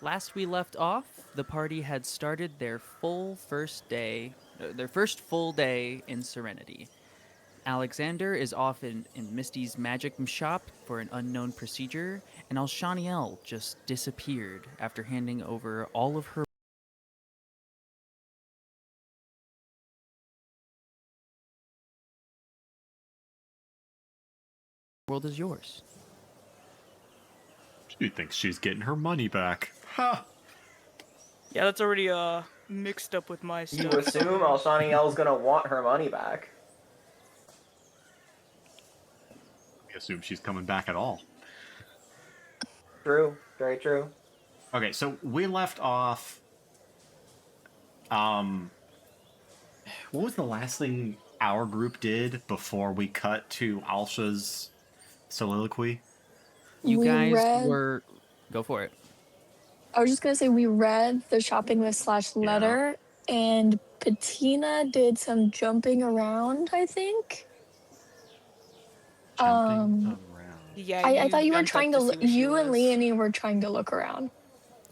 Last we left off, the party had started their first full day in Serenity. Alexander is off in Misty's magic Mshop for an unknown procedure, and Alshanniel just disappeared after handing over all of her world is yours. She thinks she's getting her money back. Ha! Yeah, that's already mixed up with my You stuff. assume Alshanniel is gonna want her money back. We assume she's coming back at all. True, very true. Okay, so we left off. What was the last thing our group did before we cut to Alsha's soliloquy? You We guys read. were. Go for it. I was just gonna say we read the shopping list slash letter, and Patina did some jumping around. I think. Jumping Um, around. Yeah, I thought you were jumped up trying to to. see where she You and was. Leonie were trying to look around.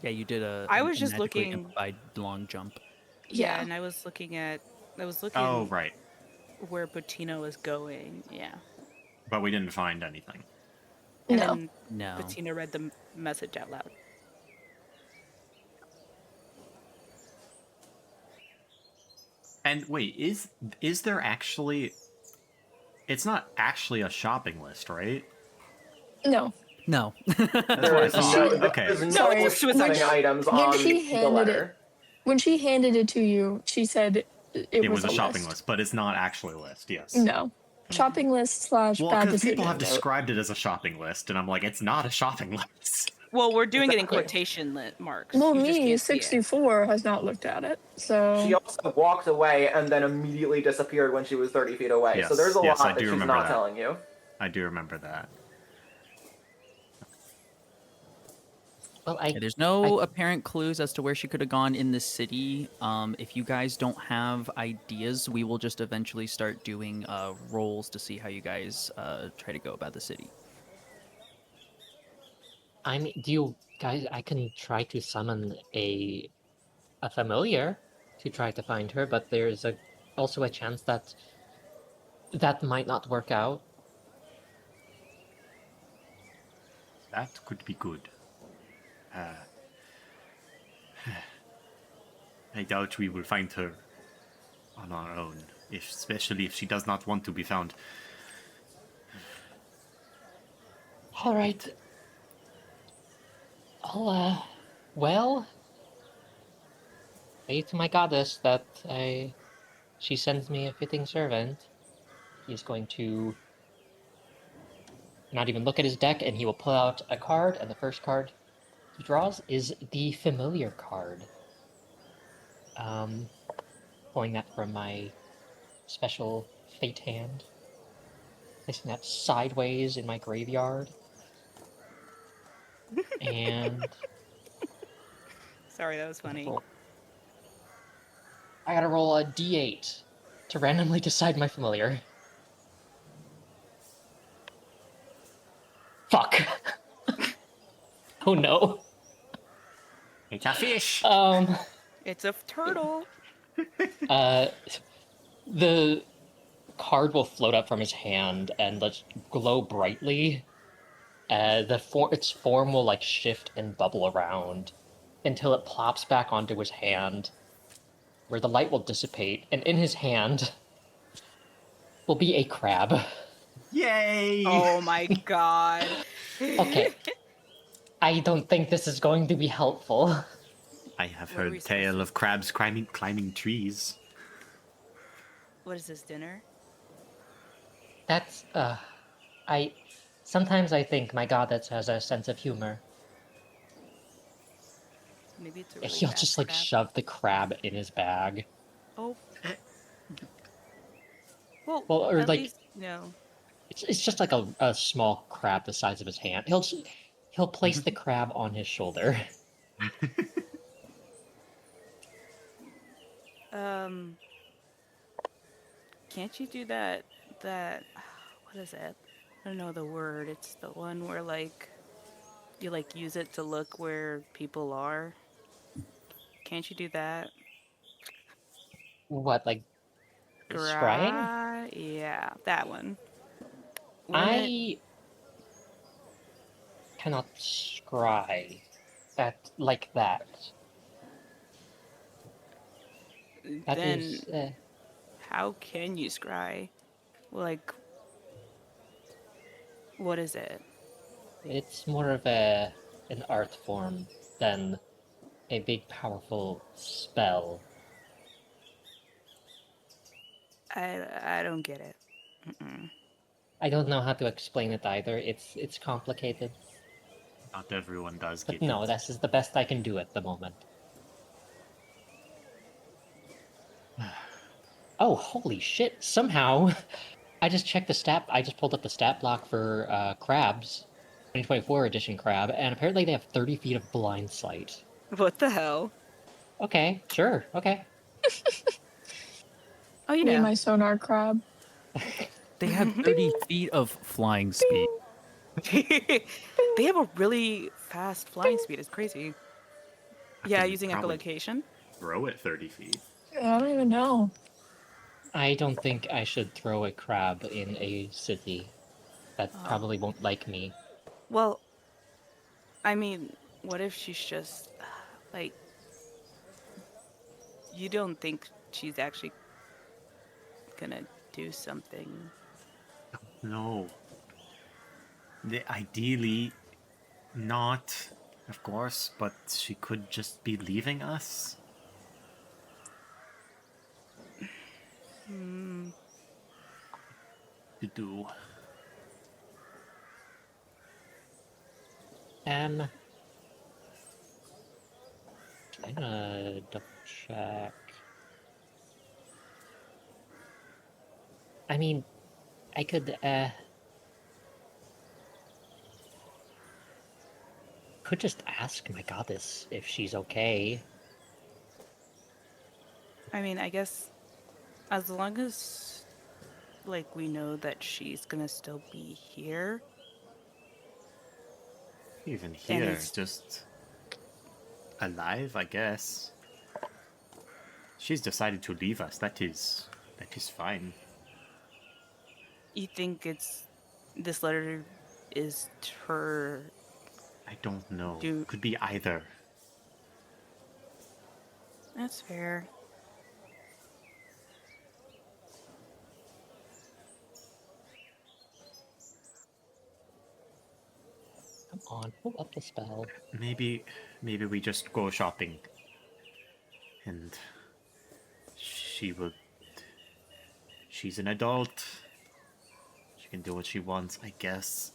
Yeah, you did I was a just magically looking. implied long jump. Yeah, Yeah. and I was looking Oh, right. where Patino was going. Yeah, But we didn't find anything. and No. then No. Patina read the message out loud. And wait, is there actually? It's not actually a shopping list, right? No. No. That's what I There is thought. no, Okay. there's no Sorry, listing items when on she the handed letter. When she handed it to you, she said it was was a shopping list, but it's not actually a list. Yes. No. Shopping list slash Well, bad because decision people have note. described it as a shopping list, and I'm like, it's not a shopping list. Well, we're doing it in Exactly. quotation marks. Well, You just me, can't see it. 64, has not looked at it, so. She also walked away and then immediately disappeared when she was 30 feet away. Yes, So there's a yes, I lot that do she's remember not that. telling you. I do remember that. Well, Yeah, there's no apparent clues as to where she could have gone in the city. If you guys don't have ideas, we will just eventually start doing rolls to see how you guys try to go about the city. I mean, do you guys? I can try to summon a familiar to try to find her, but there's also a chance that that might not work out. That could be good. I doubt we will find her on our own, especially if she does not want to be found. All right. Well, say to my goddess that she sends me a fitting servant. He's going to not even look at his deck, and he will pull out a card, and the first card he draws is the familiar card. Pulling that from my special fate hand. Placing that sideways in my graveyard. And Sorry, that was funny. I gotta roll a d8 to randomly decide my familiar. Fuck. Oh no. It's a fish! It's a turtle. The card will float up from his hand and glow brightly. Its form will like shift and bubble around until it plops back onto his hand, where the light will dissipate, and in his hand will be a crab. Yay! Oh my god. Okay. I don't think this is going to be helpful. I have What are we heard supposed tale to- of crabs climbing trees. What is this, dinner? That's, sometimes I think my goddess has a sense of humor. Maybe it's a really He'll fast just, like, crab. shove the crab in his bag. Oh. Well, Well, or, at like- least, no. It's just like a small crab the size of his hand. He'll place the crab on his shoulder. Can't you do that, what is it? I don't know the word. It's the one where, like, You like use it to look where people are. Can't you do that? What, like scrying? Yeah, that one. Wouldn't it? I cannot scry at like that. That Then is, how can you scry? Like, what is it? it's more of an art form than a big powerful spell. I don't get it. Mm-mm. I don't know how to explain it either. It's complicated. Not everyone does But get it. no, this is the best I can do at the moment. Oh, holy shit. Somehow, I just checked the stat. I just pulled up the stat block for crabs, 2024 edition crab, and apparently they have 30 feet of blind sight. What the hell? Okay, sure, okay. Oh, you Me and know. my sonar crab. They have 30 feet of flying speed. They have a really fast flying speed. It's crazy. I Yeah, can using probably echolocation. throw it 30 feet. I don't even know. I don't think I should throw a crab in a city. That Oh. probably won't like me. Well, I mean, what if she's just like you don't think she's actually gonna do something? No. Ideally, not, of course, but she could just be leaving us. Hmm. To do. Um, I'm gonna double check. I mean, I could just ask my goddess if she's okay. I mean, I guess as long as like we know that she's gonna still be here Even and here, it's just alive, I guess. She's decided to leave us. That is fine. you think it's this letter is her I don't know. do Could be either. that's fair. Come on, pull up the spell. Maybe we just go shopping and she will. She's an adult. She can do what she wants, I guess.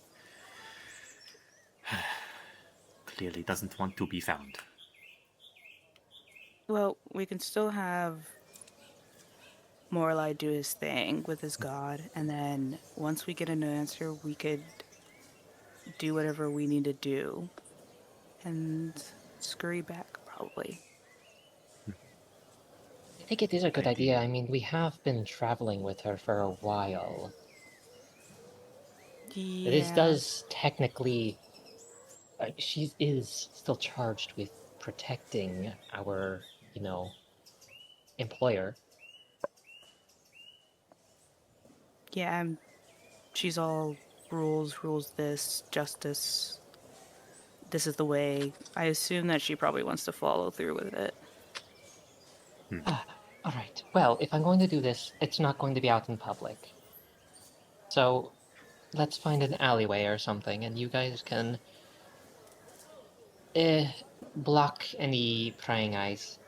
Clearly doesn't want to be found. Well, we can still have Morlai do his thing with his god, and then once we get an answer, we could do whatever we need to do and scurry back, probably. I think it is a good idea. Idea. I mean, we have been traveling with her for a while. This Yeah. does technically. She is still charged with protecting our, employer. Yeah, she's all rules this, justice. This is the way. I assume that she probably wants to follow through with it. Ah, all right. Well, if I'm going to do this, it's not going to be out in public. So let's find an alleyway or something, and you guys can eh, block any prying eyes.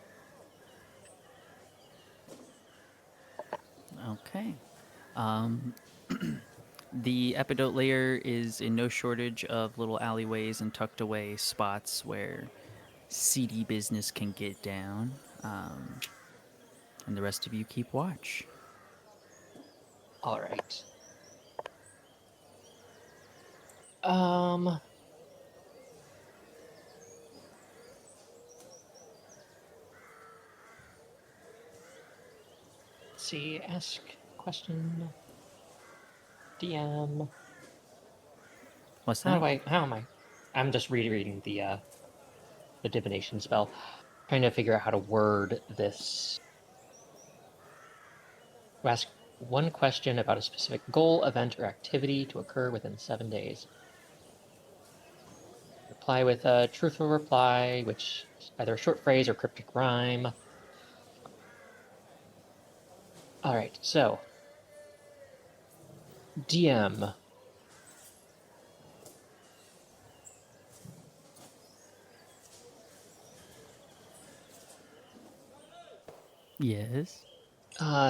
Okay. Um, the epidote layer is in no shortage of little alleyways and tucked away spots where seedy business can get down. And the rest of you keep watch. All right. Um. Let's see. Ask question. DM. What's How that? do I? How am I? I'm just rereading the divination spell, trying to figure out how to word this. Ask one question about a specific goal, event, or activity to occur within 7 days. Reply with a truthful reply, which is either a short phrase or cryptic rhyme. All right, so DM. Yes.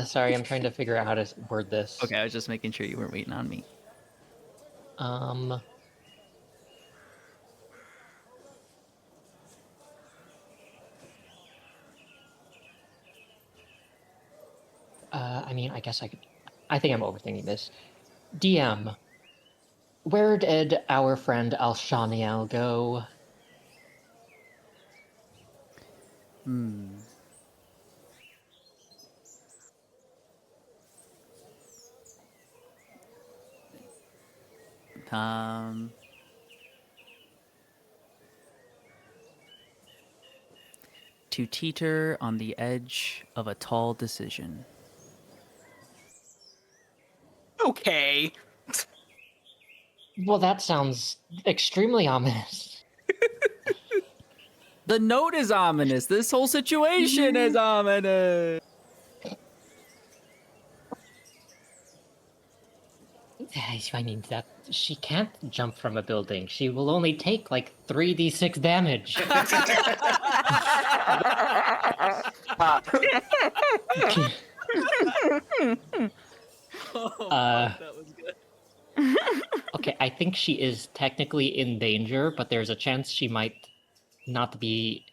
Sorry, I'm trying to figure out how to word this. Okay, I was just making sure you weren't waiting on me. Um. I mean, I guess I could. I think I'm overthinking this. DM. Where did our friend Alshanniel go? Hmm. Um. To teeter on the edge of a tall decision. Okay. Well, that sounds extremely ominous. The note is ominous. This whole situation is ominous. I mean, that she can't jump from a building. She will only take like 3d6 damage. Oh, Uh, fuck, that was good. okay, I think she is technically in danger, but there's a chance she might not be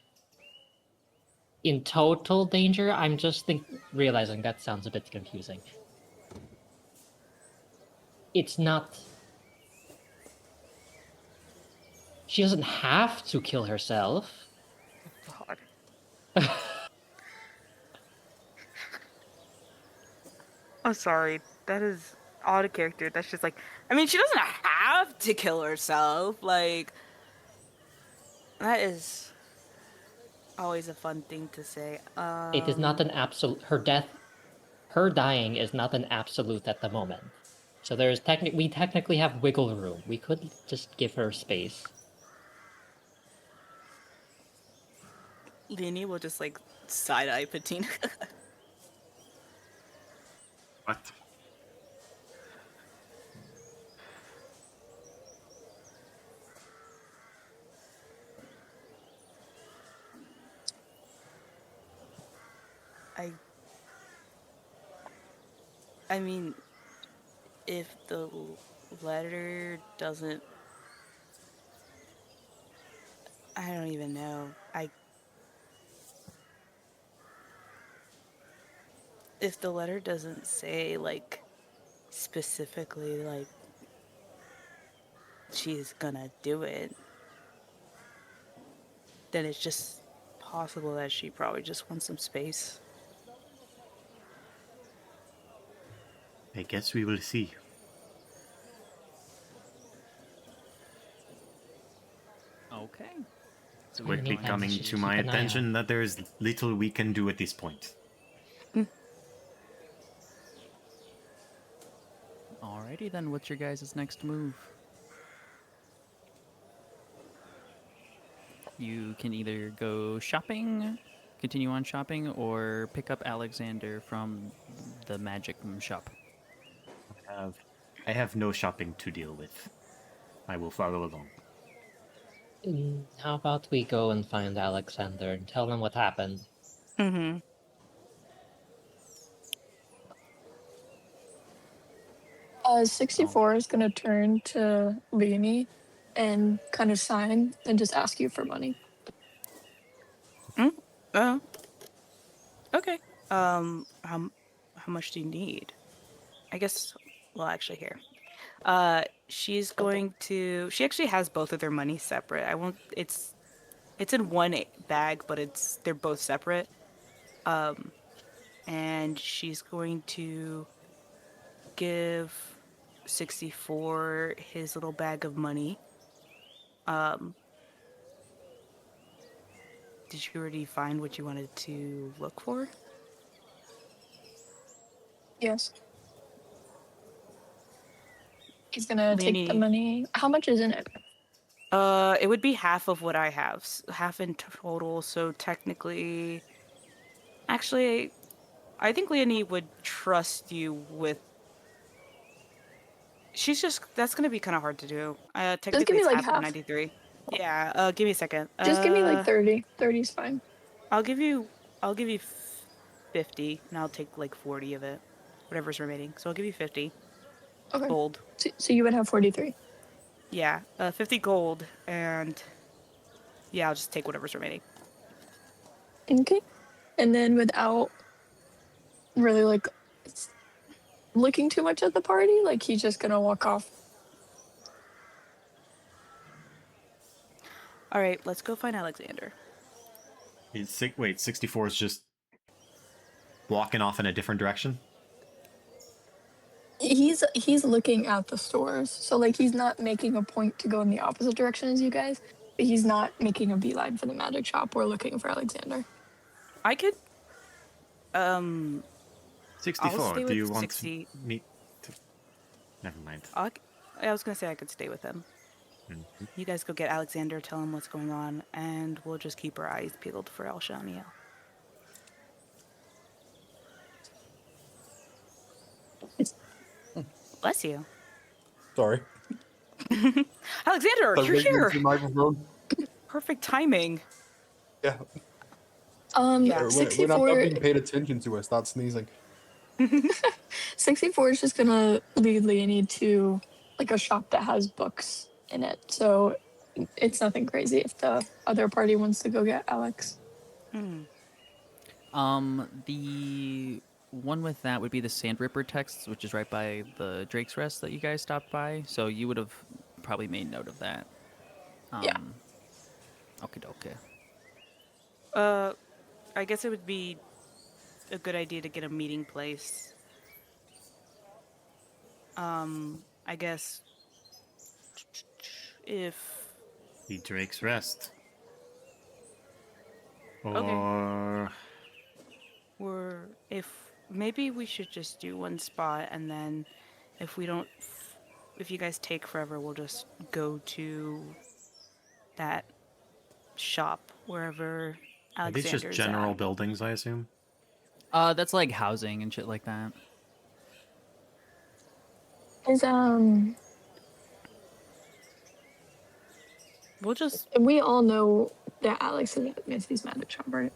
in total danger. I'm just realizing that sounds a bit confusing. It's not. She doesn't have to kill herself. God. Oh, sorry. That is odd character. That's just like, I mean, she doesn't have to kill herself. Like, that is always a fun thing to say. It is not an absolute. Her dying is not an absolute at the moment. So we technically have wiggle room. We could just give her space. Lenny will just like side eye Patina. What? I I mean, if the letter doesn't, I don't even know. If the letter doesn't say like specifically like she's gonna do it, then it's just possible that she probably just wants some space. I guess we will see. Okay. So In the Quickly meantime, let's coming just to keep my an eye out. attention that there is little we can do at this point. Alrighty then, what's your guys' next move? You can either go shopping, continue on shopping, or pick up Alexander from the magic shop. I have no shopping to deal with. I will follow along. How about we go and find Alexander and tell him what happened? Mm-hmm. 64 is gonna turn to Leonie and kind of sign and just ask you for money. Oh, okay. How much do you need? I guess. Well, actually, here. She's going to. She actually has both of their money separate. I won't. It's in one bag, but they're both separate. And she's going to give 64 his little bag of money. Um, did you already find what you wanted to look for? Yes. He's gonna take the Leonie, money. How much is in it? it would be half of what I have, half in total. So technically, actually, I think Leonie would trust you with. She's just that's gonna be kind of hard to do. Just give Technically, me it's like half of half. 93. Yeah. Give me a second. Just give me like 30. 30 is fine. I'll give you, I'll give you 50, and I'll take like 40 of it, whatever's remaining. So I'll give you 50 Okay. gold. So you would have 43. Yeah, 50 gold, and yeah, I'll just take whatever's remaining. Okay. And then without really like looking too much at the party, like he's just gonna walk off. All right, let's go find Alexander. Wait, 64 is just walking off in a different direction? He's looking at the stores. So like he's not making a point to go in the opposite direction as you guys, but he's not making a beeline for the magic shop. We're looking for Alexander. I could, um, I'll 64, stay do with you want 60. me to... Never mind. I was gonna say I could stay with him. Mhm. You guys go get Alexander, tell him what's going on, and we'll just keep our eyes peeled for Alshanniel. Bless you. Sorry. Alexander, Don't you're make me into here! the microphone. Perfect timing. Yeah. Yeah. When I'm not 64 being paid attention to, I start sneezing. 64 is just gonna lead Leonie to like a shop that has books in it. So it's nothing crazy if the other party wants to go get Alex. Hmm. The one with that would be the Sand Ripper texts, which is right by the Drake's Rest that you guys stopped by. So you would have probably made note of that. Yeah. Okay, okay. I guess it would be a good idea to get a meeting place. I guess if The Drake's Rest. okay, Or... we're if maybe we should just do one spot and then if we don't if you guys take forever, we'll just go to that shop wherever Are these just Alexander's general at. buildings, I assume? That's like housing and shit like that. Is We'll just we all know that Alex is at Misty's magic shop, right?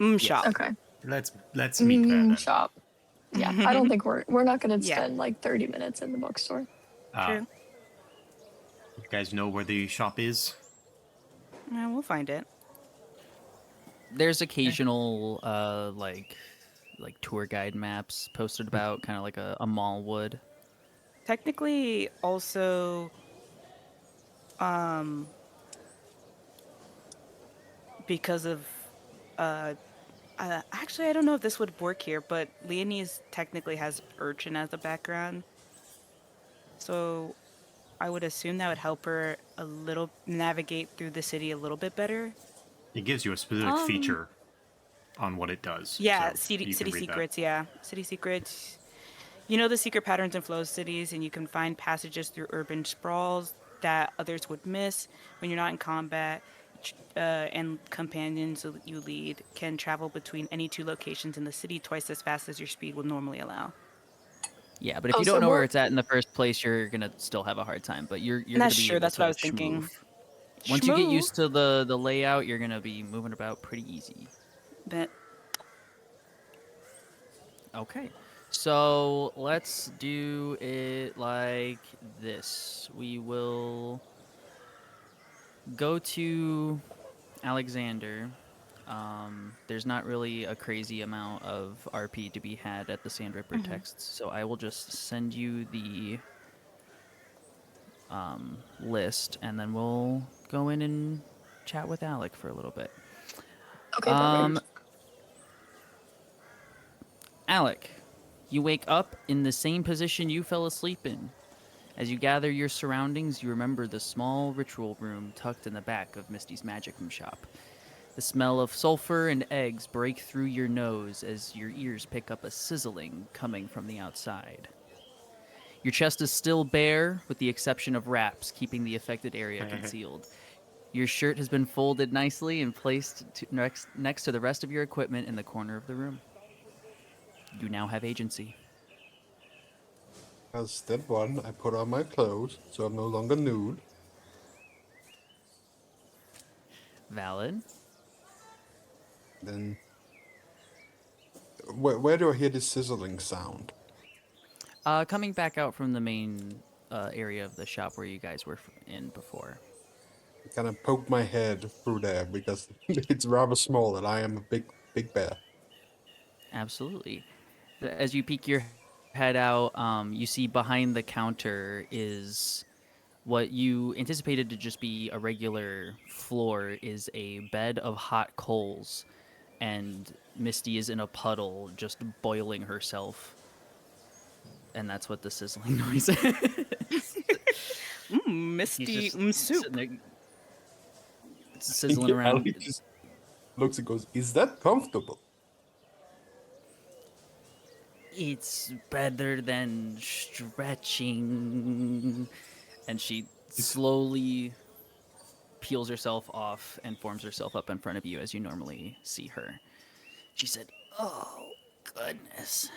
Mshop. Okay. Let's meet there then. Shop. Yeah. I don't think we're not gonna Yeah. spend like 30 minutes in the bookstore. True. You guys know where the shop is? Yeah, we'll find it. There's occasional like tour guide maps posted about, kind of like a mall would. Technically, also, because of, actually, I don't know if this would work here, but Leonie's technically has urchin as a background, so I would assume that would help her a little navigate through the city a little bit better. It gives you a specific feature on what it does. Yeah, so city you can read that. secrets. Yeah, city secrets. You know the secret patterns and flows cities, and you can find passages through urban sprawls that others would miss when you're not in combat. And companions that you lead can travel between any two locations in the city twice as fast as your speed would normally allow. Yeah, but if Oh, you so don't know where we're it's at in the first place, you're gonna still have a hard time. But you're And gonna that's be true. able That's what I to was thinking. schmoof. Once you get Shmoo. used to the layout, you're gonna be moving about pretty easy. But Okay, so let's do it like this. We will go to Alexander. There's not really a crazy amount of RP to be had at the Sand Ripper texts, so I will just send you the list, and then we'll go in and chat with Alec for a little bit. okay, perfect. Alec, you wake up in the same position you fell asleep in. As you gather your surroundings, you remember the small ritual room tucked in the back of Misty's magic shop. The smell of sulfur and eggs break through your nose as your ears pick up a sizzling coming from the outside. Your chest is still bare, with the exception of wraps keeping the affected area concealed. Your shirt has been folded nicely and placed next to the rest of your equipment in the corner of the room. You now have agency. As step one, I put on my clothes, so I'm no longer nude. Valid. Then, where do I hear this sizzling sound? Coming back out from the main area of the shop where you guys were in before. I kind of poke my head through there because it's rather small, and I am a big bear. Absolutely. As you peek your head out, you see behind the counter is what you anticipated to just be a regular floor is a bed of hot coals, and Misty is in a puddle just boiling herself. And that's what the sizzling noise is. Misty He's just soup. sitting there sizzling around. Alec just looks and goes, "Is that comfortable?" It's better than stretching. And she slowly peels herself off and forms herself up in front of you as you normally see her. She said, "Oh, goodness.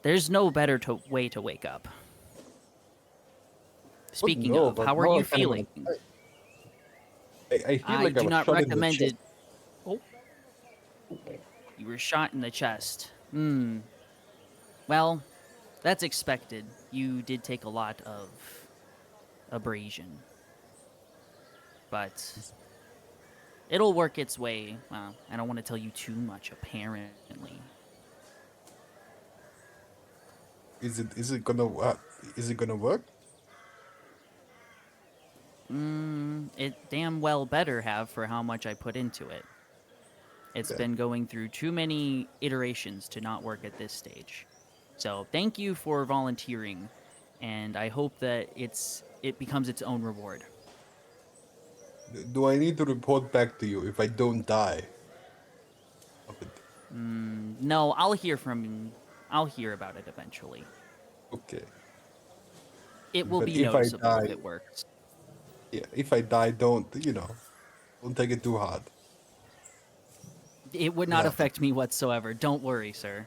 There's no better way to wake up. Speaking no, of, but how are more you kind of feeling? I feel like I do was not shot in the recommend chest. it. Oh, you were shot in the chest. Well, that's expected. You did take a lot of abrasion. But it'll work its way. Well, I don't want to tell you too much, apparently. Is it gonna work? It damn well better have for how much I put into it. It's Okay. been going through too many iterations to not work at this stage. So thank you for volunteering, and I hope that it becomes its own reward. Do I need to report back to you if I don't die? Of it? No, I'll hear about it eventually. Okay. It will But be if I noticeable if die, it works. yeah, if I die, don't don't take it too hard. It would not Yeah. affect me whatsoever. Don't worry, sir.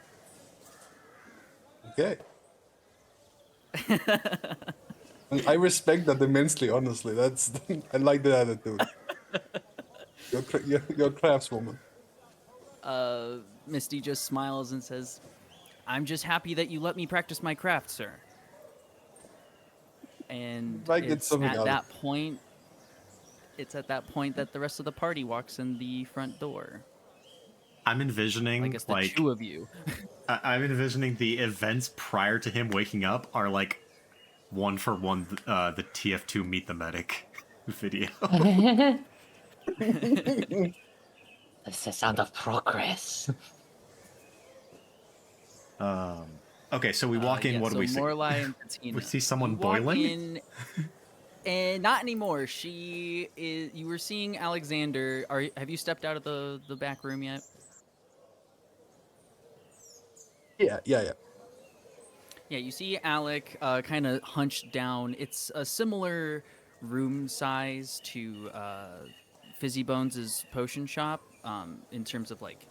Okay. I respect that immensely. Honestly, that's I like the attitude. You're a craftswoman. Misty just smiles and says, "I'm just happy that you let me practice my craft, sir." And If I get something out of it's at that point that the rest of the party walks in the front door. I'm I envisioning guess the two of you. I'm envisioning the events prior to him waking up are like one for one the TF2 Meet the Medic video. It's the sound of progress. Okay, so we walk in. Yeah, What do so we see? Morlai and Patina. We see someone You walk boiling? in, and not anymore. She is. You were seeing Alexander. Have you stepped out of the back room yet? Yeah. Yeah, you see Alec kind of hunched down. It's a similar room size to Fizzy Bones' potion shop in terms of like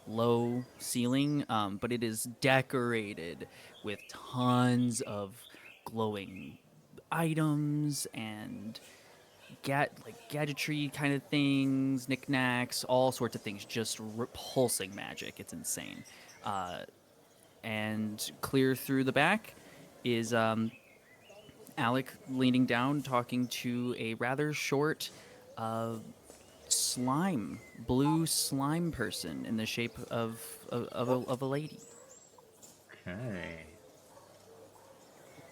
low ceiling, but it is decorated with tons of glowing items and gadgetry kind of things, knickknacks, all sorts of things, just repulsing magic. It's insane. And clear through the back is Alec leaning down, talking to a rather short blue slime person in the shape of a lady. Okay.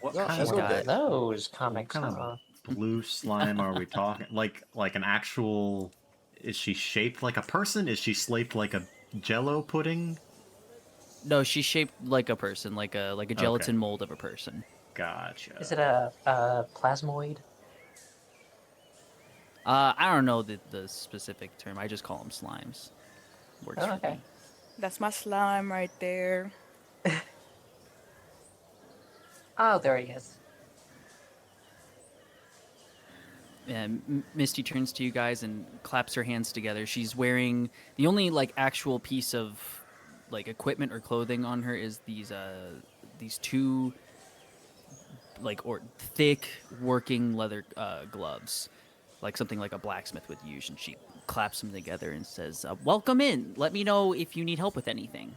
What Yeah, kind I of know One that. of those what comics, kind huh? of blue slime are we talking? Like an actual? Is she shaped like a person? Is she shaped like a Jello pudding? No, she's shaped like a person, like a Okay. gelatin mold of a person. Gotcha. Is it a plasmoid? I don't know the specific term. I just call them slimes. Works Oh, for okay. me. That's my slime right there. Oh, there he is. And Misty turns to you guys and claps her hands together. She's wearing the only like actual piece of like equipment or clothing on her is these two like or thick working leather gloves, like something like a blacksmith would use. And she claps them together and says, "Welcome in. Let me know if you need help with anything."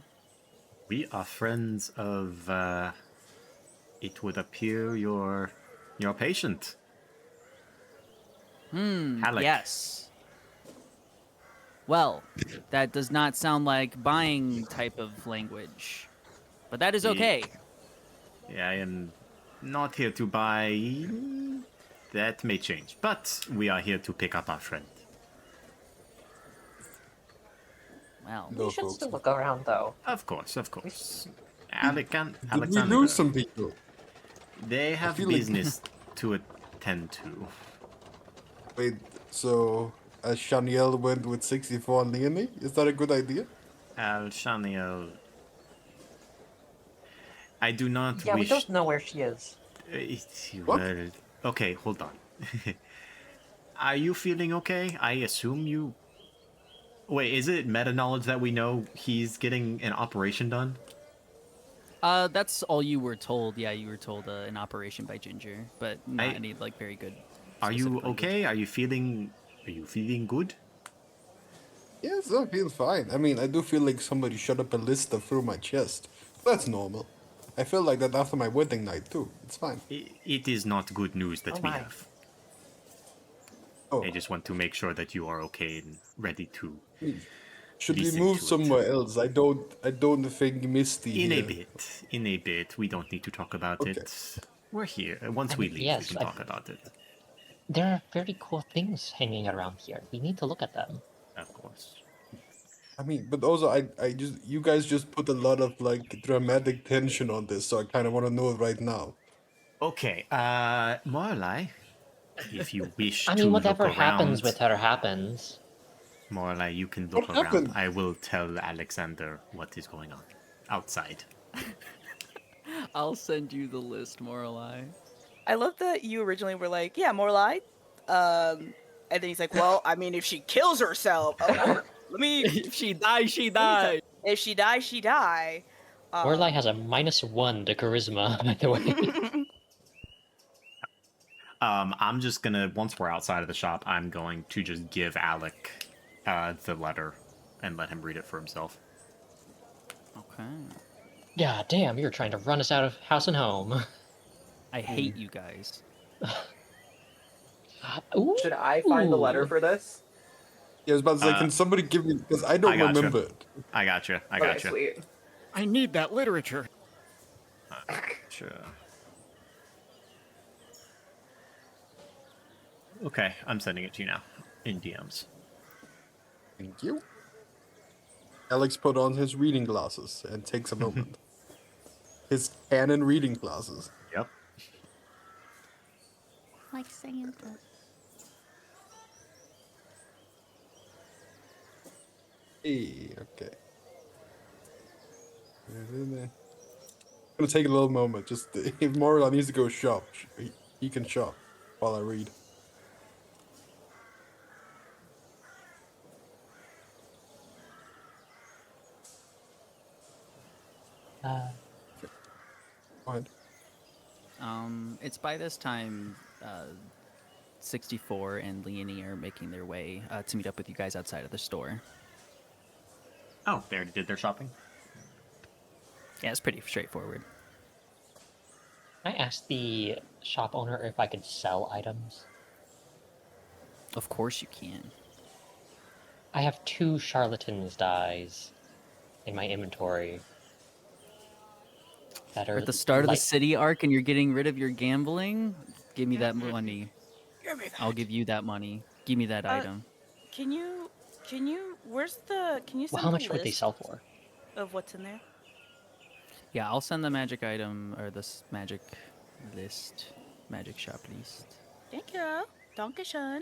We are friends of, it would appear your patient. Alec. Yes. Well, that does not sound like buying type of language, but that is okay. Yeah, I am not here to buy. That may change, but we are here to pick up our friend. Well, We No, should folks. still look around, though. Of course, of course. Did we Alexander, lose some people? they have feel like- business to attend to. Wait, so Alshanniel went with 64 on Leonie? Is that a good idea? Alshanniel, I do not Yeah, we wish. don't know where she is. What? Well, okay, hold on. Are you feeling okay? I assume you. Wait, is it meta knowledge that we know he's getting an operation done? that's all you were told. Yeah, you were told an operation by Ginger, but not any like very good. Are you specific language. okay? Are you feeling? Are you feeling good? Yes, I feel fine. I mean, I do feel like somebody shot up a lista through my chest. That's normal. I feel like that after my wedding night too. It's fine. It is not good news that Oh we my. have. Oh, I just want to make sure that you are okay and ready to. should we listen move to it. somewhere else? I don't think Misty In a here. bit. In a bit. We don't need to talk about Okay. it. We're here. Once I we mean, leave, yes, we can talk about it. There are very cool things hanging around here. We need to look at them. Of course. I mean, but also you guys just put a lot of like dramatic tension on this, so I kind of want to know it right now. Okay, Morlai, if you wish I to mean, look whatever around, happens with her happens. Morlai, you can look What around. happened? I will tell Alexander what is going on outside. I'll send you the list, Moralai. I love that you originally were like, yeah, more lie. And then he's like, well, I mean, if she kills herself, let me. If she dies, she let me tell- dies. If she dies, she die. Orlai has a -1 to charisma, by the way. I'm just gonna, once we're outside of the shop, I'm going to just give Alec the letter and let him read it for himself. Okay. Yeah, damn, you're trying to run us out of house and home. I hate you guys. Ooh. Should I find the letter for this? Yeah, I was about to say, can somebody give me because I don't gotcha. remember it. I gotcha. I Okay, gotcha. sweet. I need that literature. Sure. Okay, I'm sending it to you now in DMs. Thank you. Alex put on his reading glasses and takes a moment. His canon reading glasses. Yep. Like Santa. Hey, okay. It's gonna take a little moment. Just if Morla needs to go shop, he can shop while I read. Go ahead. It's by this time, 64 and Leonie are making their way to meet up with you guys outside of the store. Oh, they already did their shopping? Yeah, it's pretty straightforward. I asked the shop owner if I could sell items. Of course you can. I have 2 charlatans dies in my inventory. That are We're at the start of the like- city arc and you're getting rid of your gambling? Give me that money. Give me that. I'll give you that money. Give me that item. Can you? Where's the? Can you send Well, how the much would they list sell for? of what's in there? Yeah, I'll send the magic item or this magic list. Magic shop list. Thank you. Dankeschön.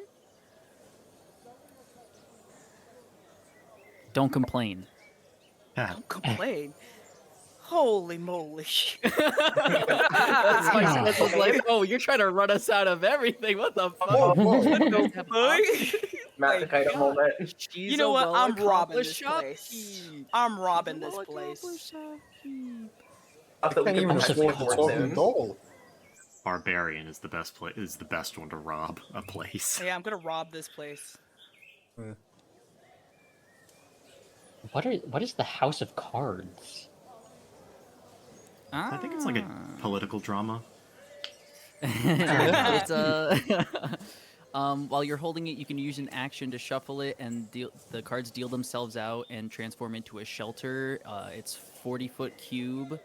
Don't complain. Don't complain. Holy moly. That's why Smith was like, "Oh, you're trying to run us out of everything. What the fuck?" Whoa, whoa. My Magic item God. moment. She's You know a what? I'm robbing well-accomplished this place. shopkeep. I'm robbing She's a this well-accomplished place. shopkeep. Up that we Can't can even House of afford fetch the Cards. more talking soon. doll. Barbarian is the best one to rob a place. Yeah, I'm gonna rob this place. Yeah. What is the House of Cards? I think it's like a political drama. It's a. While you're holding it, you can use an action to shuffle it, and the cards deal themselves out and transform into a shelter. It's 40-foot cube.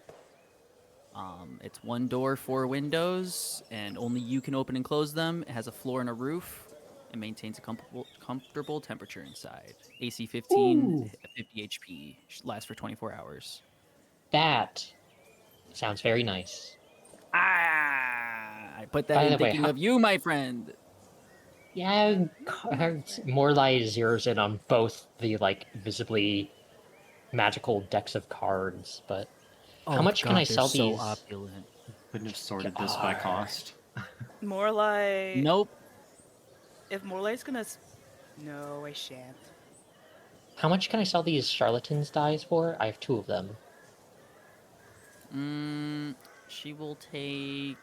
It's 1 door, 4 windows, and only you can open and close them. It has a floor and a roof. It maintains a comfortable temperature inside. AC 15, Ooh. 50 HP. Lasts for 24 hours. That sounds very nice. I put that By in the way, thinking of you, my friend. Yeah, Morlai zeroes in on both the like visibly magical decks of cards, but how much can I sell so these? opulent. Couldn't have sorted this by cost. More like. Nope. If Morlai's gonna. No, I shan't. How much can I sell these charlatans dies for? I have 2 of them. She will take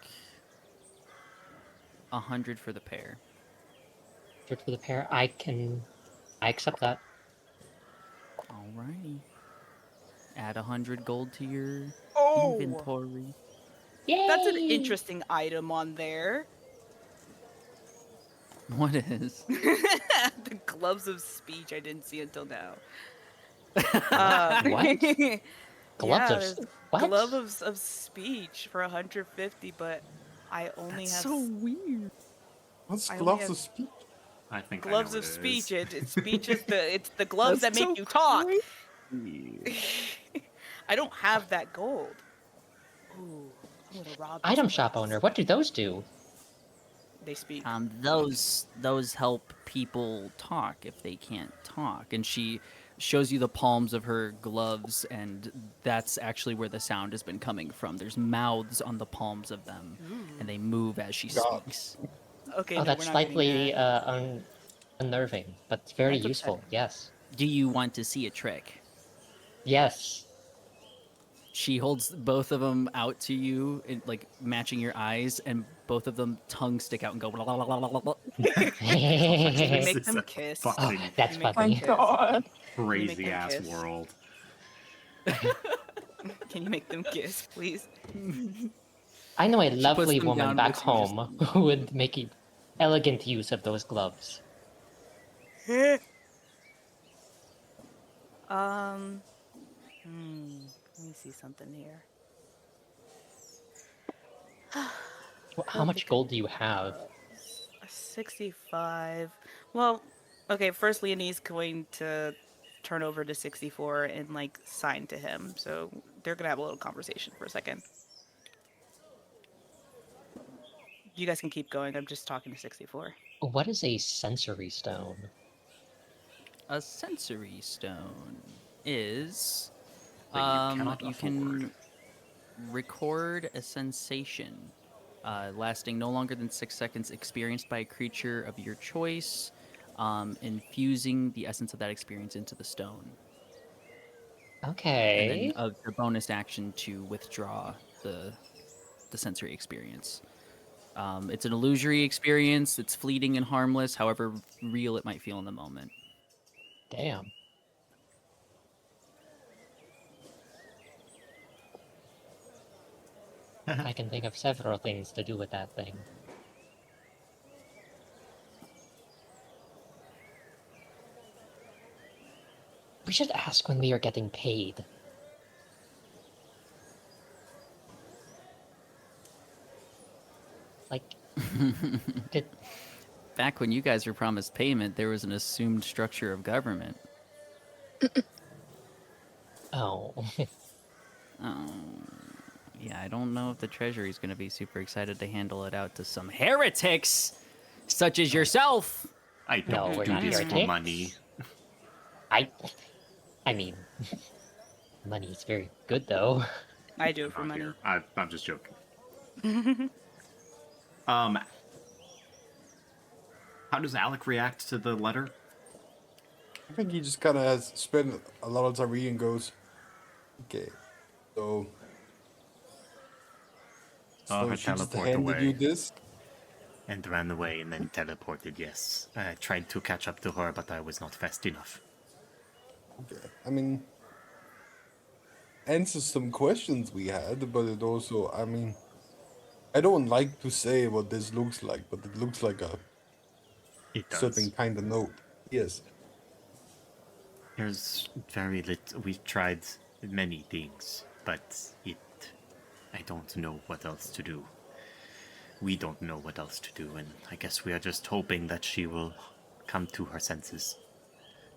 100 for the pair. Good for the pair. I accept that. Alrighty. Add 100 gold to your Oh! inventory. Yay! That's an interesting item on there. What is? The gloves of speech I didn't see until now. What? Gloves yeah, of there's what? glove of speech for 150, but I only That's have so weird. What's I only gloves have of speech? I think gloves I know of what it speech. is. It's speech is it's the gloves That's that make so you talk. crazy. I don't have that gold. Ooh, I'm gonna rob this Item shop place. owner. What do those do? They speak. Those help people talk if they can't talk, and she shows you the palms of her gloves, and that's actually where the sound has been coming from. There's mouths on the palms of them, and they move as she God. speaks. Okay, Oh, no, that's we're not getting slightly that. unnerving, but it's very That's useful. upsetting. Yes. Do you want to see a trick? Yes. She holds both of them out to you, like matching your eyes, and both of them tongues stick out and go. Can we This make is them a kiss? Oh, fucking that's You make My funny. kiss. God. crazy them ass kiss? world. Can you make them kiss, please? I know a She puts lovely them woman down back with you just- home who would make elegant use of those gloves. Um. Let me see something here. How much gold do you have? 65. Well, okay, first Leonie's going to turn over to 64 and like sign to him. So they're gonna have a little conversation for a second. You guys can keep going. I'm just talking to 64. What is a sensory stone? A sensory stone is That you cannot you afford. can record a sensation lasting no longer than 6 seconds experienced by a creature of your choice, infusing the essence of that experience into the stone. And Okay. then the bonus action to withdraw the sensory experience. It's an illusory experience. It's fleeting and harmless, however real it might feel in the moment. Damn. I can think of several things to do with that thing. We should ask when we are getting paid. Like, did Back when you guys were promised payment, there was an assumed structure of government. oh Oh, Yeah, I don't know if the Treasury's going to be super excited to handle it out to some heretics, such as yourself. I No, don't we're do not this for heretics. money. I mean, money is very good though. I do it for Not money. here. I'm just joking. Um, how does Alec react to the letter? I think he just kind of has spent a lot of time reading and goes, okay, so, Oh, so her she just teleport handed you away. this? And ran away and then teleported, yes. I tried to catch up to her, but I was not fast enough. Okay, I mean, answers some questions we had, but it also, I mean, I don't like to say what this looks like, but it looks like a It certain does. kind of note. Yes. There's very little. We've tried many things, but I don't know what else to do. We don't know what else to do, and I guess we are just hoping that she will come to her senses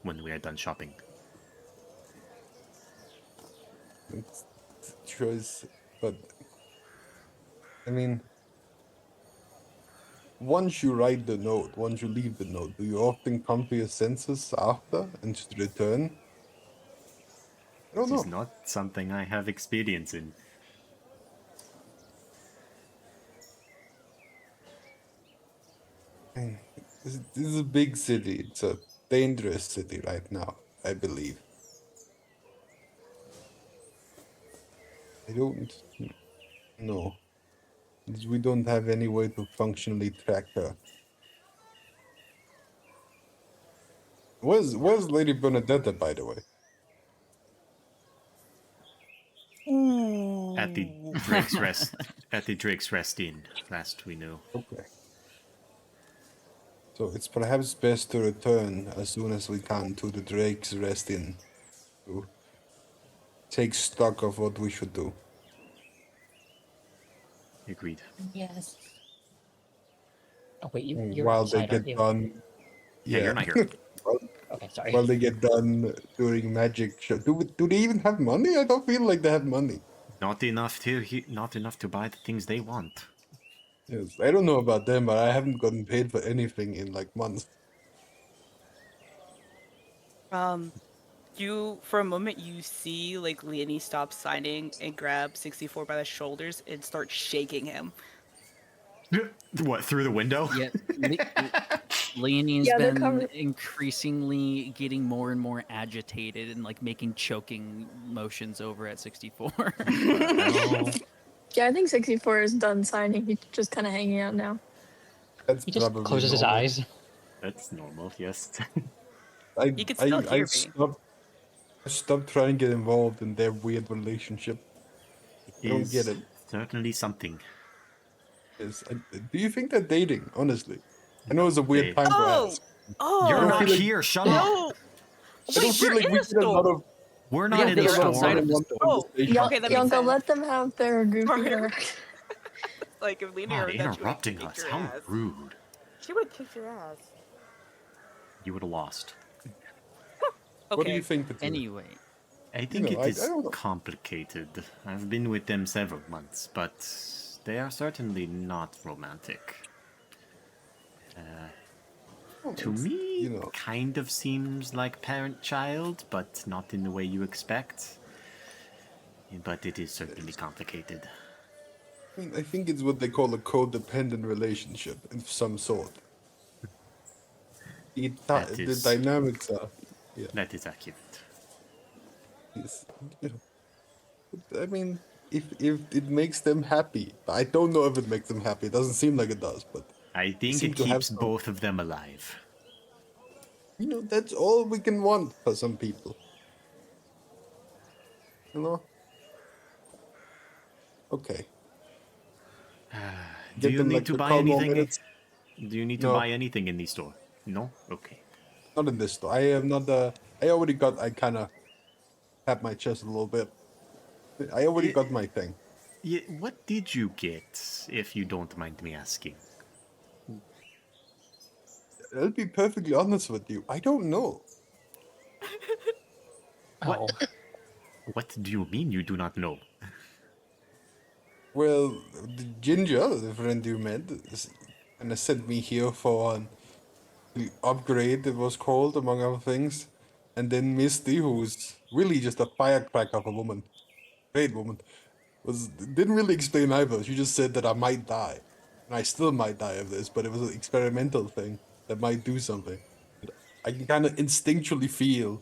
when we are done shopping. It's a choice, but I mean, once you write the note, once you leave the note, do you often come to your senses after and just return? I don't This is know. not something I have experience in. I mean, this is a big city. It's a dangerous city right now, I believe. I don't know. We don't have any way to functionally track her. Where's Lady Bernadetta, by the way? At the Ooh. Drake's Rest, at the Drake's Rest Inn, last we knew. Okay. So it's perhaps best to return as soon as we can to the Drake's Rest Inn to take stock of what we should do. Agreed. Yes. Oh wait, you're While they outside, aren't get you? done, Yeah, you're yeah. not here. Okay, sorry. While they get done doing magic show. Do they even have money? I don't feel like they have money. Not enough to buy the things they want. Yes, I don't know about them, but I haven't gotten paid for anything in like months. You for a moment you see like Leonie stop signing and grab 64 by the shoulders and start shaking him. What, through the window? Yep. Leonie's Yeah, they're been covered. increasingly getting more and more agitated and like making choking motions over at 64. Oh, Yeah, I think 64 is done signing. He's just kind of hanging out now. That's he just probably closes his normal. eyes. That's normal, yes. He can still hear me. I stopped trying to get involved in their weird relationship. I don't get Is it. certainly something. Do you think they're dating? Honestly, I know it's a weird They- time to Oh, ask. oh, You're don't not feel like- here, shut up! no. I don't Wait, feel we're like in we a get a lot store. of. We're Yeah, not in they the are get a lot outside store. of the one-on-one Oh, conversation. okay, that makes Yonka, sense. let them have their goofy Sorry. hair. Like if Leonie God, heard that, she would interrupting kick us. your How ass. rude. She would kick your ass. You would have lost. What do you Okay. think, Peter? Anyway, I think know, it I is don't know. complicated. I've been with them several months, but they are certainly not romantic. Well, To it's, me, you know, kind of seems like parent-child, but not in the way you expect. But it is certainly complicated. I mean, I think it's what they call a codependent relationship of some sort. That The is- dynamics are, That is accurate. is, you know, I mean, if it makes them happy, I don't know if it makes them happy. It doesn't seem like it does, but I think seem it to have keeps some- both of them alive. you know, that's all we can want for some people. You know. Okay. Do Get you them need like to the buy calm anything? minutes. Do you need to No. buy anything in the store? No? Okay. Not in this store. I am not. I already got. I kind of tap my chest a little bit. I already got my thing. Yeah, what did you get, if you don't mind me asking? I'll be perfectly honest with you. I don't know. Oh, What do you mean you do not know? Well, the Ginger, the friend you met, kind of sent me here for an upgrade, it was called, among other things. And then Misty, who's really just a firecracker of a woman, great woman, didn't really explain either. She just said that I might die. And I still might die of this, but it was an experimental thing that might do something. I can kind of instinctually feel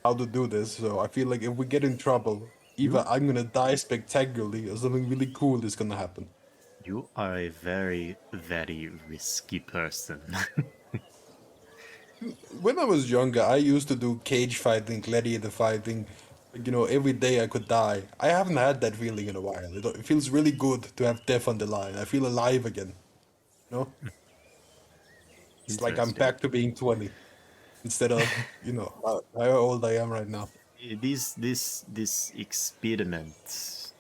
how to do this, so I feel like if we get in trouble, either You I'm gonna die spectacularly or something really cool is gonna happen. you are a very, very risky person. When I was younger, I used to do cage fighting, gladiator fighting. Like, every day I could die. I haven't had that feeling in a while. It feels really good to have death on the line. I feel alive again. You know? It's like I'm Interesting. back to being 20 instead of, how old I am right now. This experiment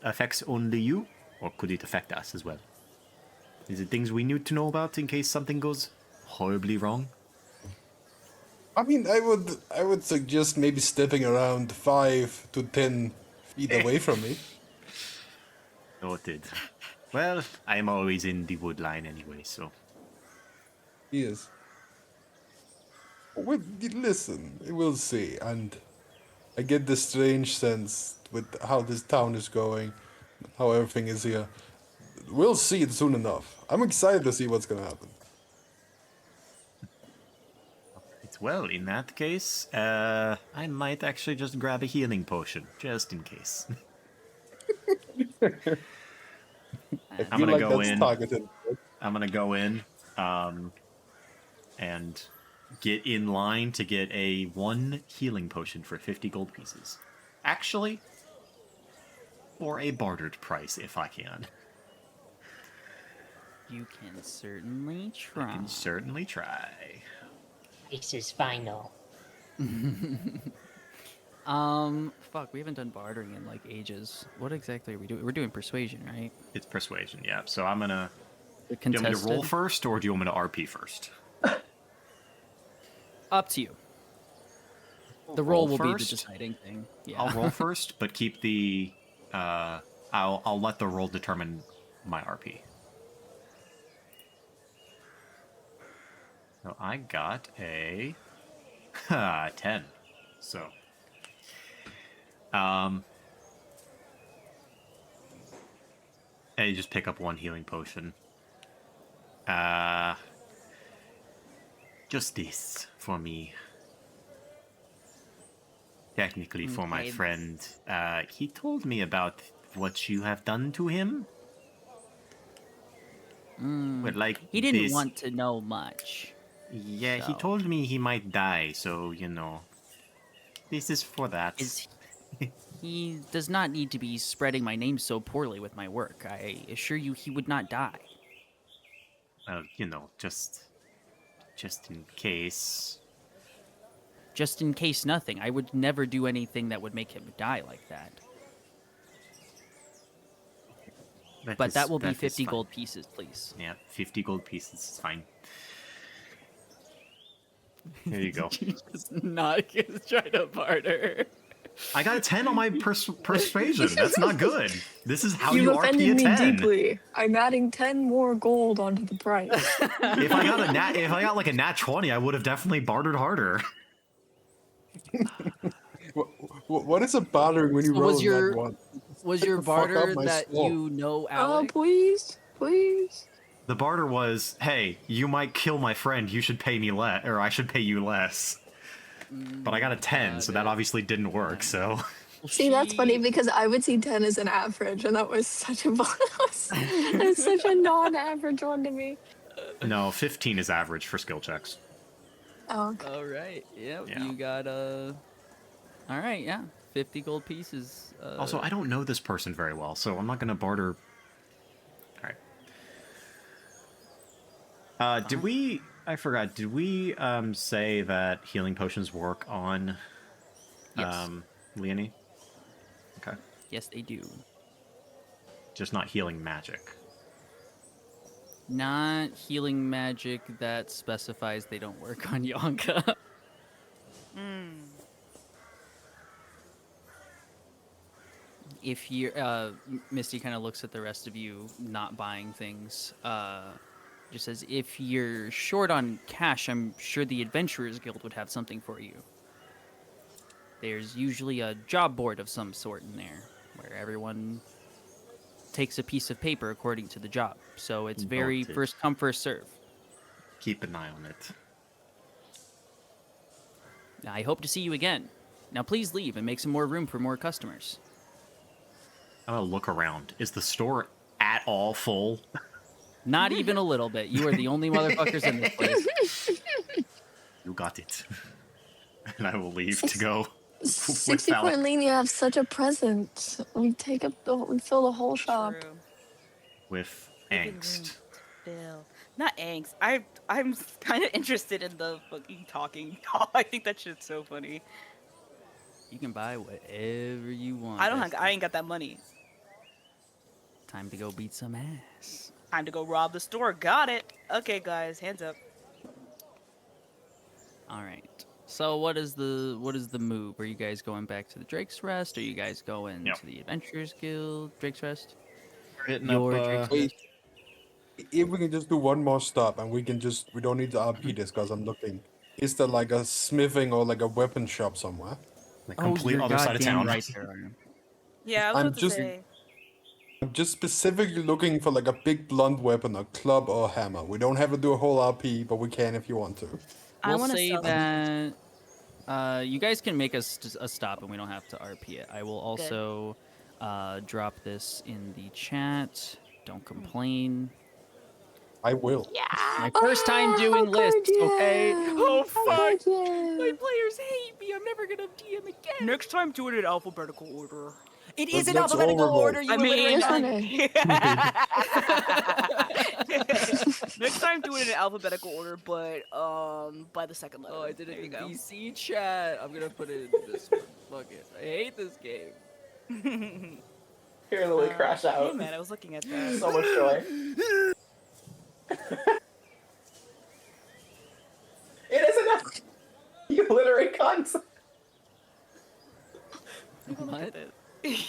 affects only you, or could it affect us as well? Is it things we need to know about in case something goes horribly wrong? I mean, I would suggest maybe stepping around 5 to 10 feet away from me. Noted. Well, I'm always in the wood line anyway, so Yes. Well, listen, we'll see. And I get this strange sense with how this town is going, how everything is here. We'll see it soon enough. I'm excited to see what's gonna happen. it's well. In that case, I might actually just grab a healing potion just in case. I I'm feel gonna like go that's in. targeted. I'm gonna go in, and get in line to get a 1 healing potion for 50 gold pieces. Actually, for a bartered price if I can. You can certainly I try. can certainly try. This is final. Fuck, we haven't done bartering in like ages. What exactly are we doing? We're doing persuasion, right? It's persuasion, yeah. So I'm gonna. The Do you want me to roll contested. first, or do you want me to RP first? Up to you. The Roll roll will be the first? deciding thing. Yeah. I'll roll first, but keep the. I'll let the roll determine my RP. So I got a 10. So I just pick up 1 healing potion. Just this for me. Technically for my Okay. friend. He told me about what you have done to him. But like He didn't this, want to know much. yeah, he so. told me he might die, so this is for that. He does not need to be spreading my name so poorly with my work. I assure you he would not die. Just in case. Just in case nothing. I would never do anything that would make him die like that. But that will be is 50 fine. gold pieces, please. Yeah, 50 gold pieces is fine. Here you go. You just not try to barter. I got a 10 on my persuasion. That's not good. This is how you You've RP offended a me 10. deeply. I'm adding 10 more gold onto the price. If I got like a nat 20, I would have definitely bartered harder. What is a bothering when you So roll was that your one? was your Fuck up barter my that score. you know Oh, Alec? please, please. The barter was, hey, you might kill my friend. You should pay me less, or I should pay you less. But I got a 10, so that obviously didn't work. So See, that's funny because I would see 10 as an average, and that was such a that's such a non-average one to me. no, 15 is average for skill checks. Oh, okay. All right. Yep. Yeah. You got All right. Yeah. 50 gold pieces. Also, I don't know this person very well, so I'm not gonna barter. All right. Did we? I forgot. Did we say that healing potions work on Yes. Leonie? Okay. Yes, they do. Just not healing magic. Not healing magic that specifies they don't work on Yonka. if you're Misty kind of looks at the rest of you not buying things. Just says, if you're short on cash, I'm sure the Adventurers Guild would have something for you. There's usually a job board of some sort in there where everyone takes a piece of paper according to the job. So it's very Noted. first come, first serve. Keep an eye on it. I hope to see you again. Now please leave and make some more room for more customers. I'm gonna look around. Is the store at all full? Not even a little bit. You are the only motherfuckers in this place. You got it. And I will leave to go. 64 Alec. Lean, you have such a presence. We we fill the whole shop. True. With Look at angst. room to fill. Not angst. I'm kind of interested in the fucking talking doll. I think that shit's so funny. You can buy whatever you want. I ain't got that money. Time to go beat some ass. Time to go rob the store. Got it. Okay, guys, hands up. All right. So what is the move? Are you guys going back to the Drake's Rest? Are you guys going Yep. to the Adventurers Guild? Drake's Rest? We're hitting Your up, Drake's Wait, Rest? if we can just do one more stop and we don't need to RP this because I'm looking. Is there like a smithing or like a weapon shop somewhere? the complete other side of goddamn town. right there are. Yeah, I was I'm about to just- say. I'm just specifically looking for like a big blunt weapon, a club or a hammer. We don't have to do a whole RP, but we can if you want to. I We'll want to say sell that you guys can make a stop and we don't have to RP it. I will also drop this in the chat. Don't complain. I will. My first time doing lists, okay? Oh fuck! You. My players hate me. I'm never gonna DM again. Next time, do it in alphabetical order. It is in alphabetical order, You I mean, Just next time, do it in alphabetical order, but by the second letter. Oh, I did There it you in go. VC chat. I'm gonna put it in this one. Fuck it. I hate this game. Hear Lily crash out. Hey man, I was looking at that. So much joy. It isn't enough. You literate cons. What?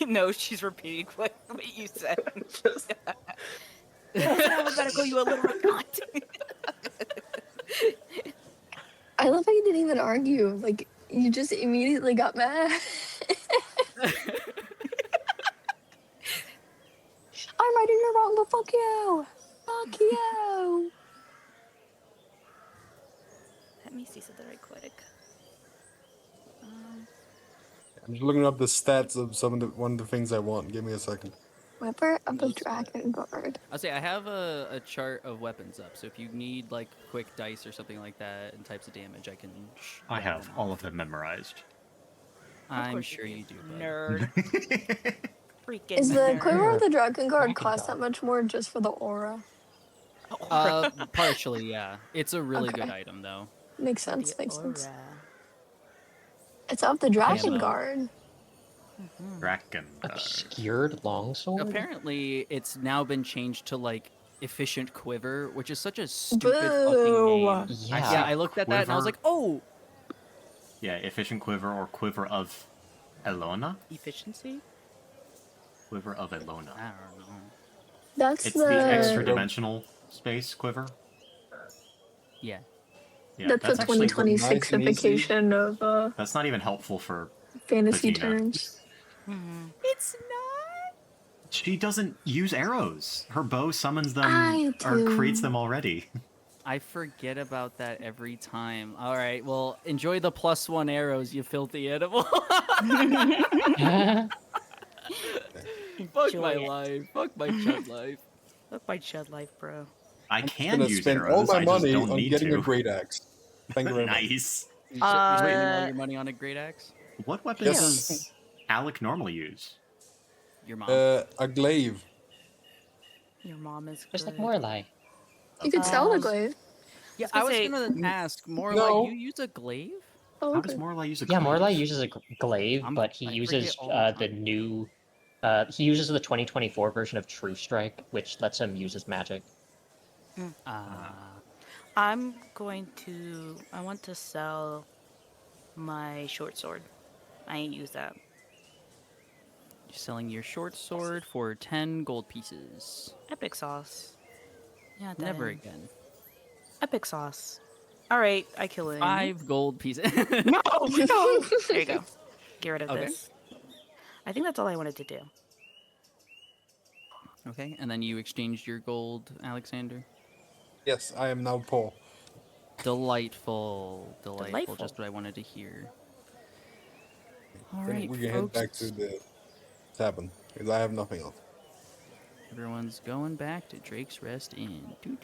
No, she's repeating what you said. Just- That's alphabetical, you illiterate cunt. I love how you didn't even argue. Like, you just immediately got mad. I'm right and you're wrong, but fuck you. Fuck you. Let me see something right quick. I'm just looking up the stats of one of the things I want. Give me a second. Whipper of a dragon guard. I'll say I have a chart of weapons up, so if you need like quick dice or something like that and types of damage, I can. I have all of them memorized. I'm course sure you do. Bud. Nerd. Freaking Is the nerd. quiver of the dragon guard Dragon cost guard. that much more just for the aura? Partially, yeah. It's a really good Okay. item, though. Makes sense. The Makes sense. aura. It's of the dragon Ammo. guard. Dragon. Obscured longsword? Apparently, it's now been changed to like efficient quiver, which is such a stupid Boo. fucking name. Yeah. Yeah, I looked at that and I was like, Quiver. oh, Yeah, efficient quiver or quiver of Elona? Efficiency? Quiver of I Elona. don't know. That's It's the, the extra dimensional space quiver. Yeah. Yeah, that's the actually 2026 nice and easy. ification of that's not even helpful for fantasy Patina. terms. It's not. She doesn't use arrows. Her bow summons them I or do. creates them already. I forget about that every time. All right, well, enjoy the +1 arrows, you filthy animal. Fuck my Enjoy it. life. Fuck my chud life. Look my chud life, bro. I I'm can gonna use spend arrows. all my I just money don't on need getting to. a great axe. Thank you very much. Nice. You're spending all Uh, your money on a great axe? What weapon Yes. does Alec normally use? Your mom. A glaive. Your mom is Just like good. Morlai. You could sell the Um, glaive. yeah, I I was was gonna gonna ask more No. like you use a glaive? Oh, How okay. does Morlai use a Yeah, glaive? Morlai uses a glaive, I'm- but he I uses forget all the the time. new. He uses the 2024 version of True Strike, which lets him use his magic. I'm going to. I want to sell my short sword. I ain't use that. selling your short sword for 10 gold pieces. Epic sauce. Yeah, Never Devin. again. Epic sauce. All right, I kill him. 5 gold pieces. No, no. There you go. Get rid of Okay. this. I think that's all I wanted to do. Okay, and then you exchanged your gold, Alexander. Yes, I am now poor. Delightful. Delightful. Just what I wanted to hear. All Then right, we can head folks. back to the tavern because I have nothing else. Everyone's going back to Drake's Rest Inn. Doo.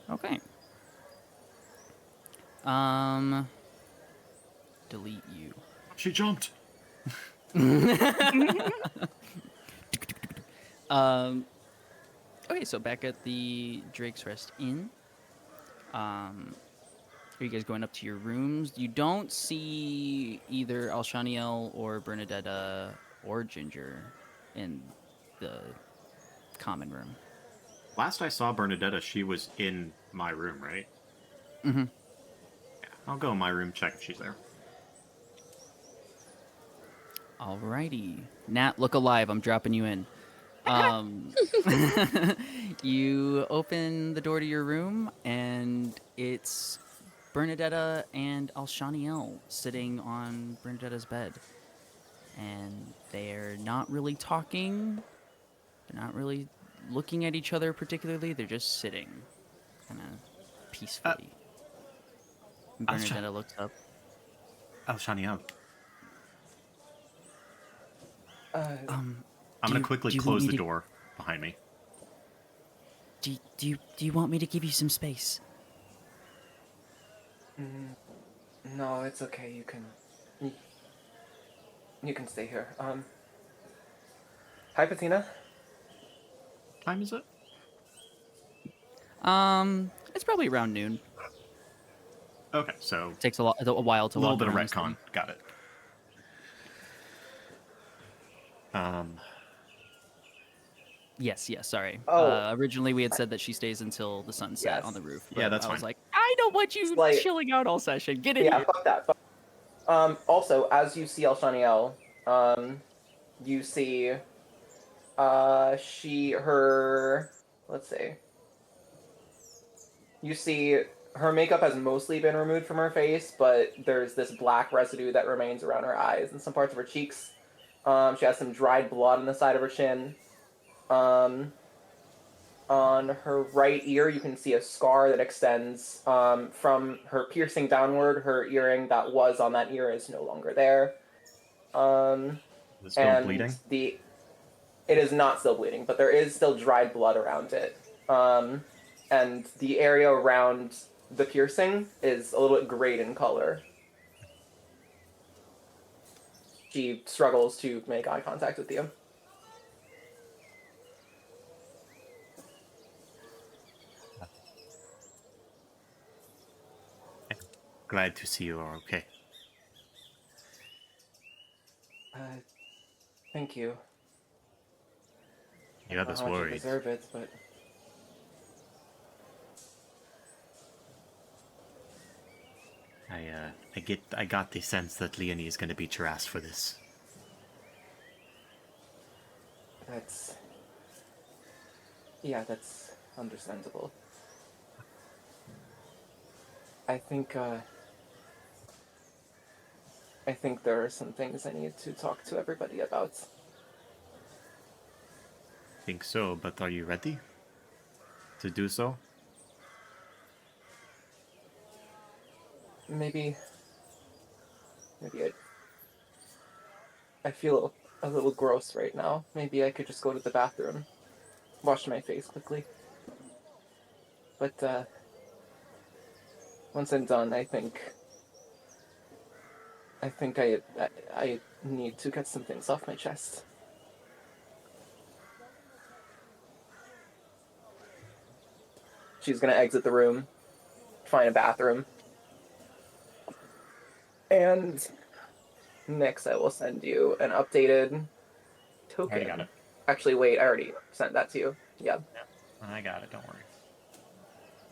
Okay. Delete you. She jumped. Okay, so back at the Drake's Rest Inn. Are you guys going up to your rooms? You don't see either Alshanniel or Bernadetta or Ginger in the common room. Last I saw Bernadetta, she was in my room, right? Mm-hmm. Yeah, I'll go in my room, check if she's there. Alrighty. Nat, look alive. I'm dropping you in. You open the door to your room, and it's Bernadetta and Alshanniel sitting on Bernadetta's bed. And they're not really talking. They're not really looking at each other particularly. They're just sitting kind of peacefully. And Bernadetta looks up. Alshanniel. I'm do gonna you- quickly do you want close me the to- door behind me. Do you want me to give you some space? No, it's okay. You can stay here. Hi, Patina. What time is it? It's probably around noon. Okay, so Takes a while to a little walk bit of around the retcon. city. Got it. Yes, sorry. Oh. Originally we had said that she stays until the sunset Yes. on the roof. Yeah, but that's I was fine. like, I don't want you Like- chilling out all session. Get in Yeah, here. fuck that. Also, as you see Alshanniel, you see, let's see. You see her makeup has mostly been removed from her face, but there's this black residue that remains around her eyes and some parts of her cheeks. She has some dried blood on the side of her chin. On her right ear, you can see a scar that extends from her piercing downward. Her earring that was on that ear is no longer there. Is it still And bleeding? it is not still bleeding, but there is still dried blood around it. And the area around the piercing is a little bit grayed in color. She struggles to make eye contact with you. Glad to see you are okay. Thank you. You have I us don't know how much I worried. deserve it, but I got the sense that Leonie is going to beat your ass for this. that's understandable. I think there are some things I need to talk to everybody about. Think so, but are you ready to do so? Maybe I feel a little gross right now. Maybe I could just go to the bathroom, wash my face quickly. But once I'm done, I think I need to get some things off my chest. She's gonna exit the room, find a bathroom, and next I will send you an updated token. Already got it. Actually, wait, I already sent that to you. Yeah. I got it, don't worry.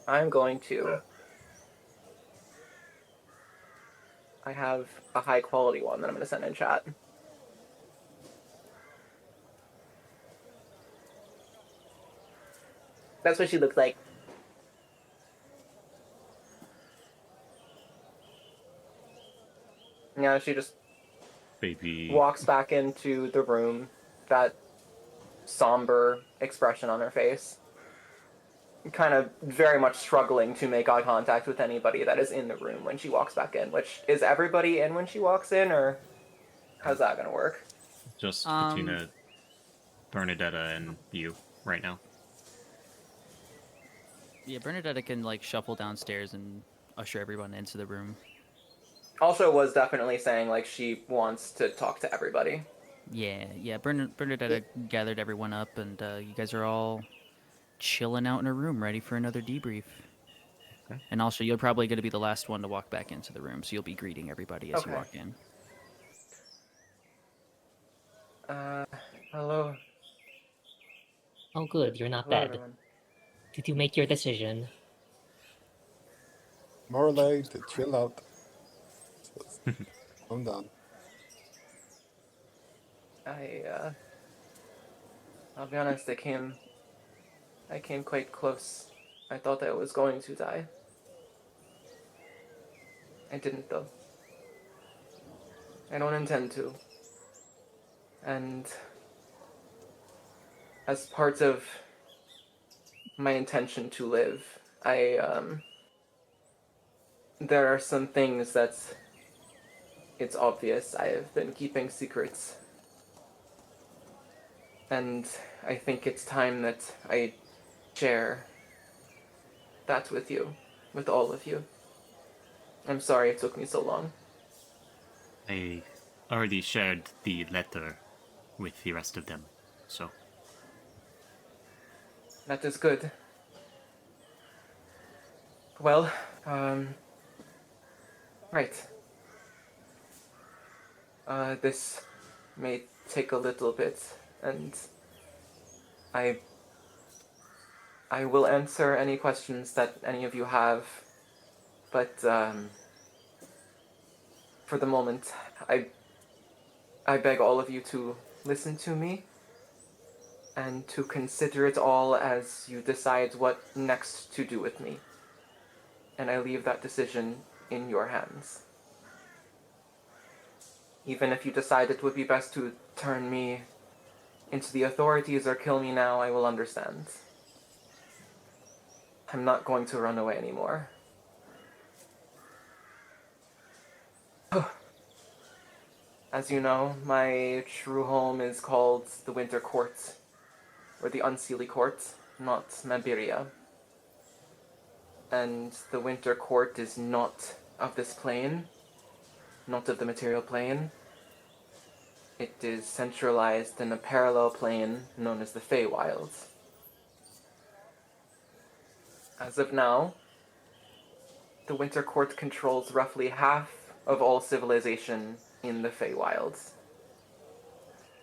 I'm going to... I have a high quality one that I'm going to send in chat. That's what she looked like. Yeah, she just Baby. walks back into the room, that somber expression on her face, kind of very much struggling to make eye contact with anybody that is in the room when she walks back in. Which, is everybody in when she walks in, or how's that gonna work? Just Um, between Bernadetta and you right now. Yeah, Bernadetta can like shuffle downstairs and usher everyone into the room. Also was definitely saying, like, she wants to talk to everybody. Yeah. Bernadetta gathered everyone up, and you guys are all chilling out in a room, ready for another debrief. Okay. And also, you're probably going to be the last one to walk back into the room, so you'll be greeting everybody as you Okay. walk in. Hello. Oh, good, you're not Hello, dead. everyone. Did you make your decision? More like to chill out. I'm done. I'll be honest, I came quite close. I thought I was going to die. I didn't, though. I don't intend to. And as part of my intention to live, there are some things that it's obvious I have been keeping secrets. And I think it's time that I share that with you, with all of you. I'm sorry it took me so long. I already shared the letter with the rest of them, so That is good. Well, right. This may take a little bit, and I will answer any questions that any of you have, but for the moment, I beg all of you to listen to me and to consider it all as you decide what next to do with me. And I leave that decision in your hands. Even if you decide it would be best to turn me into the authorities or kill me now, I will understand. I'm not going to run away anymore. As you know, my true home is called the Winter Court, or the Unseelie Court, not Mabiria. And the Winter Court is not of this plane, not of the material plane. It is centralized in a parallel plane known as the Feywilds. As of now, the Winter Court controls roughly half of all civilization in the Feywilds.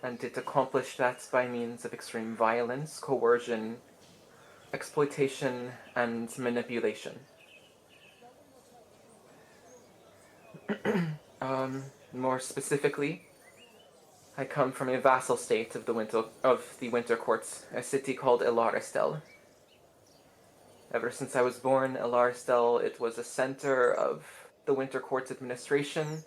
And it accomplished that by means of extreme violence, coercion, exploitation, and manipulation. More specifically, I come from a vassal state of the Winter Courts, a city called Elaristel. Ever since I was born, Elaristel, it was a center of the Winter Court's administration,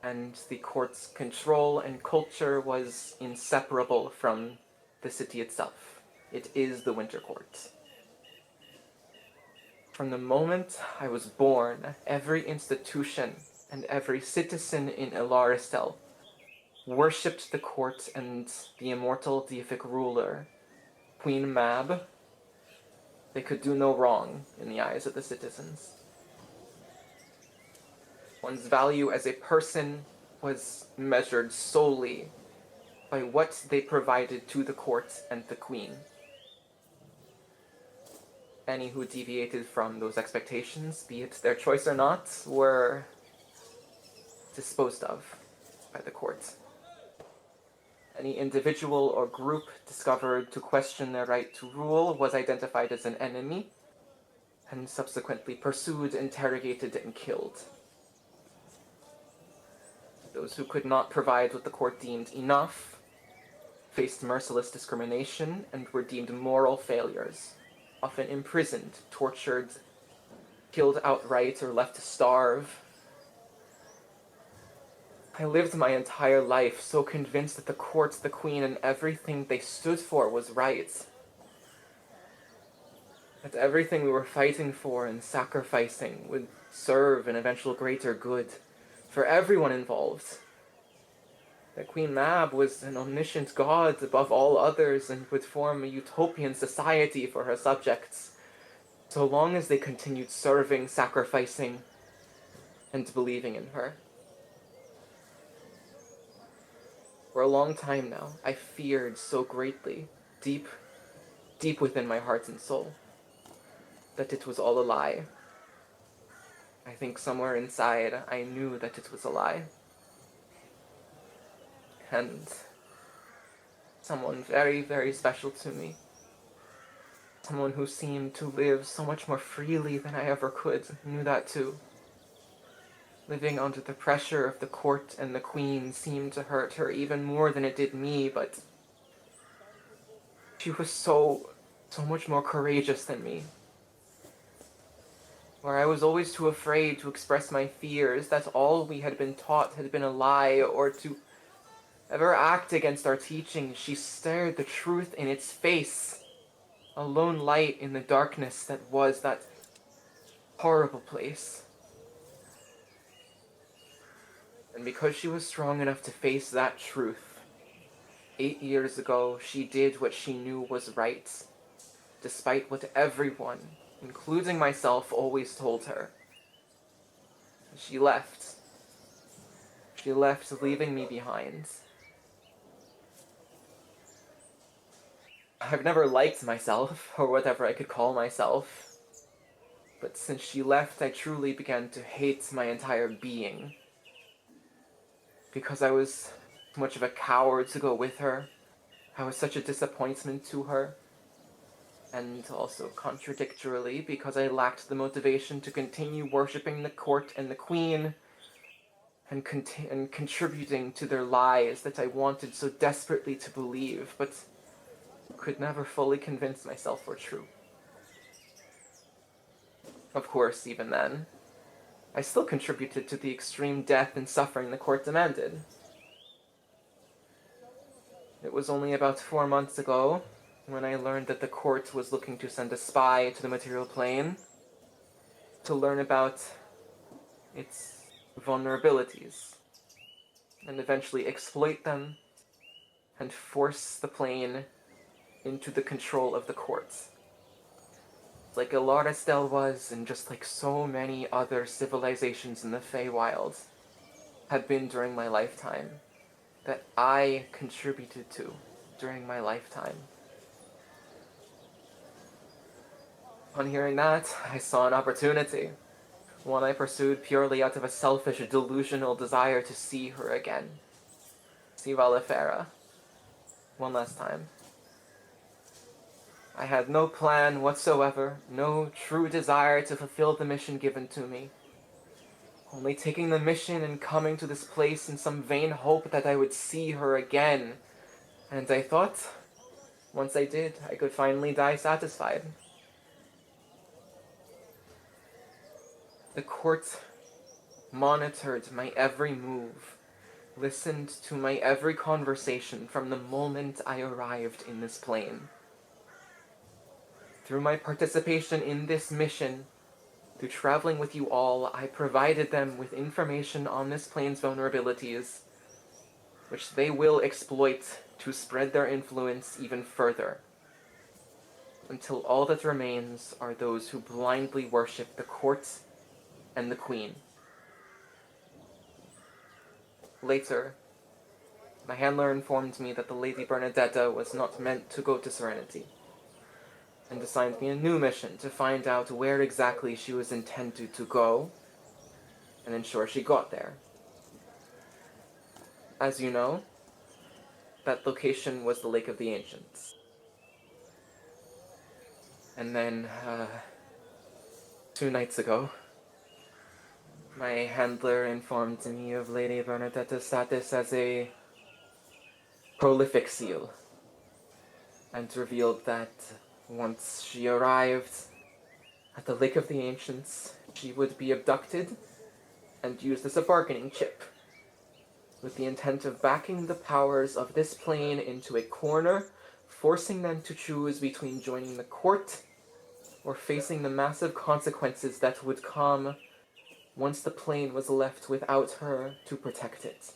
and the court's control and culture was inseparable from the city itself. It is the Winter Court. From the moment I was born, every institution and every citizen in Elaristel worshipped the court and the immortal deific ruler, Queen Mab. They could do no wrong in the eyes of the citizens. One's value as a person was measured solely by what they provided to the court and the queen. Any who deviated from those expectations, be it their choice or not, were disposed of by the court. Any individual or group discovered to question their right to rule was identified as an enemy and subsequently pursued, interrogated, and killed. Those who could not provide what the court deemed enough faced merciless discrimination and were deemed moral failures. often imprisoned, tortured, killed outright, or left to starve. I lived my entire life so convinced that the court, the queen, and everything they stood for was right. That everything we were fighting for and sacrificing would serve an eventual greater good for everyone involved. That Queen Mab was an omniscient god above all others and would form a utopian society for her subjects, so long as they continued serving, sacrificing, and believing in her. For a long time now, I feared so greatly, deep within my heart and soul, that it was all a lie. I think somewhere inside I knew that it was a lie. And someone very, very special to me, someone who seemed to live so much more freely than I ever could, knew that too. Living under the pressure of the court and the queen seemed to hurt her even more than it did me, but she was so much more courageous than me. Where I was always too afraid to express my fears that all we had been taught had been a lie, or to ever act against our teaching, she stared the truth in its face, a lone light in the darkness that was that horrible place. And because she was strong enough to face that truth, 8 years ago she did what she knew was right, despite what everyone, including myself, always told her. She left. She left, leaving me behind. I've never liked myself, or whatever I could call myself. But since she left, I truly began to hate my entire being. Because I was too much of a coward to go with her. I was such a disappointment to her. And also contradictorily, because I lacked the motivation to continue worshipping the court and the queen, and contributing to their lies that I wanted so desperately to believe, but could never fully convince myself were true. Of course, even then, I still contributed to the extreme death and suffering the court demanded. It was only about 4 months ago when I learned that the court was looking to send a spy to the material plane to learn about its vulnerabilities and eventually exploit them and force the plane into the control of the courts. Like Alaristel was, and just like so many other civilizations in the Feywild had been during my lifetime, that I contributed to during my lifetime. On hearing that, I saw an opportunity, one I pursued purely out of a selfish, delusional desire to see her again. See Valifera. One last time. I had no plan whatsoever, no true desire to fulfill the mission given to me. Only taking the mission and coming to this place in some vain hope that I would see her again. And I thought, once I did, I could finally die satisfied. The court monitored my every move, listened to my every conversation from the moment I arrived in this plane. Through my participation in this mission, through traveling with you all, I provided them with information on this plane's vulnerabilities, which they will exploit to spread their influence even further, until all that remains are those who blindly worship the court and the queen. Later, my handler informed me that the Lady Bernadetta was not meant to go to Serenity, and assigned me a new mission to find out where exactly she was intended to go, and ensure she got there. As you know, that location was the Lake of the Ancients. And then, 2 nights ago, my handler informed me of Lady Bernadetta's status as a prolific seal, and revealed that Once she arrived at the Lake of the Ancients, she would be abducted and used as a bargaining chip, with the intent of backing the powers of this plane into a corner, forcing them to choose between joining the court or facing the massive consequences that would come once the plane was left without her to protect it.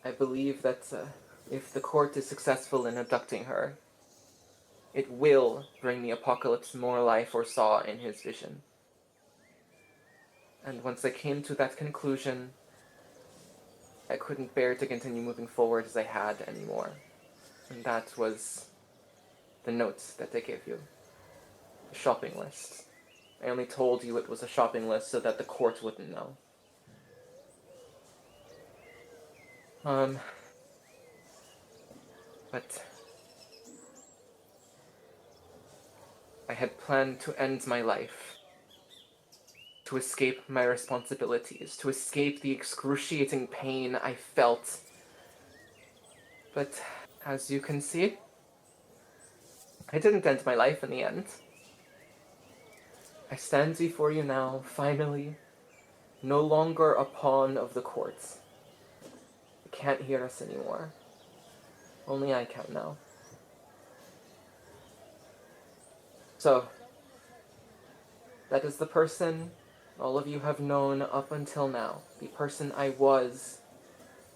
I believe that if the court is successful in abducting her, it will bring the apocalypse more life foresaw in his vision. And once I came to that conclusion, I couldn't bear to continue moving forward as I had anymore. And that was the notes that I gave you. The shopping list. I only told you it was a shopping list so that the court wouldn't know. But I had planned to end my life, to escape my responsibilities, to escape the excruciating pain I felt. But as you can see, I didn't end my life in the end. I stand before you now, finally, no longer a pawn of the courts. You can't hear us anymore. Only I can now. So, that is the person all of you have known up until now. The person I was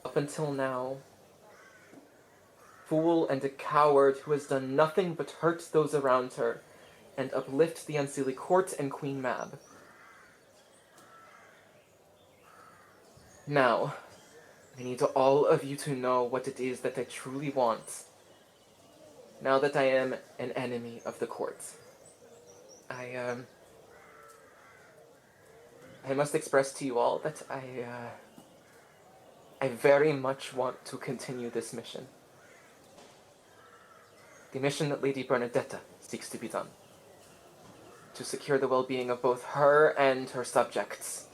up until now. Fool and a coward who has done nothing but hurt those around her and uplift the Unseelie Court and Queen Mab. Now, I need all of you to know what it is that I truly want. Now that I am an enemy of the court. I must express to you all that I very much want to continue this mission. The mission that Lady Bernadetta seeks to be done. To secure the well-being of both her and her subjects.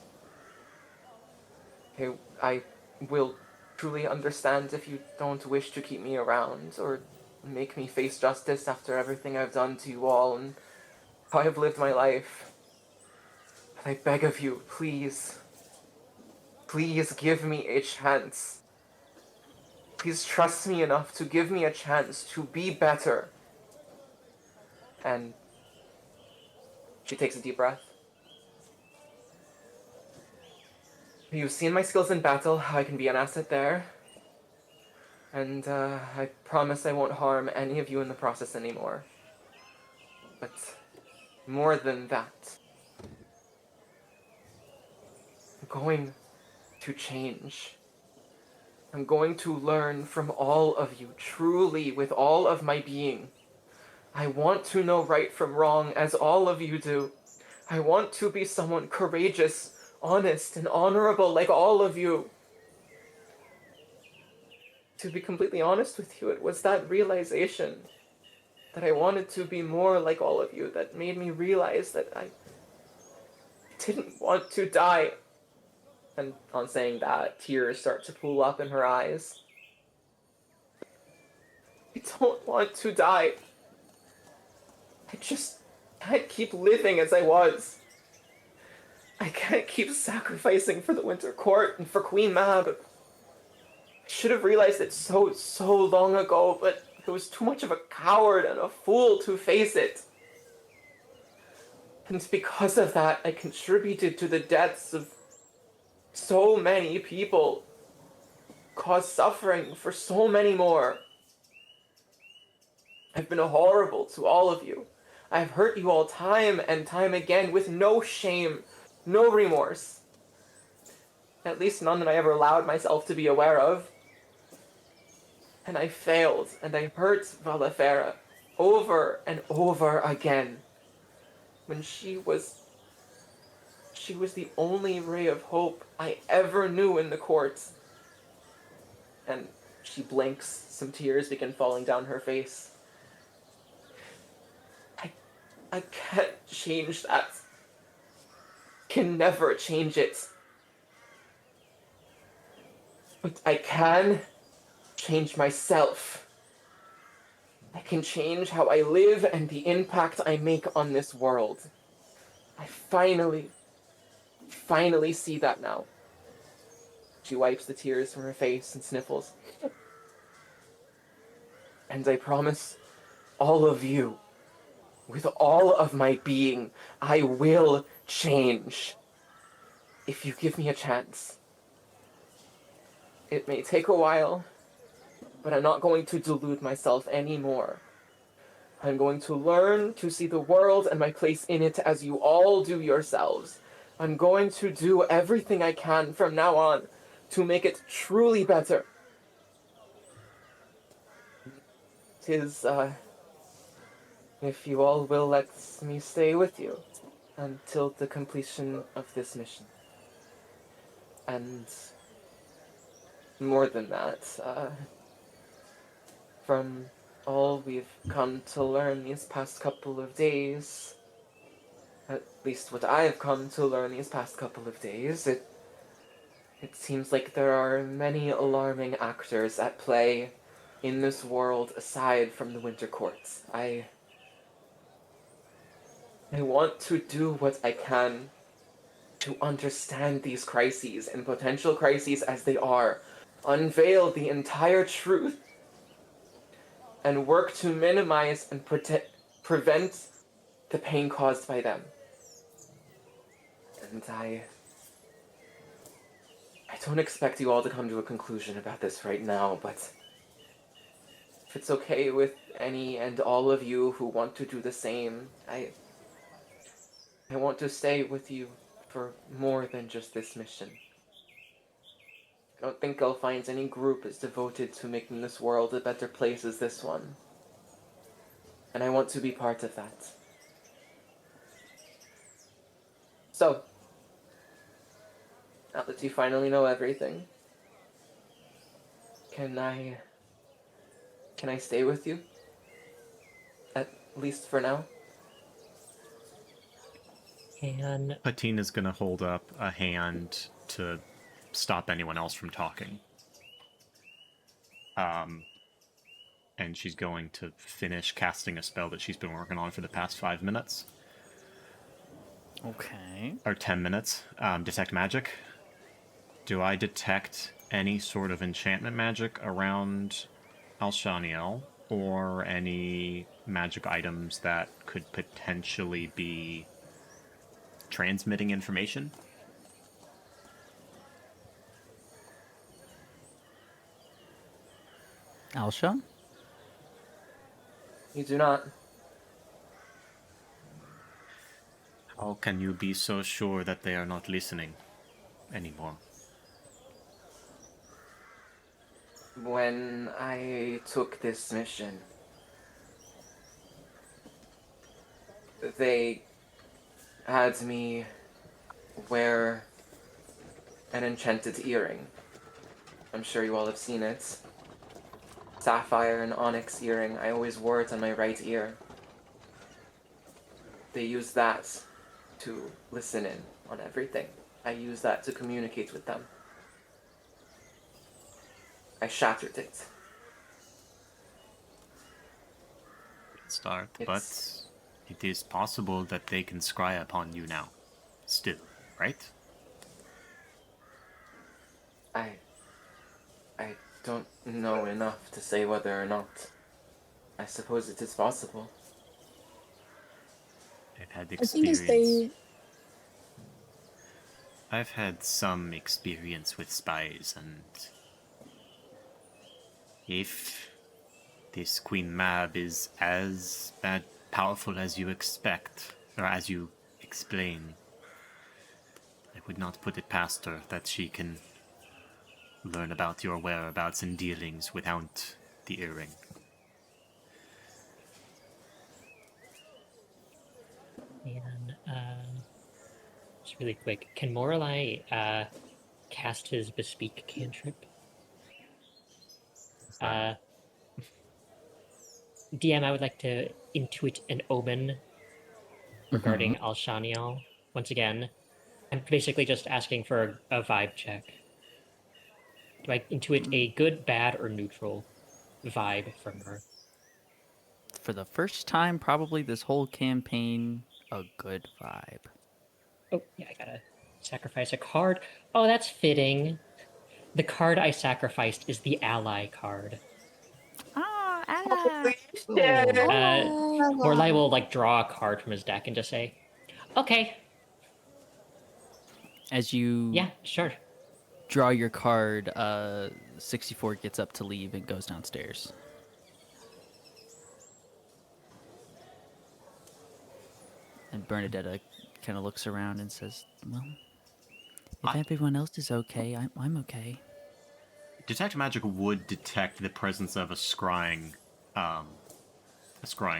I will truly understand if you don't wish to keep me around or make me face justice after everything I've done to you all and how I've lived my life. But I beg of you, please, please give me a chance. Please trust me enough to give me a chance to be better. And she takes a deep breath. You've seen my skills in battle, how I can be an asset there. And I promise I won't harm any of you in the process anymore. But more than that, I'm going to change. I'm going to learn from all of you, truly, with all of my being. I want to know right from wrong, as all of you do. I want to be someone courageous, honest, and honorable like all of you. To be completely honest with you, it was that realization that I wanted to be more like all of you that made me realize that I didn't want to die. And on saying that, tears start to pool up in her eyes. I don't want to die. I just can't keep living as I was. I can't keep sacrificing for the Winter Court and for Queen Mab. I should have realized it so long ago, but I was too much of a coward and a fool to face it. And because of that, I contributed to the deaths of so many people, caused suffering for so many more. I've been horrible to all of you. I've hurt you all time and time again with no shame, no remorse. At least none that I ever allowed myself to be aware of. And I failed, and I hurt Valafera over and over again. When she was the only ray of hope I ever knew in the court. And she blinks, some tears begin falling down her face. I can't change that. Can never change it. But I can change myself. I can change how I live and the impact I make on this world. I finally see that now. She wipes the tears from her face and sniffles. And I promise all of you, with all of my being, I will change. If you give me a chance. It may take a while, but I'm not going to delude myself anymore. I'm going to learn to see the world and my place in it as you all do yourselves. I'm going to do everything I can from now on to make it truly better. 'Tis, if you all will let me stay with you until the completion of this mission. And more than that, from all we've come to learn these past couple of days, at least what I've come to learn these past couple of days, it seems like there are many alarming actors at play in this world aside from the Winter Courts. I want to do what I can to understand these crises and potential crises as they are, unveil the entire truth, and work to minimize and prevent the pain caused by them. And I don't expect you all to come to a conclusion about this right now, but if it's okay with any and all of you who want to do the same, I want to stay with you for more than just this mission. I don't think I'll find any group as devoted to making this world a better place as this one. And I want to be part of that. So, now that you finally know everything, can I stay with you? At least for now? And Patina's gonna hold up a hand to stop anyone else from talking. And she's going to finish casting a spell that she's been working on for the past 5 minutes. Okay. Or 10 minutes. Detect magic. Do I detect any sort of enchantment magic around Alshanniel, or any magic items that could potentially be transmitting information? Alsha? You do not. How can you be so sure that they are not listening anymore? When I took this mission, they had me wear an enchanted earring. I'm sure you all have seen it. Sapphire and onyx earring. I always wore it on my right ear. They use that to listen in on everything. I use that to communicate with them. I shattered it. Start, It's- but it is possible that they can scry upon you now. Still, right? I don't know enough to say whether or not. I suppose it is possible. I've had I think as they I've had some experience with spies, and if this Queen Mab is as powerful as you expect, or as you explain, I would not put it past her that she can learn about your whereabouts and dealings without the earring. And just really quick, can Morelai cast his bespeak cantrip? DM, I would like to intuit an omen regarding Alshanniel. Once again, I'm basically just asking for a vibe check. Do I intuit a good, bad, or neutral vibe from her? for the first time, probably this whole campaign, a good vibe. Oh, yeah, I gotta sacrifice a card. Oh, that's fitting. The card I sacrificed is the ally card. Ah, Alec! Ally. Morlai will like draw a card from his deck and just say, "Okay, As you yeah, sure." draw your card, 64 gets up to leave and goes downstairs. And Bernadetta kind of looks around and says, "Well, if everyone else is okay, I'm okay." Detect magic would detect the presence of a scrying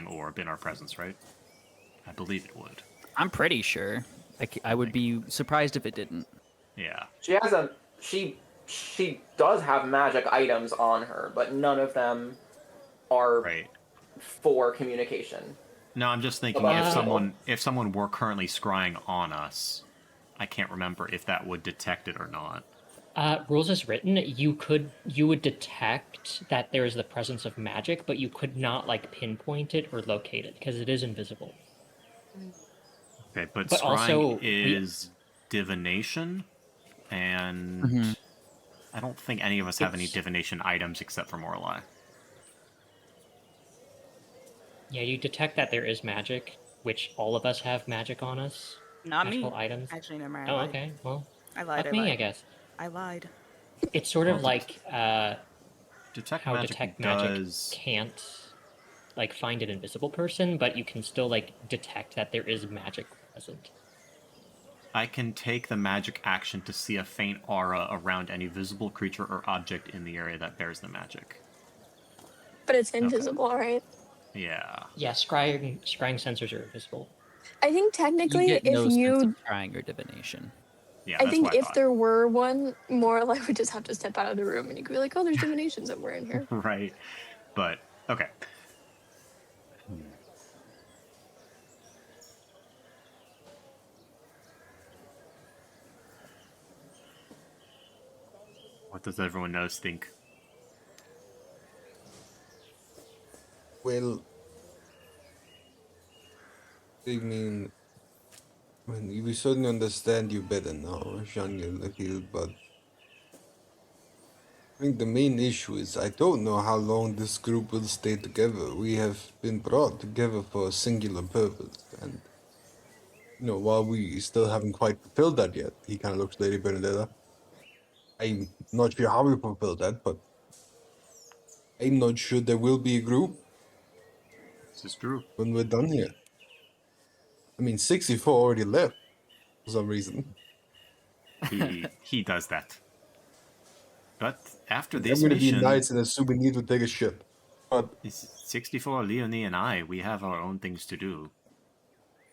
orb in our presence, right? I believe it would. I'm pretty sure. I would be surprised if it didn't. Yeah. She does have magic items on her, but none of them are Right. for communication. No, I'm just thinking Above if the table. someone were currently scrying on us, I can't remember if that would detect it or not. Rules as written, you would detect that there is the presence of magic, but you could not like pinpoint it or locate it because it is invisible. Okay, but But scrying also, is divination, and I don't think any of us have any It's- divination items except for Morlai. Yeah, you detect that there is magic, which all of us have magic on us. Not Magical me. items. Actually, never mind. Oh, okay. Well, I lied. fuck I me, lied. I guess. I lied. It's sort Well, of like detect how magic detect magic does. can't like find an invisible person, but you can still like detect that there is magic present. I can take the magic action to see a faint aura around any visible creature or object in the area that bears the magic. But it's invisible, right? Yeah. Yeah, scrying sensors are invisible. I think You technically, get if no sense of you, trying or divination. Yeah, I that's what think I if thought. there were one, more like would just have to step out of the room and you could be like, oh, there's divination somewhere in here. Right. But, okay. What does everyone else think? Well, we certainly understand you better now, Alshanniel, but I think the main issue is I don't know how long this group will stay together. We have been brought together for a singular purpose, and while we still haven't quite fulfilled that yet, he kind of looks Lady Bernadetta. I'm not sure how we fulfill that, but I'm not sure there will be a group This is true. when we're done here. I mean, 64 already left for some reason. He does that. But after I'm this gonna be mission, nice and assume we need to take a shit. But 64, Leonie, and I, we have our own things to do.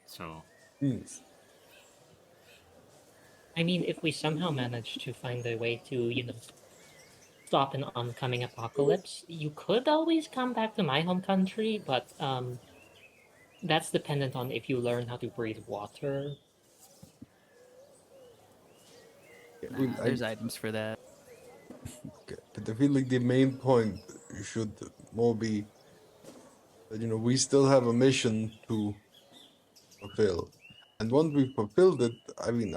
So, I mean, if we somehow manage to find a way to, stop an oncoming apocalypse, you could always come back to my home country, but that's dependent on if you learn how to breathe water. There's items for that. but I feel like the main point should more be that we still have a mission to fulfill, and once we fulfilled it, I mean,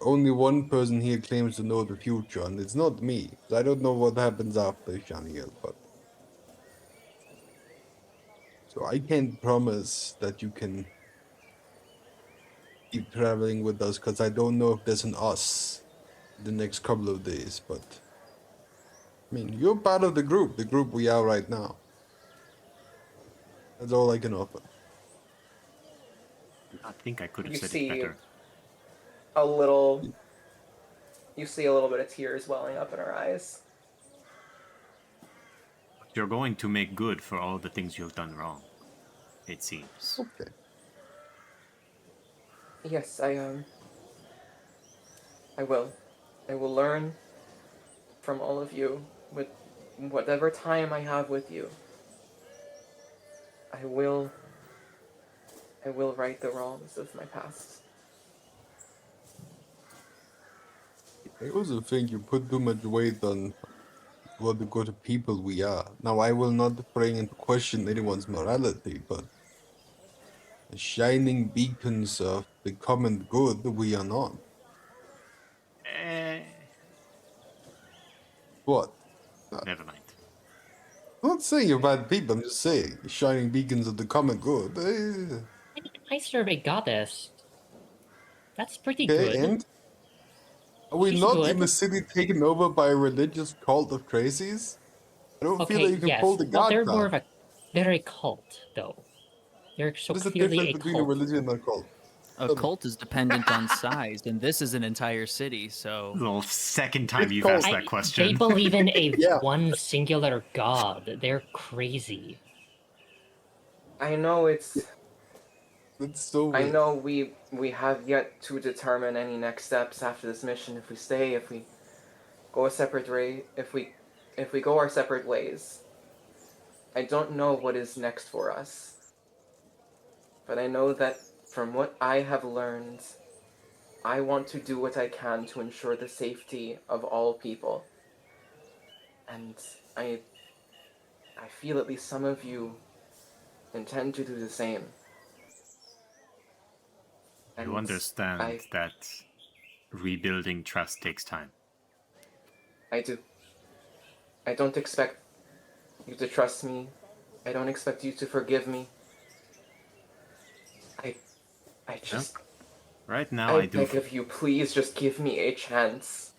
only one person here claims to know the future, and it's not me. I don't know what happens after Alshanniel, but so I can't promise that you can keep traveling with us because I don't know if there's an us the next couple of days. But I mean, you're part of the group we are right now. That's all I can offer. I think I could have You said it see better. a little. You see a little bit of tears welling up in her eyes. You're going to make good for all the things you have done wrong, it seems. Okay. Yes, I will. I will learn from all of you with whatever time I have with you. I will right the wrongs of my past. I also think you put too much weight on what the good people we are. Now, I will not bring into question anyone's morality, but shining beacons of the common good we are not. Eh, What? never mind. I'm not saying you're bad people, I'm just saying, shining beacons of the common good. I mean, I serve a goddess. That's pretty Okay, good. and are we She's not in the good. city taken over by a religious cult of crazies? I don't feel that Okay, you can pull yes. the Well, god they're more card. of a they're a cult, though. They're so What is the clearly difference a between a cult. religion and a cult? A Tell me. cult is dependent on size, and this is an entire city, so Well, second time Which you've cult? asked that They question. believe in a Yeah, one singular god. They're crazy. I know it's. that's so I weird. know we have yet to determine any next steps after this mission. If we stay, if we go a separate way, if we go our separate ways. I don't know what is next for us, but I know that from what I have learned, I want to do what I can to ensure the safety of all people. And I I feel at least some of you intend to do the same. You And understand I that rebuilding trust takes time. I do. I don't expect you to trust me. I don't expect you to forgive me. I I Well, just right now I I do beg of you, please just give me a chance.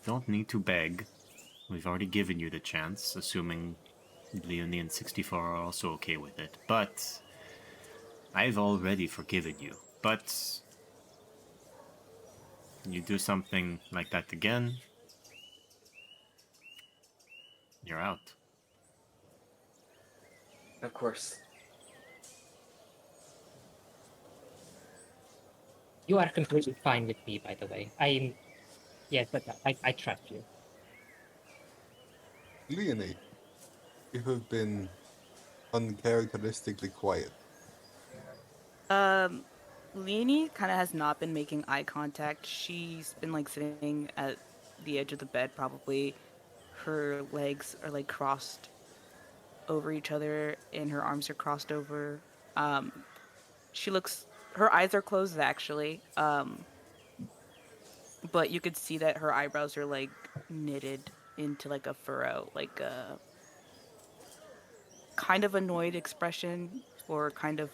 don't need to beg. We've already given you the chance, assuming Leonie and 64 are also okay with it. But I've already forgiven you. But you do something like that again, you're out. Of course. You are completely fine with me, by the way. Yes, but I trust you. Leonie, you have been uncharacteristically quiet. Um, Leonie kind of has not been making eye contact. She's been like sitting at the edge of the bed, probably. Her legs are like crossed over each other, and her arms are crossed over. Um, she looks. Her eyes are closed, actually. But you could see that her eyebrows are like knitted into like a furrow, like a kind of annoyed expression, or kind of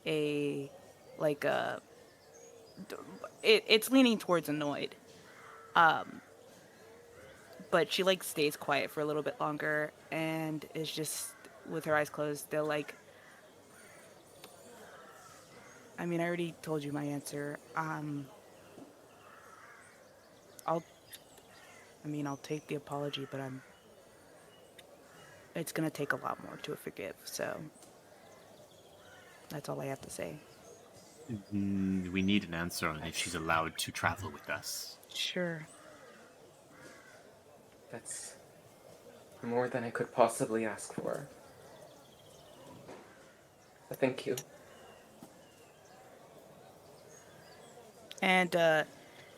a like a it's leaning towards annoyed. Um, but she like stays quiet for a little bit longer and is just with her eyes closed. They're like, I mean, I already told you my answer. I'll, I mean, I'll take the apology, but it's gonna take a lot more to forgive. So that's all I have to say. We need an answer on if she's allowed to travel with us. Sure. That's more than I could possibly ask for. But thank you. And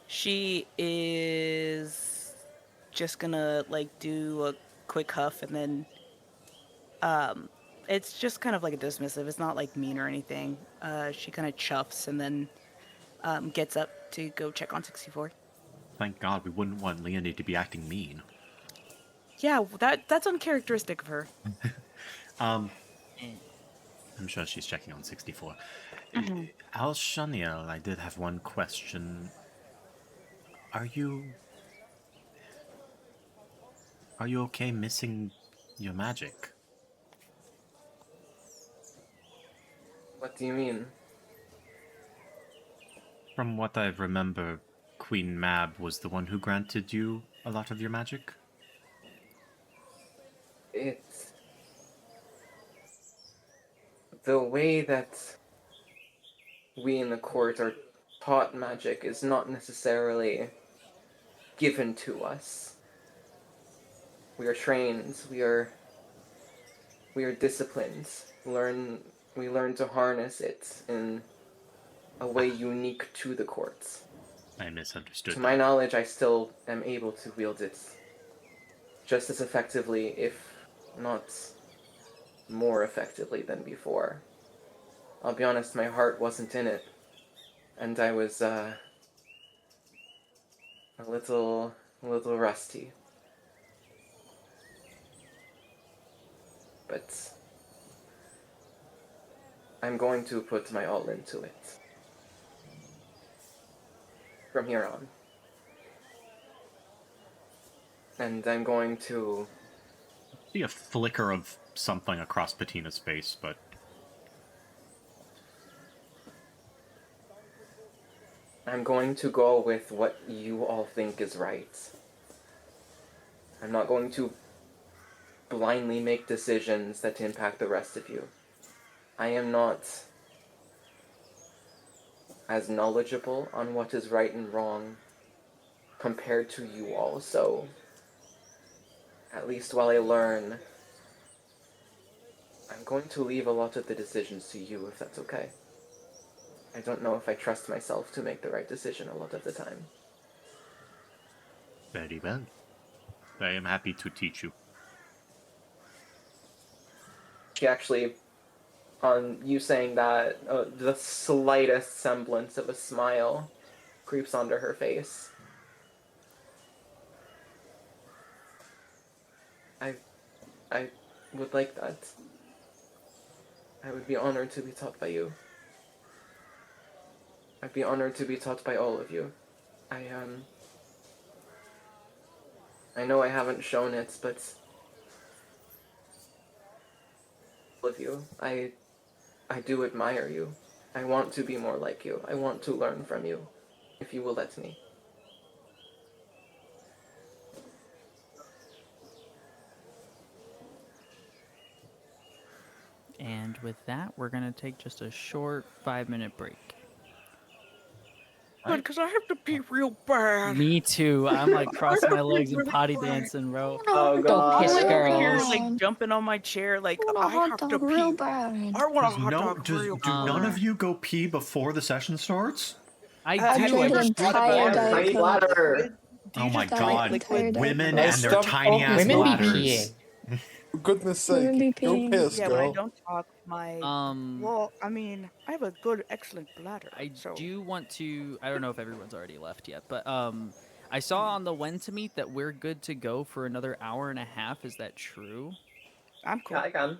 she is just gonna like do a quick huff and then it's just kind of like a dismissive. It's not like mean or anything. She kind of chuffs and then gets up to go check on 64. Thank God we wouldn't want Leonie to be acting mean. Yeah, that's uncharacteristic of her. I'm sure she's checking on 64. Alshanniel, I did have one question. Are you okay missing your magic? What do you mean? From what I remember, Queen Mab was the one who granted you a lot of your magic? It's the way that we in the court are taught magic is not necessarily given to us. We are trained, we are disciplined. We learn to harness it in a way unique to the courts. I misunderstood To my that. knowledge, I still am able to wield it just as effectively, if not more effectively than before. I'll be honest, my heart wasn't in it, and I was a little rusty. But I'm going to put my all into it from here on. And I'm going to... See a flicker of something across Patina's face, but I'm going to go with what you all think is right. I'm not going to blindly make decisions that impact the rest of you. I am not as knowledgeable on what is right and wrong compared to you all, so at least while I learn, I'm going to leave a lot of the decisions to you, if that's okay. I don't know if I trust myself to make the right decision a lot of the time. very well. I am happy to teach you. She actually, on you saying that, the slightest semblance of a smile creeps onto her face. I would like that. I would be honored to be taught by you. I'd be honored to be taught by all of you. I know I haven't shown it, but all of you, I do admire you. I want to be more like you. I want to learn from you, if you will let me. And with that, we're going to take just a short 5-minute break. Because I have to pee real bad. Me too. I'm like crossing my legs and Really potty bad. dancing, bro. Oh, Go God. kiss I'm over here, girls. like jumping on my chair, like I want a I hot have to dog real pee. bad. I want a hot dog real Do bad. none of you go pee before the session starts? I Have do. you drank ever an thought entire about Diet Tiny Coke. bladder. Do you Oh my just Diet- god. liquid? entire Diet Women Coke. Now and their stop tiny talking ass so Women be much. bladders. peeing. For goodness Women sake, be go peeing. piss, Yeah, when I girl. don't talk, my Um, well, I mean, I have a good, excellent bladder. I so do want to. I don't know if everyone's already left yet, but I saw on the when to meet that we're good to go for another hour and a half. Is that true? I'm cool. Yeah, I can.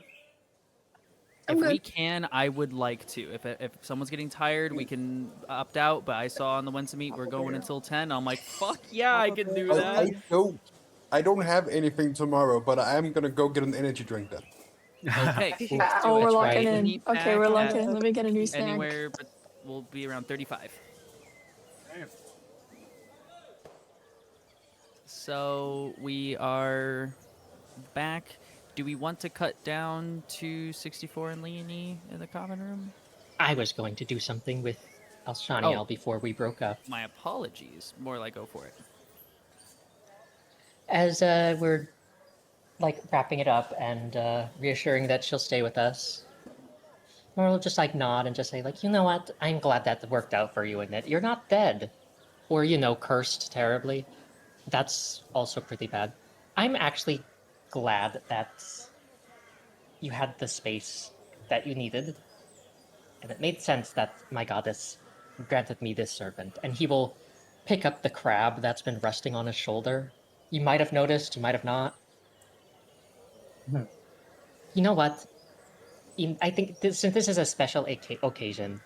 I'm If good. we can, I would like to. If someone's getting tired, we can opt out. But I saw on the when to meet we're going until 10. I'm like, fuck yeah, I can do that. I don't have anything tomorrow, but I am gonna go get an energy drink then. Okay, let's do Oh, it. we're That's locking right. in. Meet Okay, back we're at locking in. Let me get a new snack. anywhere, but we'll be around 35. So we are back. Do we want to cut down to 64 and Leonie in the common room? I was going to do something with Alshanniel Oh. before we broke up. My apologies. More like go for it. As we're like wrapping it up and reassuring that she'll stay with us, Nora will just like nod and just say like, you know what? I'm glad that worked out for you and that you're not dead, or cursed terribly. That's also pretty bad. I'm actually glad that you had the space that you needed, and it made sense that my goddess granted me this servant, and he will pick up the crab that's been resting on his shoulder. You might have noticed, you might have not. You know what? I think since this is a special occasion,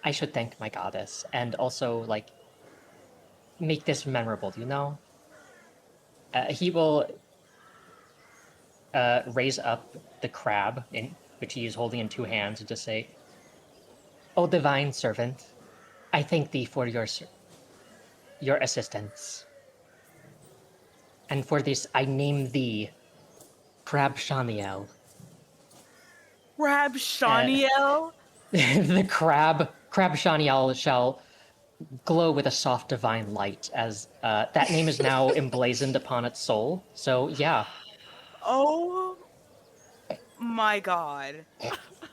I should thank my goddess and also like make this memorable. He will raise up the crab in which he is holding in two hands and just say, "O divine servant, I thank thee for your assistance, and for this I name thee Crab Shaniel." Rabshaniel? The crab Shaniel shall glow with a soft divine light, as that name is now emblazoned upon its soul. So yeah. Oh my god.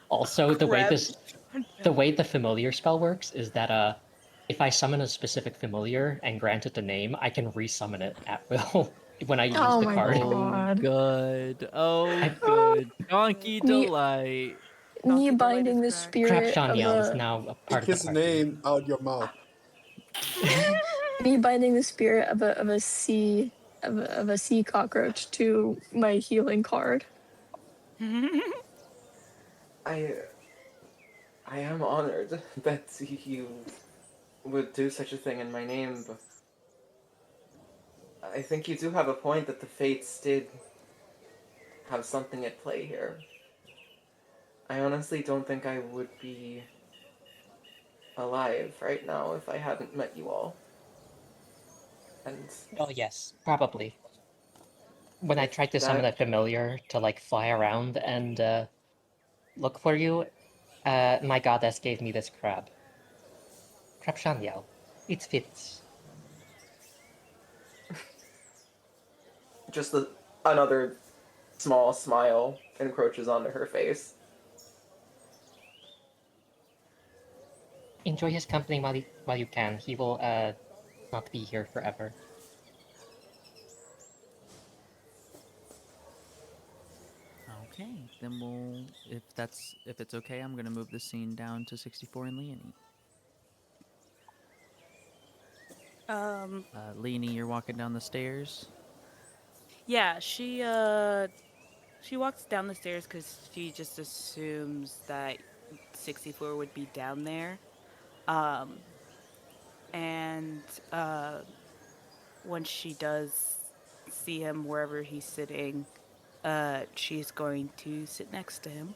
Also, the way Crab- the familiar spell works is that if I summon a specific familiar and grant it a name, I can resummon it at will. when I use Oh the my card. Oh, god. good. Oh, Ah, good. Donkey me Delight. me Donkey Delight is binding the correct. Crab spirit of Shaniel is a now a part Take of the his party. name out your mouth. me binding the spirit of a sea of a sea cockroach to my healing card. I I am honored that you would do such a thing in my name, but I think you do have a point that the fates did have something at play here. I honestly don't think I would be alive right now if I hadn't met you all. And Oh yes, probably. When I if tried to summon a that familiar to like fly around and look for you, my goddess gave me this crab. Crab Shaniel. It fits. just another small smile encroaches onto her face. Enjoy his company while you can. He will not be here forever. Okay, then we'll if it's okay, I'm gonna move the scene down to 64 and Leonie. um, Leonie, you're walking down the stairs. yeah, she walks down the stairs because she just assumes that 64 would be down there. Um, and once she does see him wherever he's sitting, she's going to sit next to him.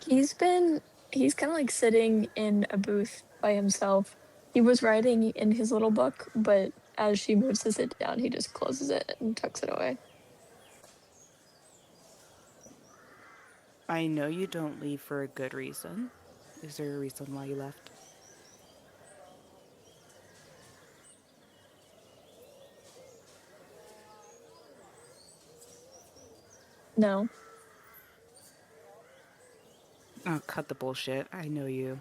He's been he's kind of like sitting in a booth by himself. He was writing in his little book, but as she moves to sit down, he just closes it and tucks it away. I know you don't leave for a good reason. Is there a reason why you left? No. Oh, cut the bullshit. I know you.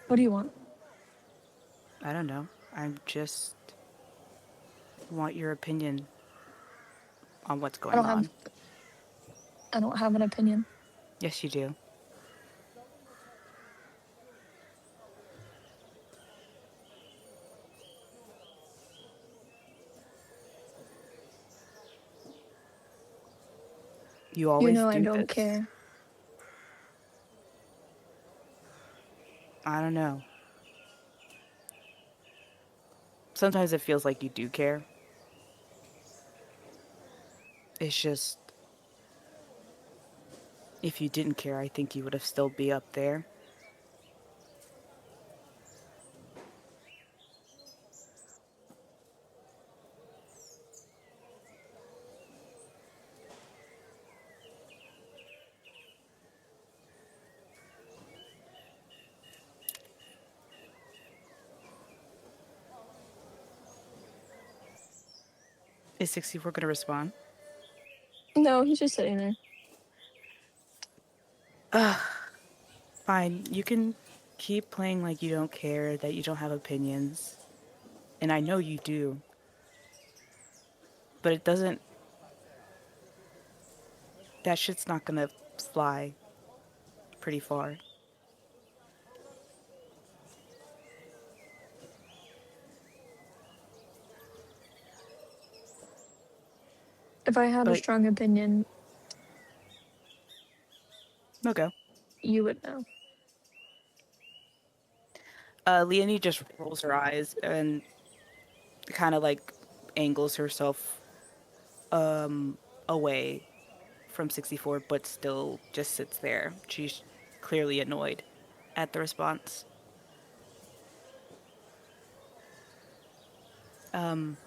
What do you want? I don't know. I just want your opinion on what's I going don't have on. I don't have an opinion. Yes, you do. You You always know I do don't this. care. I don't know. Sometimes it feels like you do care. It's just, if you didn't care, I think you would have still be up there. Is 64 going to respond? No, he's just sitting there. Ugh, fine. You can keep playing like you don't care, that you don't have opinions. And I know you do. But it doesn't, that shit's not going to fly pretty far. If I had a But, strong opinion, no go. you would know. Leonie just rolls her eyes and kind of like angles herself away from 64, but still just sits there. She's clearly annoyed at the response. Um,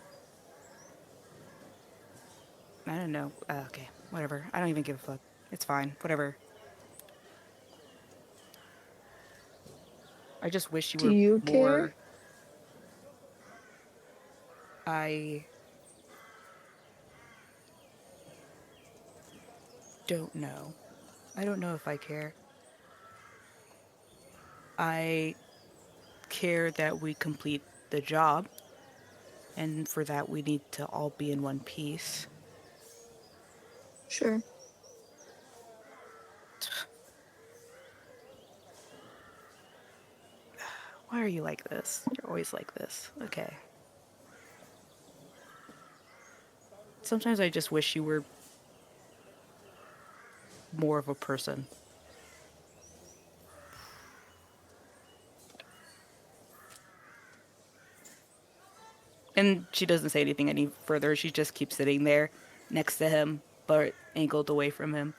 I don't know. Okay, whatever. I don't even give a fuck. It's fine. Whatever. I just wish you Do were you care? more. I don't know. I don't know if I care. I care that we complete the job. And for that, we need to all be in one piece. Sure. Why are you like this? You're always like this. Okay. Sometimes I just wish you were more of a person. And she doesn't say anything any further. She just keeps sitting there next to him, but angled away from him.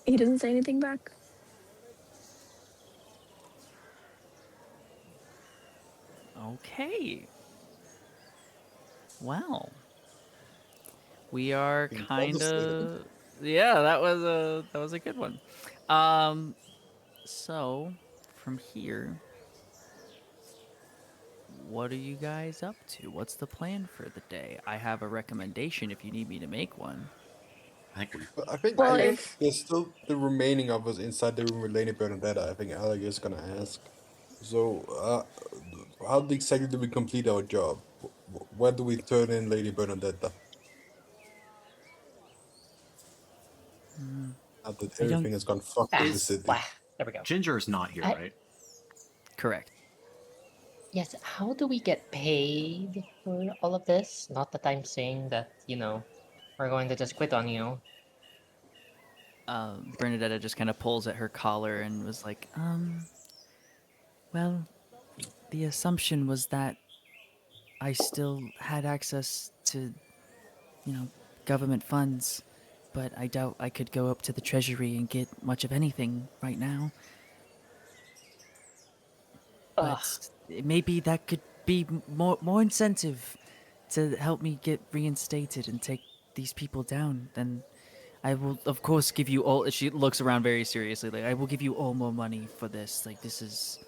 He doesn't say anything back. Okay. Well, we are Being kind devastated. of yeah. That was a good one. Um, so from here, what are you guys up to? What's the plan for the day? I have a recommendation if you need me to make one. I think But I think Well, I if think if there's still the remaining of us inside the room with Lady Bernadetta, I think Alec is gonna ask. So, how exactly do we complete our job? Where do we turn in Lady Bernadetta? Now that I don't. everything has gone fucked in Ah, the is city. blah. There we go. Ginger is not here, I, right? Correct. yes, how do we get paid for all of this? Not that I'm saying that, we're going to just quit on you. Bernadetta just kind of pulls at her collar and was like, well, the assumption was that I still had access to, you know, government funds, but I doubt I could go up to the treasury and get much of anything right now. Ugh. But maybe that could be more incentive to help me get reinstated and take these people down. Then I will, of course, give you all. She looks around very seriously. Like, I will give you all more money for this. Like, this is.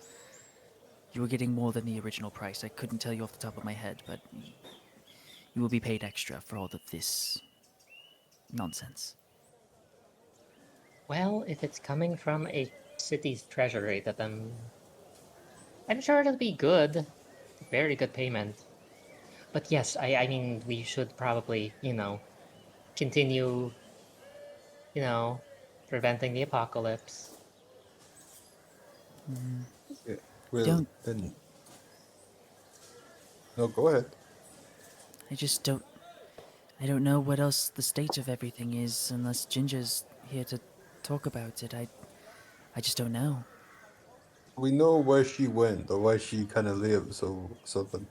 You were getting more than the original price. I couldn't tell you off the top of my head, but you will be paid extra for all of this nonsense. Well, if it's coming from a city's treasury, that I'm sure it'll be good. Very good payment. But yes, I mean, we should probably, continue, you know, preventing the apocalypse. Yeah. I Well, don't. then, no, go ahead. I just don't. I don't know what else the state of everything is unless Ginger's here to talk about it. I just don't know. We know where she went or where she kind of lives or something.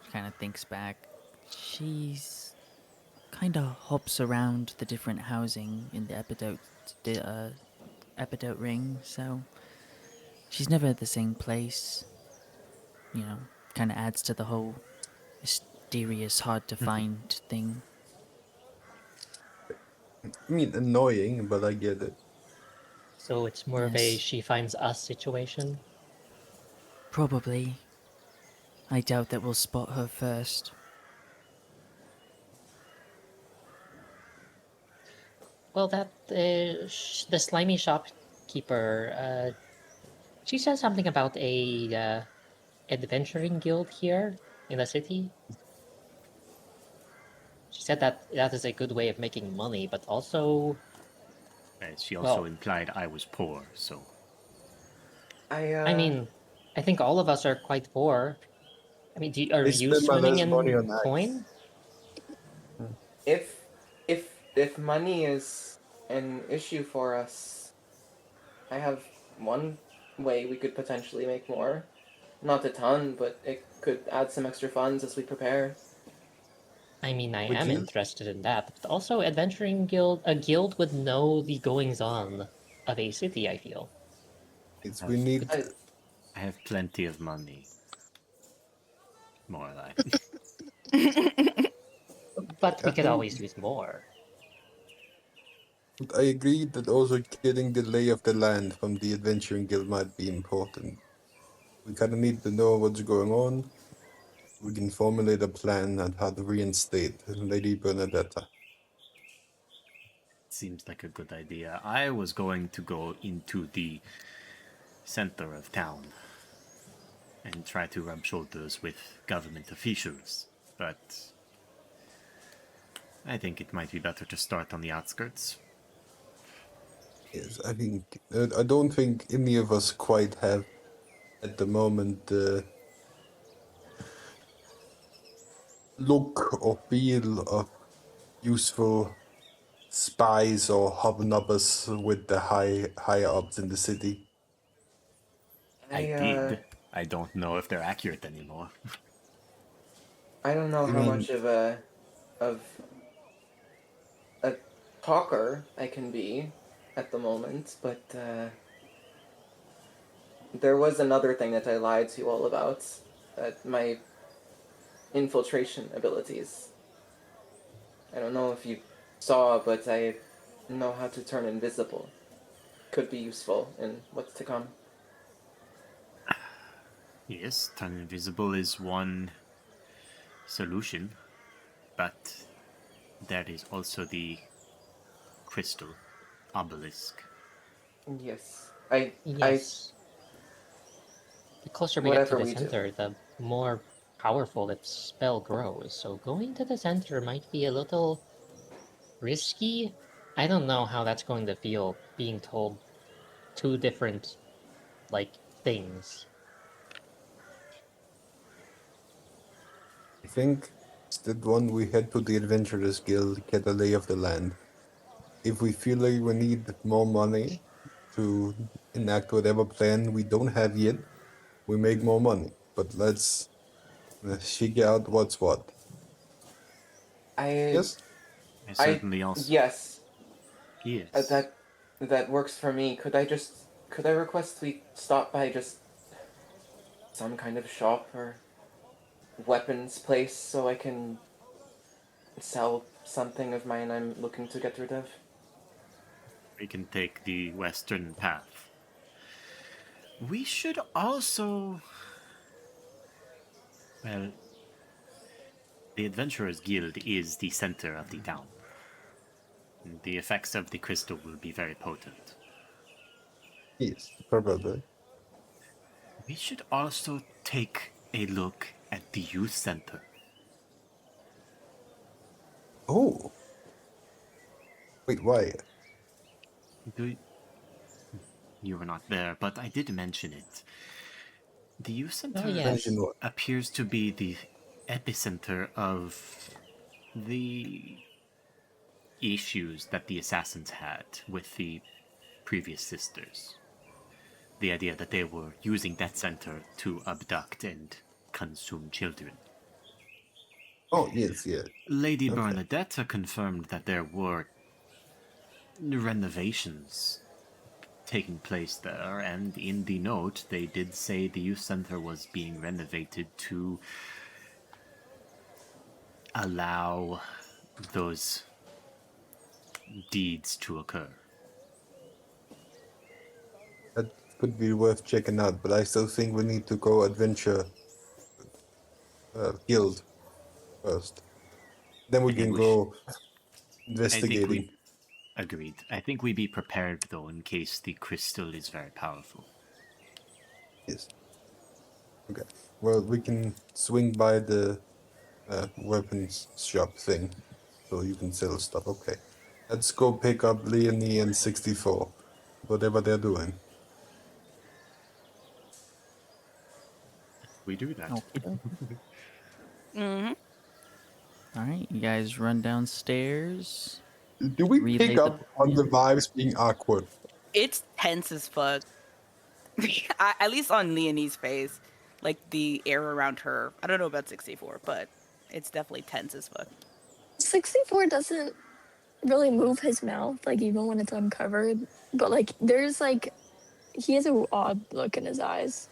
She kind of thinks back. She's kind of hops around the different housing in the Epidote ring, so she's never at the same place. You know, kind of adds to the whole mysterious, hard to find thing. I mean, annoying, but I get it. So it's more of a Yes, she finds us situation. probably. I doubt that we'll spot her first. Well, the slimy shopkeeper, she said something about a adventuring guild here in the city. She said that that is a good way of making money, but also, She also well, implied I was poor, so I I mean, I think all of us are quite poor. I mean, are I you spend my swimming last money in on Axe. coin? if if money is an issue for us, I have one way we could potentially make more. Not a ton, but it could add some extra funds as we prepare. I mean, I Which am is, interested in that, but also adventuring guild, a guild would know the goings on of a city, I feel. it's I we have, need. I, I have plenty of money. More like. But we I could think always use more. I agree that also getting the lay of the land from the adventuring guild might be important. We kind of need to know what's going on. We can formulate a plan on how to reinstate Lady Bernadetta. seems like a good idea. I was going to go into the center of town and try to rub shoulders with government officials, but I think it might be better to start on the outskirts. Yes, I think I don't think any of us quite have at the moment the look or feel of useful spies or hobnobbers with the higher ups in the city. I did. I don't know if they're accurate anymore. I don't know I how mean, much of a talker I can be at the moment, but there was another thing that I lied to you all about. My infiltration abilities. I don't know if you saw, but I know how to turn invisible. Could be useful in what's to come. Yes, turn invisible is one solution, but there is also the crystal obelisk. Yes. Yes. The closer we get to Whatever the we do. center, the more powerful its spell grows. So going to the center might be a little risky. I don't know how that's going to feel being told two different things. I think step one we head to the Adventurers Guild, get a lay of the land. If we feel like we need more money to enact whatever plan we don't have yet, we make more money. But let's figure out what's what. I Yes? I certainly also. yes. Yes. That works for me. Could I request we stop by just some kind of shop or weapons place so I can sell something of mine I'm looking to get rid of? We can take the western path. We should also. Well, the Adventurers Guild is the center of the town. The effects of the crystal will be very potent. Yes, probably. We should also take a look at the youth center. Oh. Wait, why? You were not there, but I did mention it. The youth center Oh, yes. Mention what? appears to be the epicenter of the issues that the assassins had with the previous sisters. The idea that they were using that center to abduct and consume children. Oh, yes, yeah. Lady Okay. Bernadetta confirmed that there were renovations taking place there, and in the note they did say the youth center was being renovated to allow those deeds to occur. That could be worth checking out, but I still think we need to go adventure guild first. Then we I think can we should. go investigating. Agreed. I think we be prepared, though, in case the crystal is very powerful. Yes. Okay. Well, we can swing by the weapons shop thing, so you can sell stuff. Okay. Let's go pick up Leonie and 64, whatever they're doing. We do that. Okay. Mm-hmm. All right, you guys run downstairs. Do we Relay pick the up on the plan. vibes being awkward? It's tense as fuck. At least on Leonie's face. Like the air around her. I don't know about 64, but it's definitely tense as fuck. 64 doesn't really move his mouth, like even when it's uncovered. But like there's like he has an odd look in his eyes.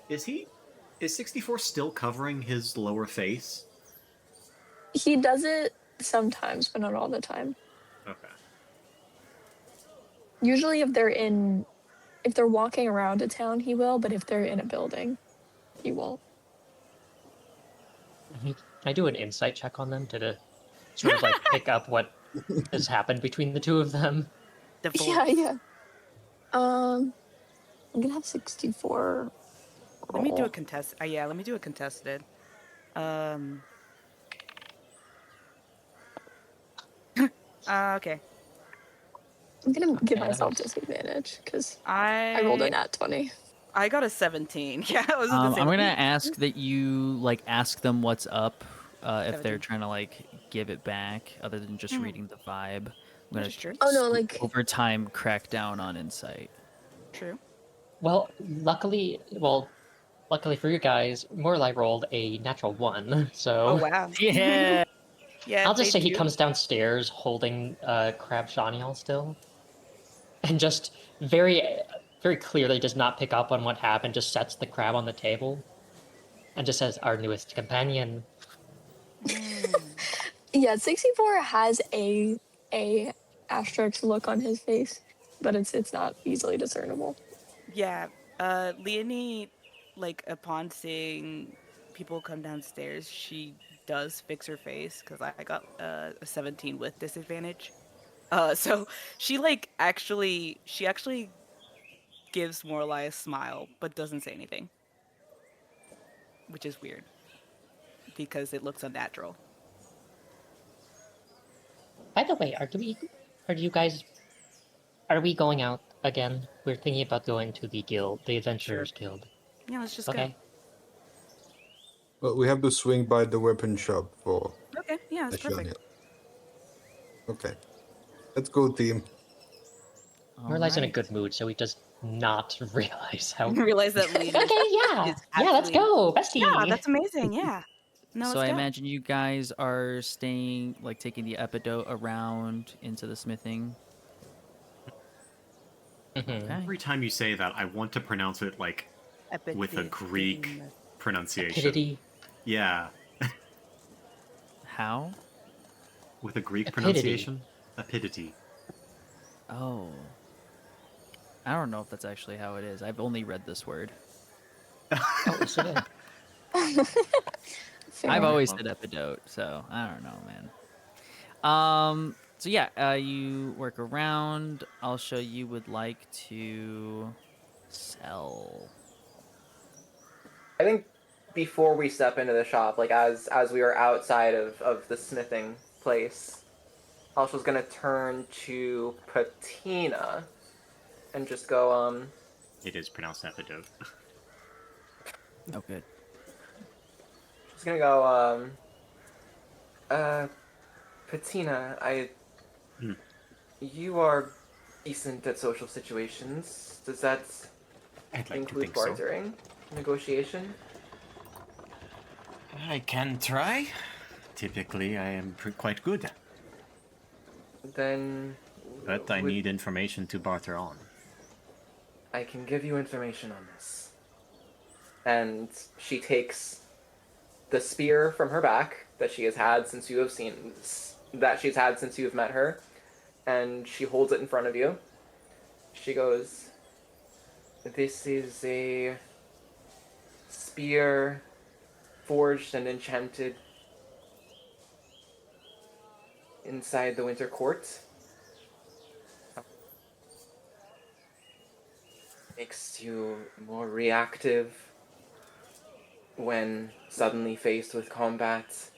Is 64 still covering his lower face? He does it sometimes, but not all the time. Okay. Usually if they're walking around a town, he will, but if they're in a building, he won't. Can I do an insight check on them to sort of pick up what has happened between the two of them. Divorce. Yeah. I'm gonna have 64 Let me do a roll. contest. Yeah, let me do a contested. Okay. I'm gonna give Okay, that myself makes disadvantage because I rolled a nat 20. I got a 17. Yeah, I was gonna say. I'm let gonna me- ask that you like ask them what's up, if they're 17. trying to like give it back, other than just Mhm. reading the vibe. I'm That gonna is true. Oh no, like over time crack down on insight. True. Well, luckily for you guys, Morlai rolled a natural 1, so Oh wow. Yeah. Yeah, I'll just they say he do. comes downstairs holding Crab Shaniel still, and just very clearly does not pick up on what happened. Just sets the crab on the table, and just says, "Our newest companion." Mm. yeah, 64 has a asterisk look on his face, but it's not easily discernible. Yeah. Leonie, like upon seeing people come downstairs, she does fix her face because I got a 17 with disadvantage. So she actually gives Morlai a smile, but doesn't say anything, which is weird because it looks unnatural. By the way, are you guys, are we going out again? We're thinking about going to the guild, the Sure. Adventurers Guild. Yeah, let's just Okay. Well, we have to swing by the weapon shop for go. Okay. Yeah, that's perfect. Alshanniel. Okay. Let's go, team. All Morlai's in a right. good mood, so he does not realize how. Realize that Leonie Okay, is yeah, let's actually. go, Yeah, bestie. that's amazing. Yeah. No, So let's I go. imagine you guys are staying, like taking the epidote around into the smithing. Mm-hmm. Okay. Every time you say that, I want to pronounce it like with a Greek pronunciation. Apidity. Yeah, How? with a Greek Apidity. pronunciation. Apidity. Oh. I don't know if that's actually how it is. I've only read this word. Oh, yes, it is. Fair. I've Alright, always well, said epidote, so I don't know, man. So yeah, you work around. I'll show you would like to sell. I think before we step into the shop, like as we are outside of the smithing place, Halsh was gonna turn to Patina and just go, it is pronounced epidote. Oh, good. she's gonna go, Patina, Hmm. you are decent at social situations. Does that I'd like to include think so. bartering, negotiation? I can try. Typically, I am quite good, Then but I would- need information to barter on. I can give you information on this. And she takes the spear from her back that she has had since you have seen that she's had since you've met her, and she holds it in front of you. She goes, "This is a spear forged and enchanted inside the Winter Court. Makes you more reactive when suddenly faced with combat.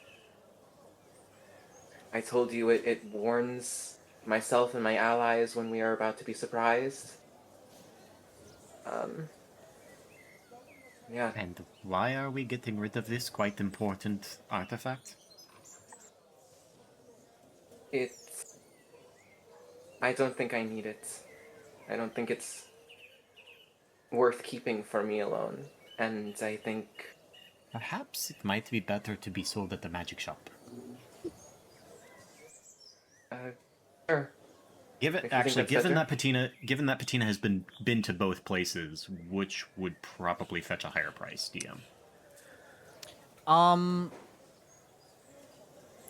I told you it warns myself and my allies when we are about to be surprised. Um, yeah, And why are we getting rid of this quite important artifact? it's. I don't think I need it. I don't think it's worth keeping for me alone. And I think. Perhaps it might be better to be sold at the magic shop. Sure. Given If you think actually, that's better. given that Patina has been to both places, which would probably fetch a higher price, DM.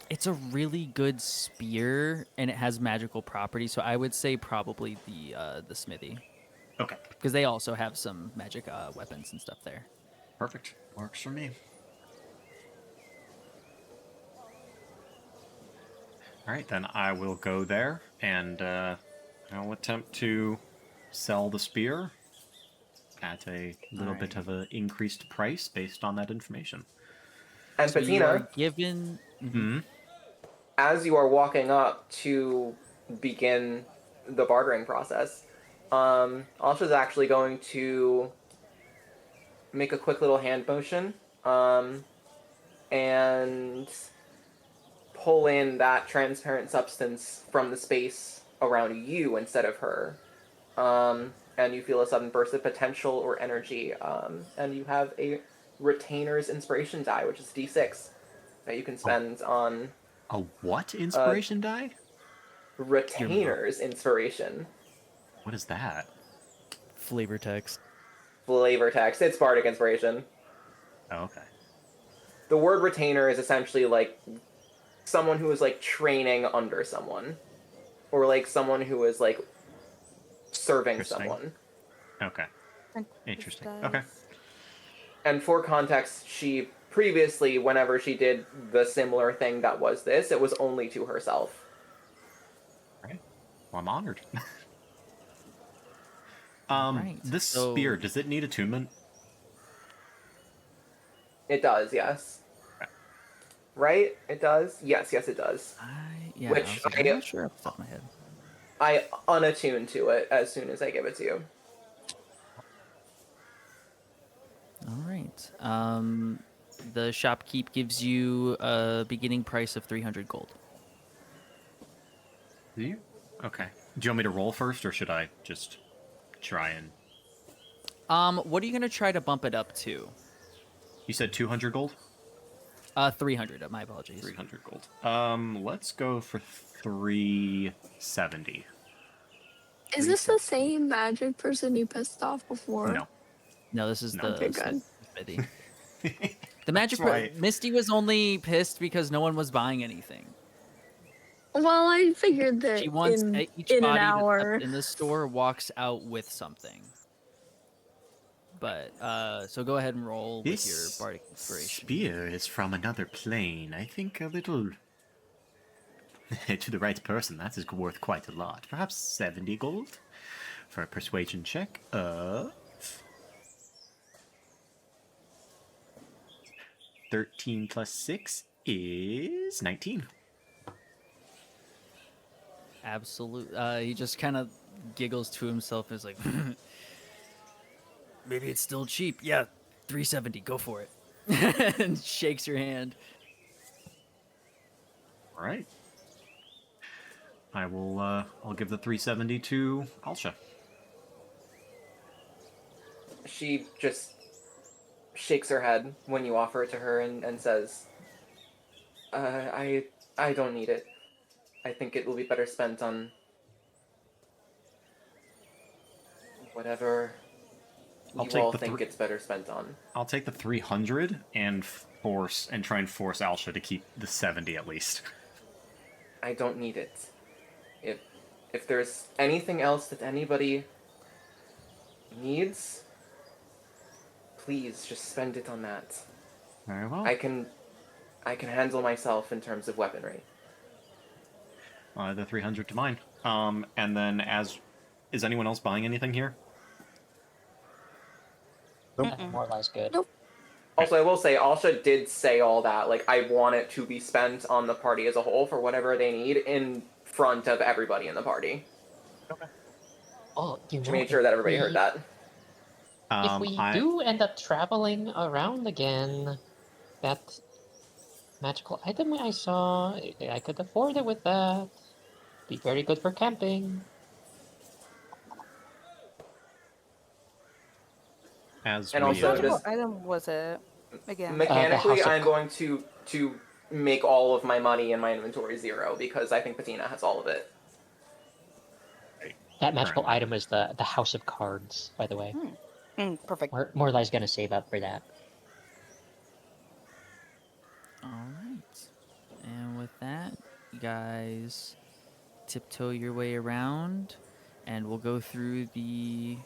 It's a really good spear, and it has magical properties. So I would say probably the smithy, Okay, because they also have some magic weapons and stuff there. perfect. Works for me. All right, then I will go there and I'll attempt to sell the spear at a little bit of an increased price based on that information. And So you are Patina, given. Hmm. as you are walking up to begin the bartering process, Alsha's actually going to make a quick little hand motion and pull in that transparent substance from the space around you instead of her. And you feel a sudden burst of potential or energy. And you have a retainer's inspiration die, which is D6, that you can spend on A what inspiration die? retainer's inspiration. What is that? Flavor text. Flavor text. It's bardic inspiration. Oh, okay. The word retainer is essentially like someone who is like training under someone, or like someone who is like serving Interesting. someone. Okay. And Interesting. this Okay. does- And for context, she previously, whenever she did the similar thing that was this, it was only to herself. Right. Well, I'm honored. Right. This So- spear, does it need attunement? It does, yes. Right? It does? Yes, it does. Yeah, Which I was like, I- I'm not sure off the top of my head. I unattune to it as soon as I give it to you. All right. The shopkeep gives you a beginning price of 300 gold. Do you? Okay. Do you want me to roll first, or should I just try and... What are you gonna try to bump it up to? You said 200 gold? 300. My apologies. 300 gold. Let's go for 370. Is this the same magic person you pissed off before? No. No, this is No. the Okay, good. smithy. The magic. why- Misty was only pissed because no one was buying anything. Well, I figured that She wants each in an body that's hour. left in the store walks out with something. But so go ahead and roll with your This bardic inspiration. spear is from another plane. I think a little... to the right person, that is worth quite a lot. Perhaps 70 gold for a persuasion check of... 13 plus 6 is 19. Absolute. He just kind of giggles to himself and is like, maybe it's still cheap. Yeah, 370. Go for it. And shakes your hand. All right. I will, I'll give the 370 to Alsha. She just shakes her head when you offer it to her and says, I don't need it. I think it will be better spent on whatever I'll you take all the think it's better spent on. I'll take the 300 and try and force Alsha to keep the 70 at least. I don't need it. If there's anything else that anybody needs, please just spend it on that. Very well. I can handle myself in terms of weaponry. The 300 to mine. And then is anyone else buying anything here? More lies good. Nope. Also, I will say, Alsha did say all that. Like, I want it to be spent on the party as a whole for whatever they need in front of everybody in the party. Oh, you She know, made sure that everybody heard that. If we do end up traveling around again, that magical item I saw, I could afford it with that. Be very good for camping. As And we, also What just- item was it? Again. Mechanically, House of I'm going to make all of my money in my inventory 0 because I think Patina has all of it. That magical Currently. item is the House of Cards, by the way. Perfect. Morlai's gonna save up for that. All right. And with that, you guys tiptoe your way around, and we'll go through the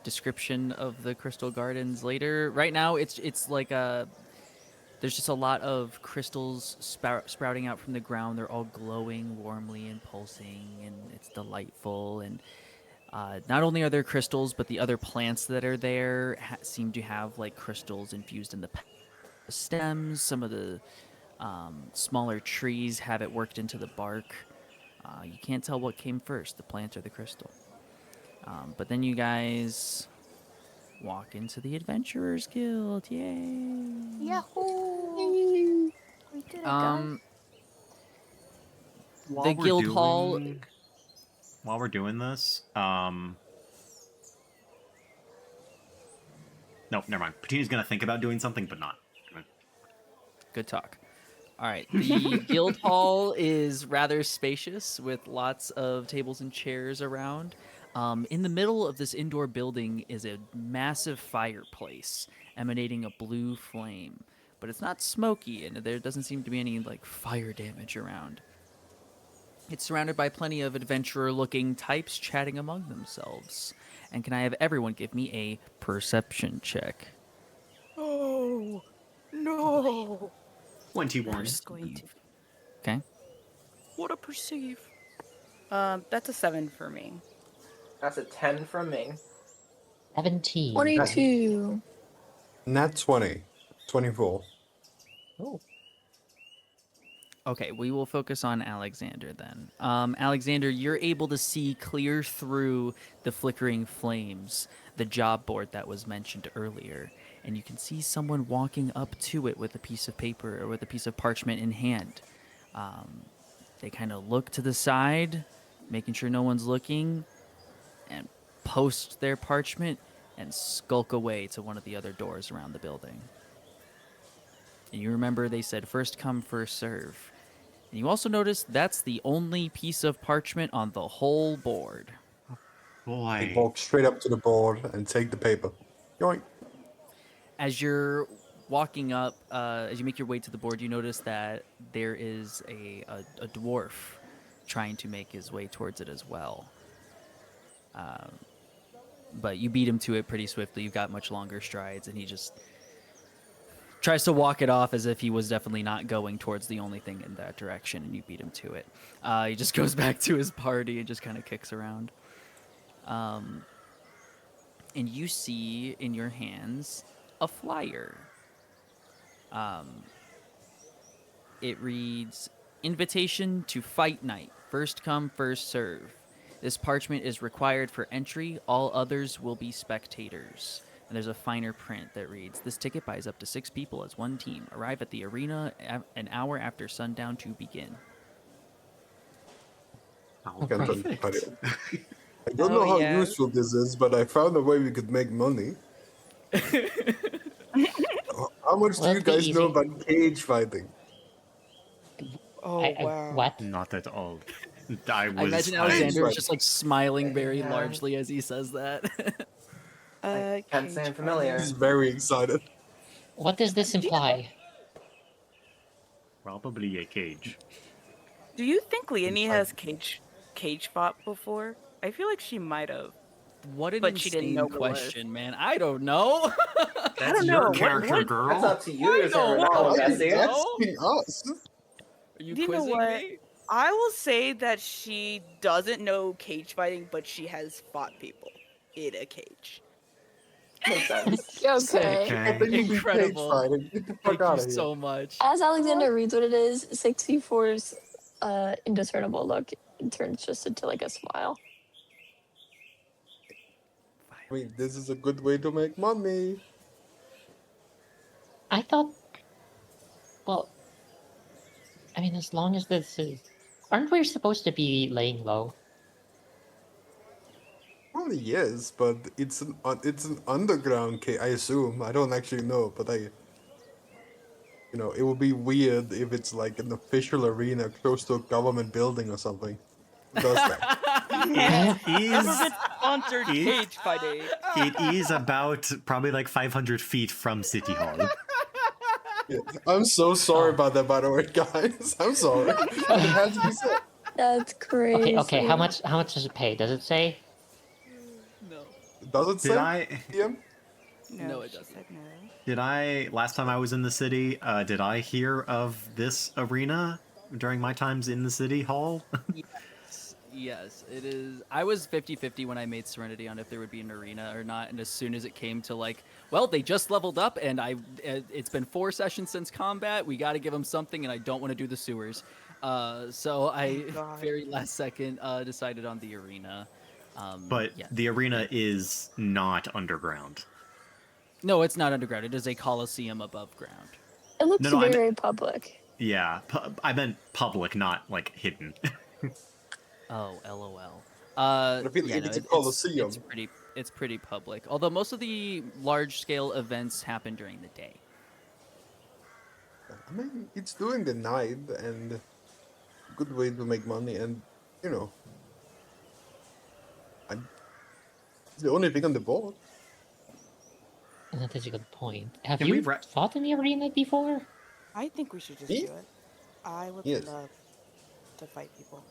description of the Crystal Gardens later. Right now, it's like There's just a lot of crystals sprouting out from the ground. They're all glowing warmly and pulsing, and it's delightful. And not only are there crystals, but the other plants that are there seem to have like crystals infused in the stems. Some of the smaller trees have it worked into the bark. You can't tell what came first, the plant or the crystal. But then you guys walk into the Adventurers Guild. Yay! Yahoo! We did it, guys. The guild hall. While we're doing this, no, never mind. Petina's gonna think about doing something, but not. Good talk. All right. The guild hall is rather spacious with lots of tables and chairs around. In the middle of this indoor building is a massive fireplace emanating a blue flame, but it's not smoky and there doesn't seem to be any like fire damage around. It's surrounded by plenty of adventurer-looking types chatting among themselves. And can I have everyone give me a perception check? Oh no! 21. I'm just going to. Okay. What a perceive. That's a 7 for me. That's a 10 from me. 17. 22. Nat 20. 24. Oh. Okay, we will focus on Alexander then. Alexander, you're able to see clear through the flickering flames, the job board that was mentioned earlier, and you can see someone walking up to it with a piece of paper or with a piece of parchment in hand. They kind of look to the side, making sure no one's looking, and post their parchment and skulk away to one of the other doors around the building. And you remember they said first come, first serve. And you also notice that's the only piece of parchment on the whole board. I Boy. walk straight up to the board and take the paper. Yoink. As you're walking up, as you make your way to the board, you notice that there is a dwarf trying to make his way towards it as well. But you beat him to it pretty swiftly. You've got much longer strides, and he just tries to walk it off as if he was definitely not going towards the only thing in that direction, and you beat him to it. He just goes back to his party and just kind of kicks around. And you see in your hands a flyer. It reads, "Invitation to Fight Night. First come, first serve. This parchment is required for entry. All others will be spectators." And there's a finer print that reads, "This ticket buys up to 6 people as one team. Arrive at the arena an hour after sundown to begin." Oh, Can't perfect. tell you. I don't know how useful this is, but I found a way we could make money. How much do Well, you it'd be guys know easy. about cage fighting? Oh wow. What? Not at all. I imagine Alexander right. is just like smiling very Yeah. largely as he says that. I can't say I'm familiar. He's very excited. What does this imply? Probably a cage. Do you think Leonie has cage fought before? I feel like she might have. What an But she didn't insane know what it was. question, man. I don't know. That's don't your know. character, What- girl. That's up to you to know. recall, Why are you Bessie. asking us? Are you Do you know quizzing what? me? I will say that she doesn't know cage fighting, but she has fought people in a cage. Makes sense. Okay. I think you Incredible. cage fighting. Get the fuck Thank out you of here. so much. As Alexander reads what it is, 64's indiscernible look turns just into like a smile. I mean, this is a good way to make money. I thought. Well, I mean, as long as this is. Aren't we supposed to be laying low? Well, yes, but it's an underground cage. I assume. I don't actually know, but it would be weird if it's like an official arena close to a government building or something. Who does that? Sponsored cage fighting. It is about probably like 500 feet from City Hall. Yeah. I'm so sorry about that, by the way, guys. I'm sorry. It has to be said. That's crazy. Okay. How much does it pay? Does it say? No. Does it Did say? I? DM? No, it she doesn't. said no. last time I was in the city, did I hear of this arena during my times in the city hall? Yes, it is. I was 50-50 when I made Serenity on if there would be an arena or not, and as soon as it came to like, well, they just leveled up, and it's been 4 sessions since combat. We got to give them something, and I don't want to do the sewers. So I, God. very last second, decided on the arena. But Yeah. the arena is not underground. No, it's not underground. It is a coliseum above ground. It looks No, very public. yeah, I meant public, not like hidden. Oh, LOL. I feel like Yeah, if no, it's a it's coliseum. it's pretty public. Although most of the large scale events happen during the day. I mean, it's during the night and a good way to make money, and you know, it's the only thing on the board. That is a good point. Have Can we you re- fought in the arena before? I think we should just Me? do it. I would Yes. love to fight people.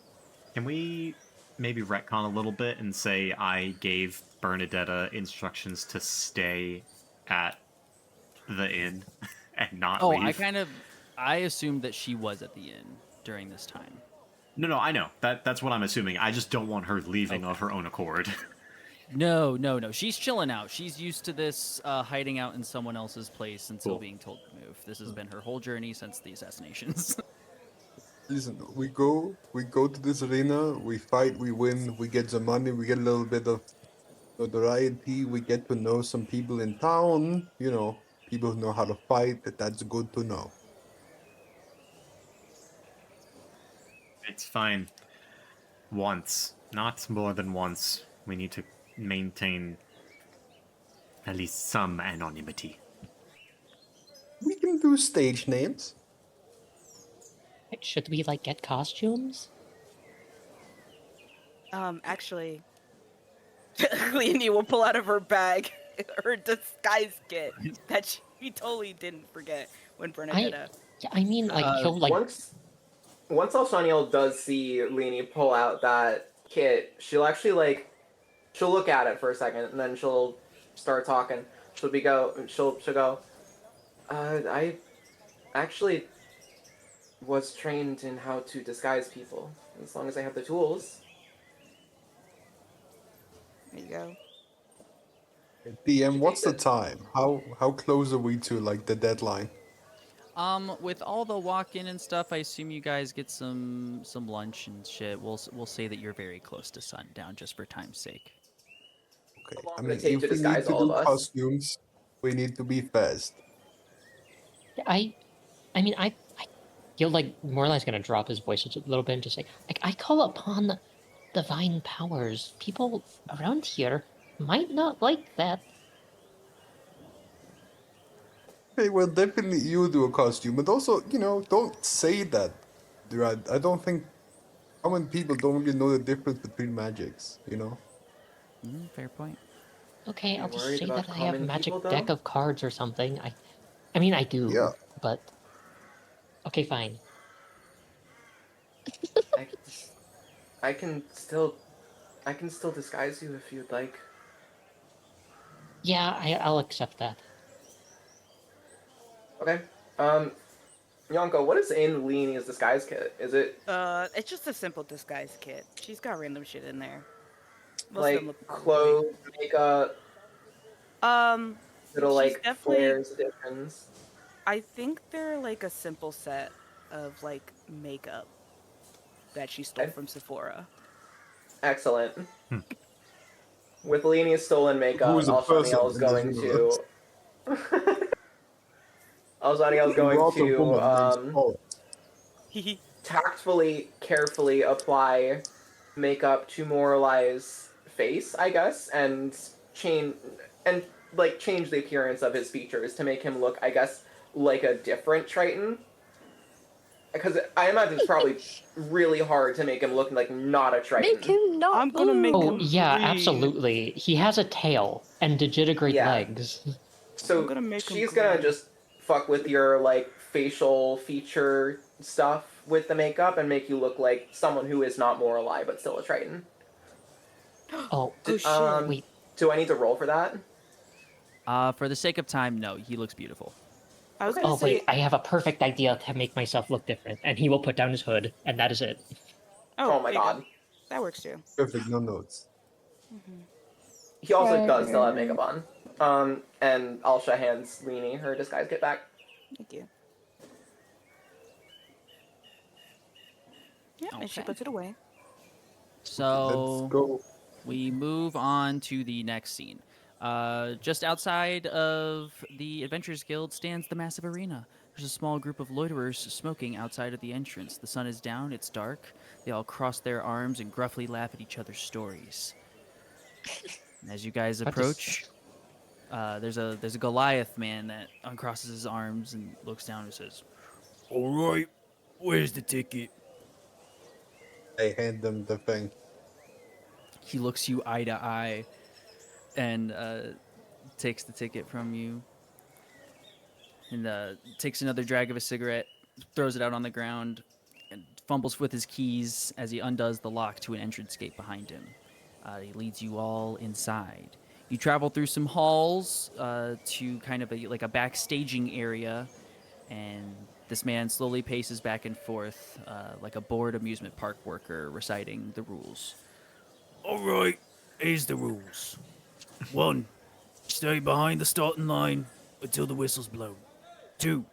Can we maybe retcon a little bit and say I gave Bernadetta instructions to stay at the inn and not Oh, leave? I assumed that she was at the inn during this time. No, I know. That's what I'm assuming. I just don't want her leaving Okay. of her own accord. No. She's chilling out. She's used to this hiding out in someone else's place until Cool. being told to move. This has been her whole journey since the assassinations. Listen, we go to this arena, we fight, we win, we get some money, we get a little bit of notoriety, we get to know some people in town, you know, people who know how to fight, that's good to know. It's fine. Once. Not more than once. We need to maintain at least some anonymity. We can do stage names. Should we like get costumes? Actually, Leonie will pull out of her bag her disguise kit that she totally didn't forget when Bernadetta. Yeah, I mean, like he'll like. Once Alshanniel does see Leanie pull out that kit, she'll actually she'll look at it for a second and then she'll start talking. She'll go, I actually was trained in how to disguise people as long as I have the tools. There you go. DM, what's the time? How close are we to like the deadline? With all the walk-in and stuff, I assume you guys get some lunch and shit. We'll say that you're very close to sundown, just for time's sake. Okay, How long I would it mean, take if to we need disguise to all do of us? costumes, we need to be fast. I mean, I feel like Morlai's gonna drop his voice a little bit and just say, like, I call upon the divine powers. People around here might not like that. Okay, well, definitely you do a costume, but also, you know, don't say that. Dude, I don't think common people don't really know the difference between magics, you know? Fair point. Okay, You I'll just worried say about that I have a common magic people, though? deck of cards or something. I mean, I do, Yeah. but okay, fine. I can still disguise you if you'd like. Yeah, I'll accept that. Okay. Yonko, what is in Leanie's disguise kit? Is it It's just a simple disguise kit. She's got random shit in there. Most of them like look clothes, makeup, little she's like definitely. flares, additions? I think they're like a simple set of like makeup that she stole Okay. from Sephora. Excellent. With Leanie's stolen makeup, Who is a person Alshanniel is in going this to. universe? Alshanniel is going Brought a woman named to Paul. tactfully, carefully apply makeup to Morali's face, I guess, and change the appearance of his features to make him look, I guess, like a different Triton. Because I imagine it's probably really hard to make him look like not a Triton. Make him not I'm gonna make blue. Oh, him yeah, green. absolutely. He has a tail and digitigrate Yeah. legs. So I'm gonna make him she's gonna green. just fuck with your like facial feature stuff with the makeup and make you look like someone who is not Morali but still a Triton. Oh, Oh shit. wait. Do I need to roll for that? For the sake of time, no. He looks beautiful. I was Okay. gonna Oh say, wait, I have a perfect idea to make myself look different, and he will put down his hood, and that is it. oh, Oh my there you go. god. That works too. Perfect, no notes. He also does still have Right. makeup on. And Alsha hands Leanie her disguise kit back. Thank you. Yeah, and she Okay. puts it away. Let's So go. we move on to the next scene. Just outside of the Adventurers Guild stands the massive arena. There's a small group of loiterers smoking outside of the entrance. The sun is down, it's dark. They all cross their arms and gruffly laugh at each other's stories. And as you guys What does- approach, there's a Goliath man that uncrosses his arms and looks down and says, "All right, where's the ticket?" I hand them the thing. He looks you eye to eye and takes the ticket from you and takes another drag of a cigarette, throws it out on the ground, and fumbles with his keys as he undoes the lock to an entrance gate behind him. He leads you all inside. You travel through some halls to kind of like a backstaging area, and this man slowly paces back and forth like a bored amusement park worker reciting the rules. All right, here's the rules. 1. Stay behind the starting line until the whistle's blown. 2.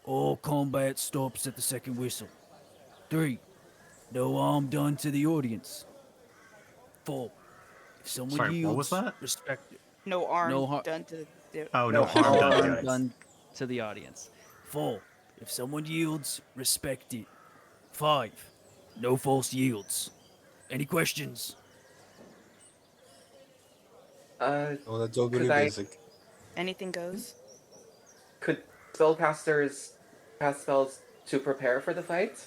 All combat stops at the second whistle. 3. No harm done to the audience. 4. If someone Sorry, yields, what was that? respect it. No harm No har- done to the. Oh, No no harm done. harm To it. done to the audience. 4. If someone yields, respect it. 5. No false yields. Any questions? Oh, that's all really Could I- basic. Anything goes. Could spellcasters cast spells to prepare for the fight?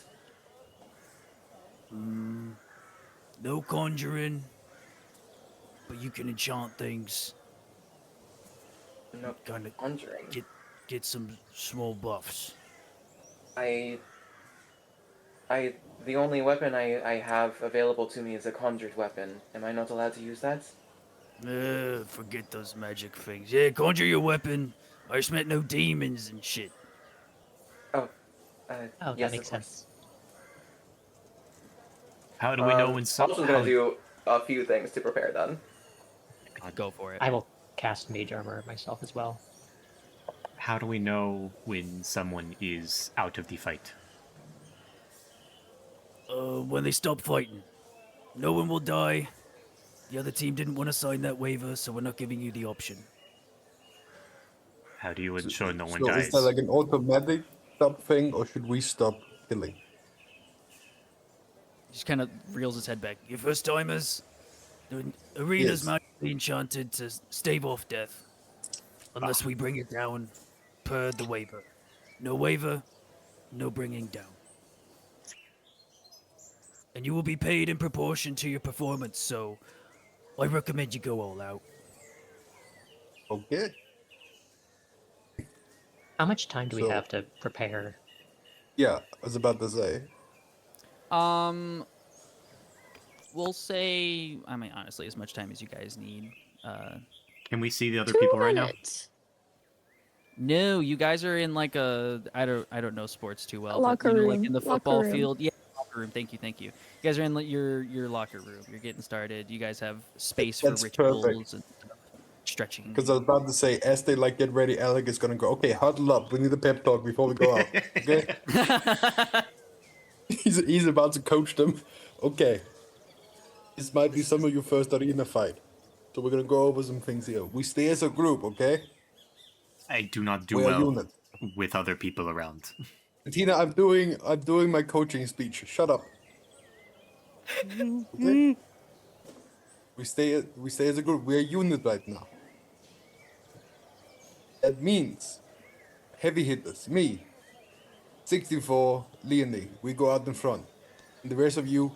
No conjuring, but you can enchant things. No Kinda conjuring. get some small buffs. I the only weapon I have available to me is a conjured weapon. Am I not allowed to use that? Forget those magic things. Yeah, conjure your weapon. I just meant no demons and shit. Oh, Oh, yes, that makes of course. sense. How do we know when I'm some? also gonna do a few things to prepare then. Go for it. I will cast Mage Armor myself as well. How do we know when someone is out of the fight? When they stop fighting. No one will die. The other team didn't want to sign that waiver, so we're not giving you the option. How do you ensure no one So dies? is that like an automatic stop thing, or should we stop killing? He just kind of reels his head back. You first timers, the arena's Yes. magically enchanted to stave off death. Unless we bring it down per the waiver. No waiver, no bringing down. And you will be paid in proportion to your performance, so I recommend you go all out. Okay. How much time do we So- have to prepare? Yeah, I was about to say. We'll say, I mean, honestly, as much time as you guys need. Can we see the other 2 people right now? minutes. No, you guys are in like a I don't know sports too well. Locker but, you know, like room, in the locker football room. field. Yeah, locker room. Thank you. You guys are in your locker room. You're getting started. You guys have space That's for rituals perfect. and stretching. Because I was about to say, as they like get ready, Alec is gonna go. Okay, huddle up. We need a pep talk before we go out. Okay. he's about to coach them. Okay. This might be some of your first arena fight, so we're gonna go over some things here. We stay as a group, okay? I do not do We're a well unit. with other people around. Tina, I'm doing my coaching speech. Shut up. Okay? We stay as a group. We're a unit right now. That means heavy hitters, me, 64, Leonie, we go out in front. And the rest of you,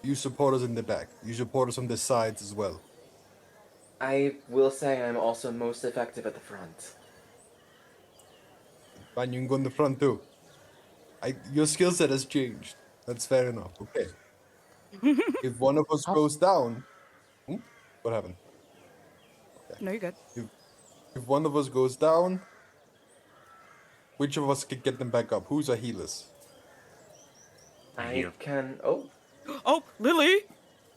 you support us in the back. You support us on the sides as well. I will say I'm also most effective at the front. Fine, you can go in the front too. Your skill set has changed. That's fair enough. Okay. If one of us goes down, what happened? No, you're good. If one of us goes down, which of us can get them back up? Who's our healers? I heal. can. Oh, Oh, Lily!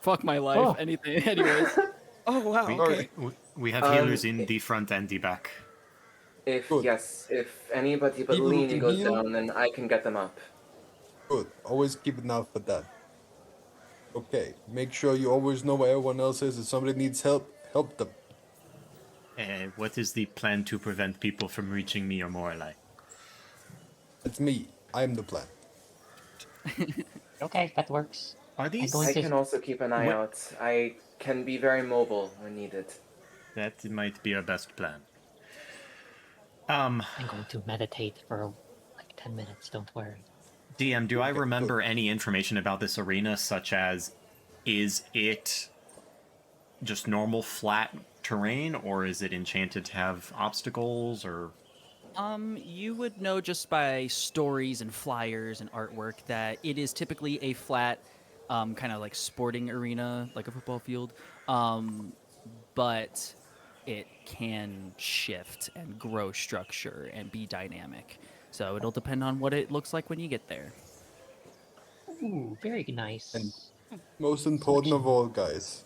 Fuck my life. Oh. Anything. Anyways. Oh, wow, We, okay. we have Um, healers in it- the front and the back. Good. if anybody but People who Lini can goes heal? down, then I can get them up. Good. Always keep an eye out for that. Okay. Make sure you always know where everyone else is. If somebody needs help, help them. What is the plan to prevent people from reaching me or Morlai? It's me. I'm the plan. Okay, that works. Are I'm these? going I to. can also keep an eye What- out. I can be very mobile when needed. That might be our best plan. I'm going to meditate for like 10 minutes. Don't worry. DM, do I Okay, remember any information about this arena, such as, is it just normal flat terrain, or is it enchanted to have obstacles, or... You would know just by stories and flyers and artwork that it is typically a flat, kind of like sporting arena, like a football field. But it can shift and grow structure and be dynamic. So it'll depend on what it looks like when you get there. Ooh, very nice. And most important of all, guys,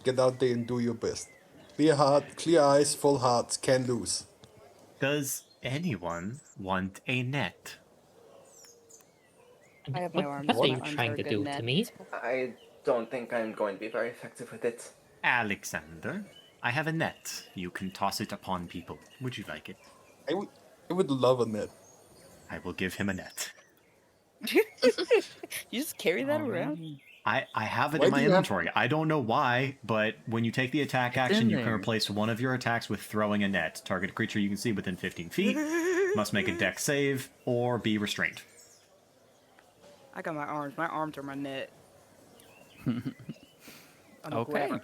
get out there and do your best. Clear heart, clear eyes, full hearts, can lose. Does anyone want a net? I have my What arms. are My you arms trying are to good do net. to me? I don't think I'm going to be very effective with it. Alexander, I have a net. You can toss it upon people. Would you like it? I would love a net. I will give him a net. You just carry that around? Alrighty. I have it Why in my do you have- inventory. I don't know why, but when you take the attack It's action, in you can there. replace one of your attacks with throwing a net. Target a creature you can see within 15 feet, must make a dex save, or be restrained. I got my arms. My arms are my net. I'm a Okay. grabber.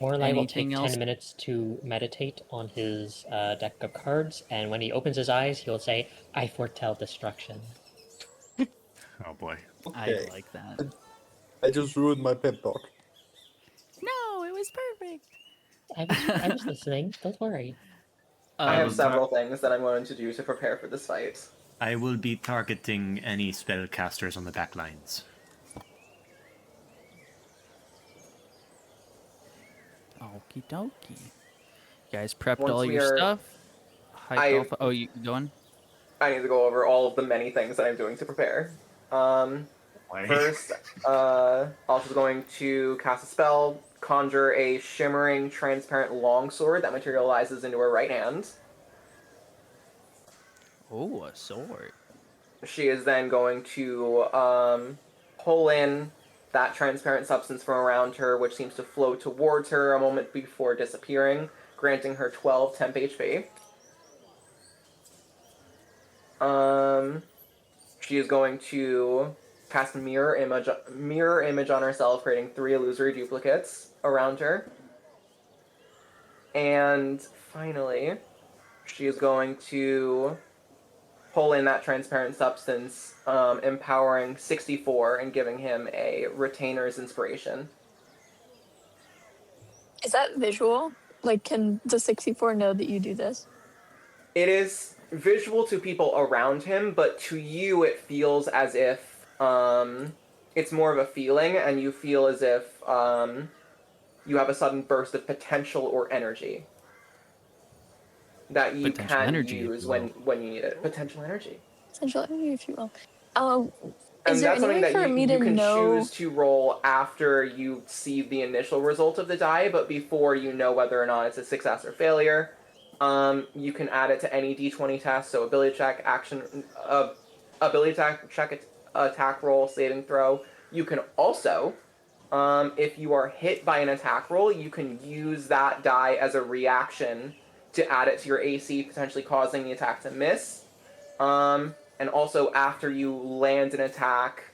Morlai will Anything take else? 10 minutes to meditate on his deck of cards, and when he opens his eyes, he'll say, I foretell destruction. Oh boy. Okay. I like that. I just ruined my pep talk. No, it was perfect. I was listening. Don't worry. I have will several things that I'm going to do to prepare for this fight. I will be targeting any spellcasters on the back lines. Okie dokie. You guys prepped Once all we your are- stuff? Hyped off. Oh, you going? I need to go over all of the many things that I'm doing to prepare. First, also going to cast a spell, conjure a shimmering, transparent longsword that materializes into her right hand. Oh, a sword. She is then going to pull in that transparent substance from around her, which seems to flow towards her a moment before disappearing, granting her 12 temp HP. She is going to cast mirror image on herself, creating 3 illusory duplicates around her. And finally, she is going to pull in that transparent substance, empowering 64 and giving him a retainer's inspiration. Is that visual? Like, can the 64 know that you do this? It is visual to people around him, but to you it feels as if it's more of a feeling, and you feel as if you have a sudden burst of potential or energy that you Potential can energy, if use you when you need it. Potential energy. Essential energy, if you will. And Is there that's any something way that for me you to can know? choose to roll after you see the initial result of the die, but before you know whether or not it's a success or failure. You can add it to any d20 test, so ability check, ability check, attack roll, saving throw. You can also, if you are hit by an attack roll, you can use that die as a reaction to add it to your AC, potentially causing the attack to miss. And also, after you land an attack,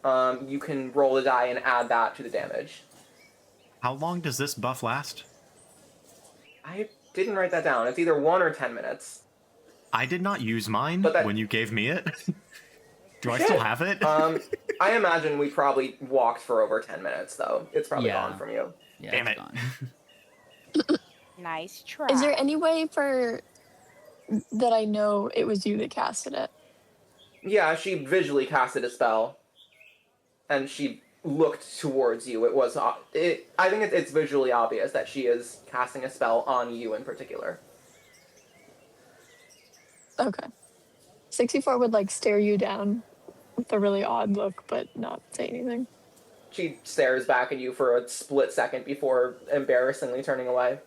you can roll the die and add that to the damage. How long does this buff last? I didn't write that down. It's either 1 or 10 minutes. I did not use mine But that- when you gave me it. Do I still have it? I imagine we probably walked for over 10 minutes, though. It's probably Yeah. gone from you. Yeah, Damn it's it. gone. Nice try. Is there any way for that I know it was you that casted it? Yeah, she visually casted a spell, and she looked towards you. It was. I think it's visually obvious that she is casting a spell on you in particular. Okay. 64 would like stare you down with a really odd look, but not say anything. She stares back at you for a split second before embarrassingly turning away.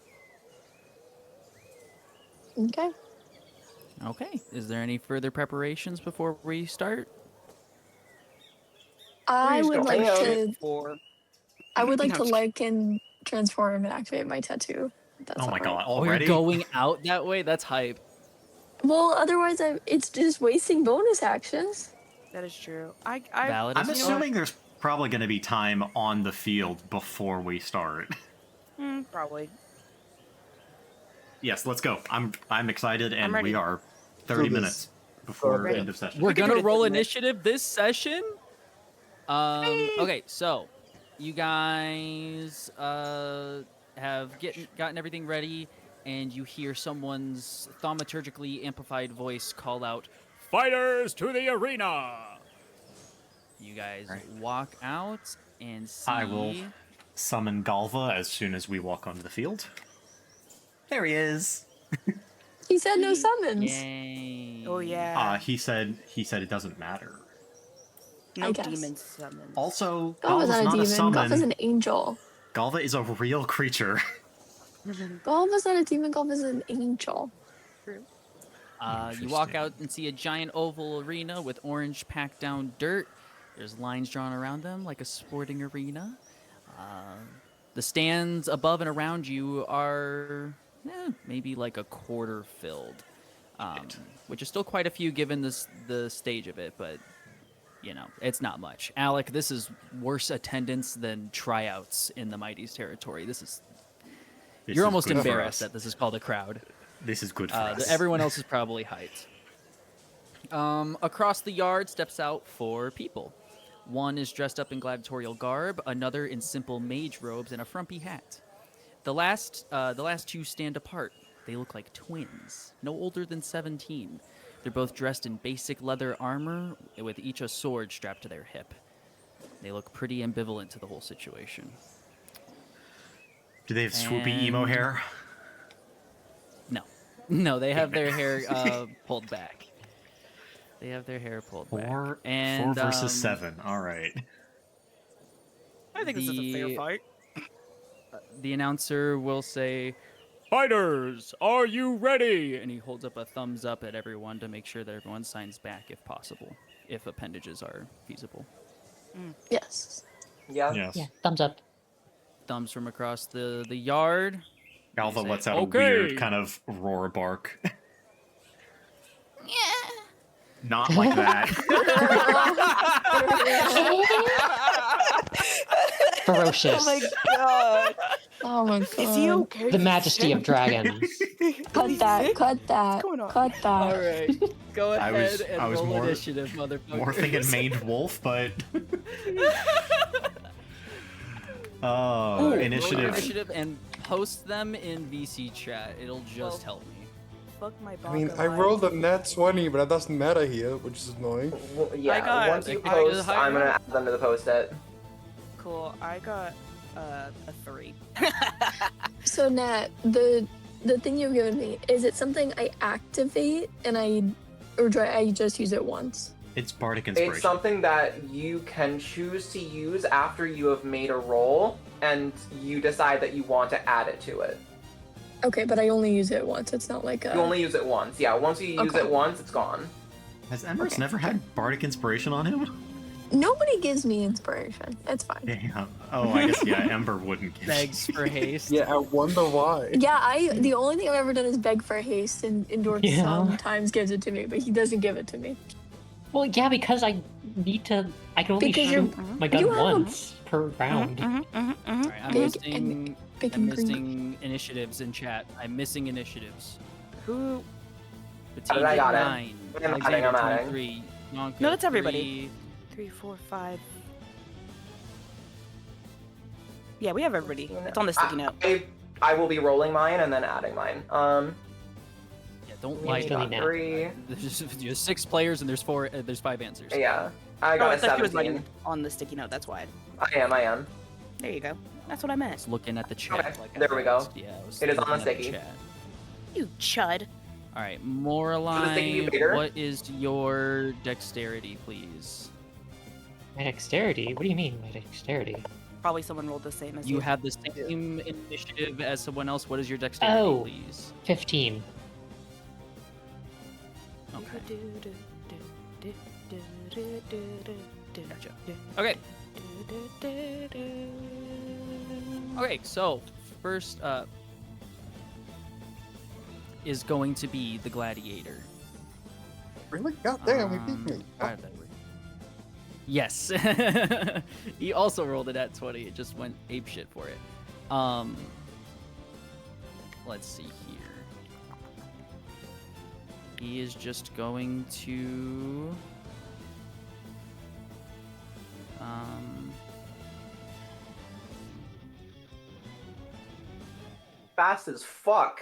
Okay. Okay. Is there any further preparations before we start? I Please would don't. like Yeah. to. I would like to like and transform and activate my tattoo. if That's Oh my all right. god, Oh, you're already? going out that way? That's hype. Well, otherwise, it's just wasting bonus actions. That is true. Valid. I'm as fuck. assuming there's probably going to be time on the field before we start. Probably. Yes, let's go. I'm excited, and ready. we are 30 Do this. minutes before Ready. end of session. We're We can do gonna it in roll 30 minutes. initiative this session. Okay, so you guys have gotten everything ready, and you hear someone's thaumaturgically amplified voice call out, "Fighters to the arena!" You guys walk out and see. I will summon Galva as soon as we walk onto the field. There he is. He said no summons. Yay. Oh yeah. He said it doesn't matter. No I guess. demon summons. Also, Galva's Galva's not a not a demon. summon. Galva's an angel. Galva is a real creature. Galva's not a demon. Galva's an angel. You walk out and see a giant oval arena with orange packed down dirt. There's lines drawn around them like a sporting arena. The stands above and around you are maybe like a quarter filled, which is still quite a few given the stage of it, but you know, it's not much. Alec, this is worse attendance than tryouts in the Mighty's territory. You're almost good for embarrassed us. that this is called a crowd. This is good for us. Everyone else is probably hyped. Across the yard steps out 4 people. One is dressed up in gladiatorial garb, another in simple mage robes and a frumpy hat. The last 2 stand apart. They look like twins, no older than 17. They're both dressed in basic leather armor, with each a sword strapped to their hip. They look pretty ambivalent to the whole situation. Do they have swoopy emo and- hair? No, they have their hair pulled back. They have their hair pulled back. 4 And, versus 7. All right. I think this is a fair the- fight. The announcer will say, "Fighters, are you ready?" And he holds up a thumbs up at everyone to make sure that everyone signs back if possible, if appendages are feasible. Yes. Yeah. Yes. Yeah, thumbs up. Thumbs from across the yard. Galva say, lets out "Okay." a weird kind of roar bark. Not like that. Ferocious. God. Oh my god. Is he okay? The majesty of dragons. Cut that. Cut that. going on? Cut that. All right, go I ahead was- and I was roll more- initiative, motherfucker. More thinking maned wolf, but Roll initiative. initiative and post them in VC chat. It'll just help me. Fuck my I mean, bongo I life. rolled a nat 20, but that doesn't matter here, which is annoying. Well, yeah. got- Once you I post, got- I'm gonna add them to the post-it. Cool. I got a 3. So Nat, the thing you've given me, is it something I activate or do I just use it once? It's bardic inspiration. It's something that you can choose to use after you have made a roll, and you decide that you want to add it to it. Okay, but I only use it once. It's not like a. You only use it once. Yeah, once you use Okay. it once, it's gone. Has Embers Okay. never had bardic inspiration on him? Nobody gives me inspiration. It's fine. Damn. Oh, I guess yeah. Ember wouldn't give. Begs for haste. Yeah, I wonder why. Yeah, the only thing I've ever done is beg for haste, and Endor Yeah. sometimes gives it to me, but he doesn't give it to me. Well, yeah, because I need to. I can only Because shoot my gun you have a- once per round. All right, I'm Big missing. big I'm and green. missing initiatives in chat. I'm missing initiatives. Who? Between I got it. 9, I'm adding, Alexander I'm adding. 23, Yonka No, that's everybody. 3. 3, 4, 5. Yeah, we have everybody. It's on the sticky note. I will be rolling mine and then adding mine. Yeah, don't Yeah, lie it's to really me. now. 3. There's 6 players and there's 5 answers. Yeah, I Oh, got I a thought she was 17. writing on the sticky note. That's why. I am. There you go. That's what I I meant. was looking at the chat. Okay, Like I there we go. asked. Yeah, I was It is on looking the at sticky. chat. You chud. All right, sticky Moraline, bigger? what is your dexterity, please? My dexterity? What do you mean, my dexterity? Probably someone rolled the same as You have the same initiative as someone else. What is your dexterity, Oh. please? 15. Okay. Gotcha. Okay. Okay, so first up is going to be the gladiator. Really? God damn, he beat me. How did that work? Yes. He also rolled it at 20. It just went apeshit for it. Let's see here. He is just going to Fast as fuck.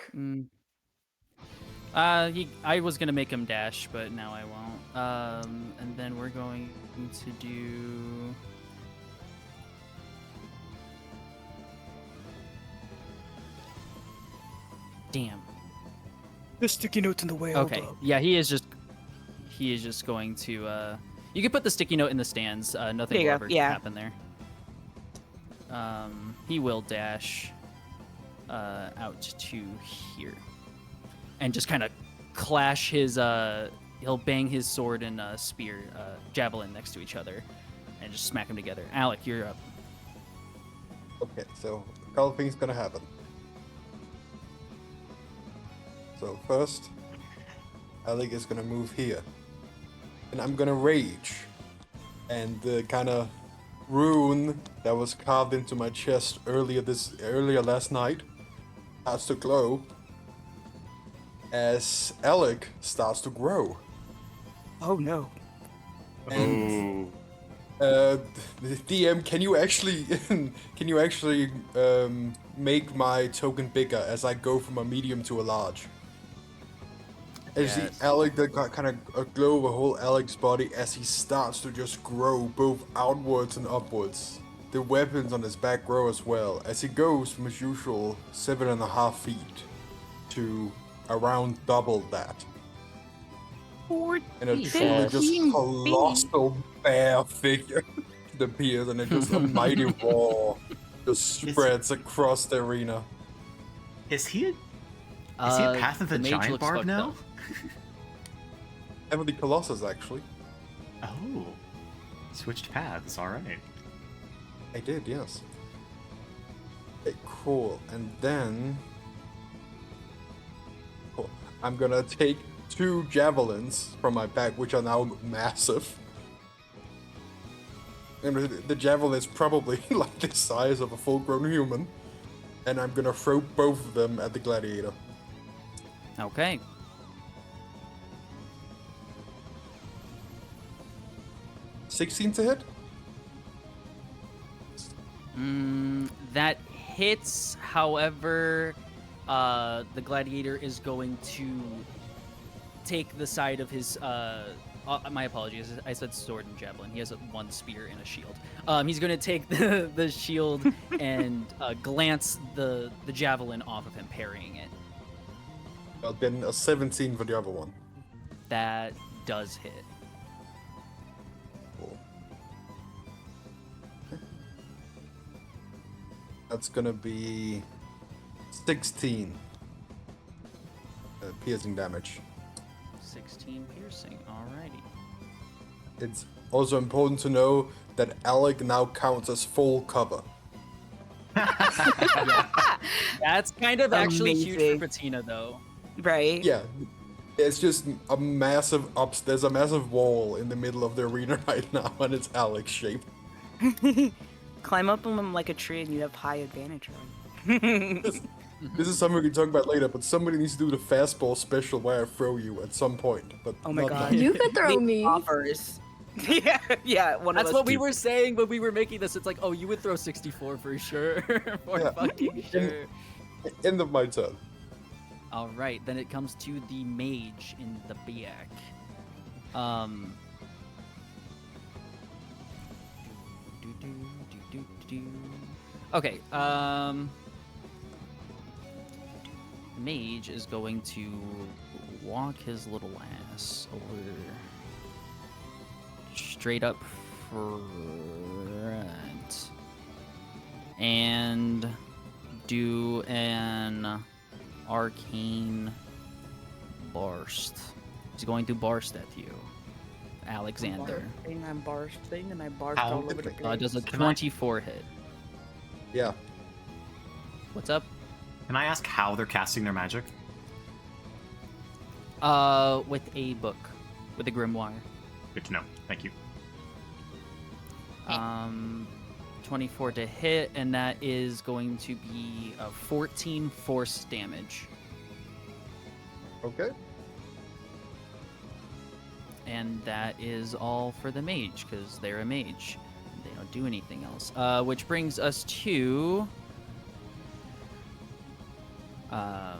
I was gonna make him dash, but now I won't. And then we're going to do. Damn. The sticky note's in the way. Okay. Yeah, he is just going to. You can put the sticky note in the stands. Nothing There you will go, ever yeah. happen there. He will dash out to here, and just kind of clash his. He'll bang his sword and spear, javelin next to each other, and just smack them together. Alec, you're up. Okay, so a couple things gonna happen. So first, Alec is gonna move here, and I'm gonna rage, and the kind of rune that was carved into my chest earlier last night starts to glow as Alec starts to grow. Oh no. And the DM, can you actually make my token bigger as I go from a medium to a large? As Yes. the Alec that got kind of glow over whole Alec's body as he starts to just grow both outwards and upwards. The weapons on his back grow as well as he goes from his usual 7.5 feet to around double that. And a truly just colossal bear figure appears, and it just a mighty roar just spreads across the arena. Is he a Path of the mage Giant looks Barb fucked now? up. Heavily Colossus, actually. Oh. Switched paths, alright. I did, yes. Okay, cool. And then... Cool. I'm gonna take 2 javelins from my back, which are now massive. And the javelin is probably like the size of a full-grown human. And I'm gonna throw both of them at the gladiator. Okay. $16 to hit? That hits. However, the gladiator is going to take the side of his. My apologies. I said sword and javelin. He has one spear and a shield. He's going to take the shield and glance the javelin off of him, parrying it. Well, then a 17 for the other one. That does hit. Cool. That's gonna be 16 piercing damage. 16 piercing. Alrighty. It's also important to know that Alec now counts as full cover. That's kind of actually huge Amazing. for Patina, though. Right? Yeah, it's just a massive there's a massive wall in the middle of the arena right now, and it's Alec's shape. Climb up on them like a tree and you have high advantage on. This is something we can talk about later, but somebody needs to do the fastball special where I throw you at some point. But Oh my not god. now. You could throw Leave me. offers. Yeah, yeah. One That's of what us. we were saying when we were making this. It's like, oh, you would throw 64 for sure. For Yeah. fucking sure. End of my turn. All right, then it comes to the mage in the back. Okay. Mage is going to walk his little ass over straight up front and do an arcane burst. He's going to burst at you, Alexander. I'm barsting, and I barst How- all over the place. Does a Can I- 24 hit? Yeah. What's up? Can I ask how they're casting their magic? With a book, with a grimoire. Good to know. Thank you. 24 to hit, and that is going to be 14 force damage. Okay. And that is all for the mage, because they're a mage. They don't do anything else. Which brings us to... that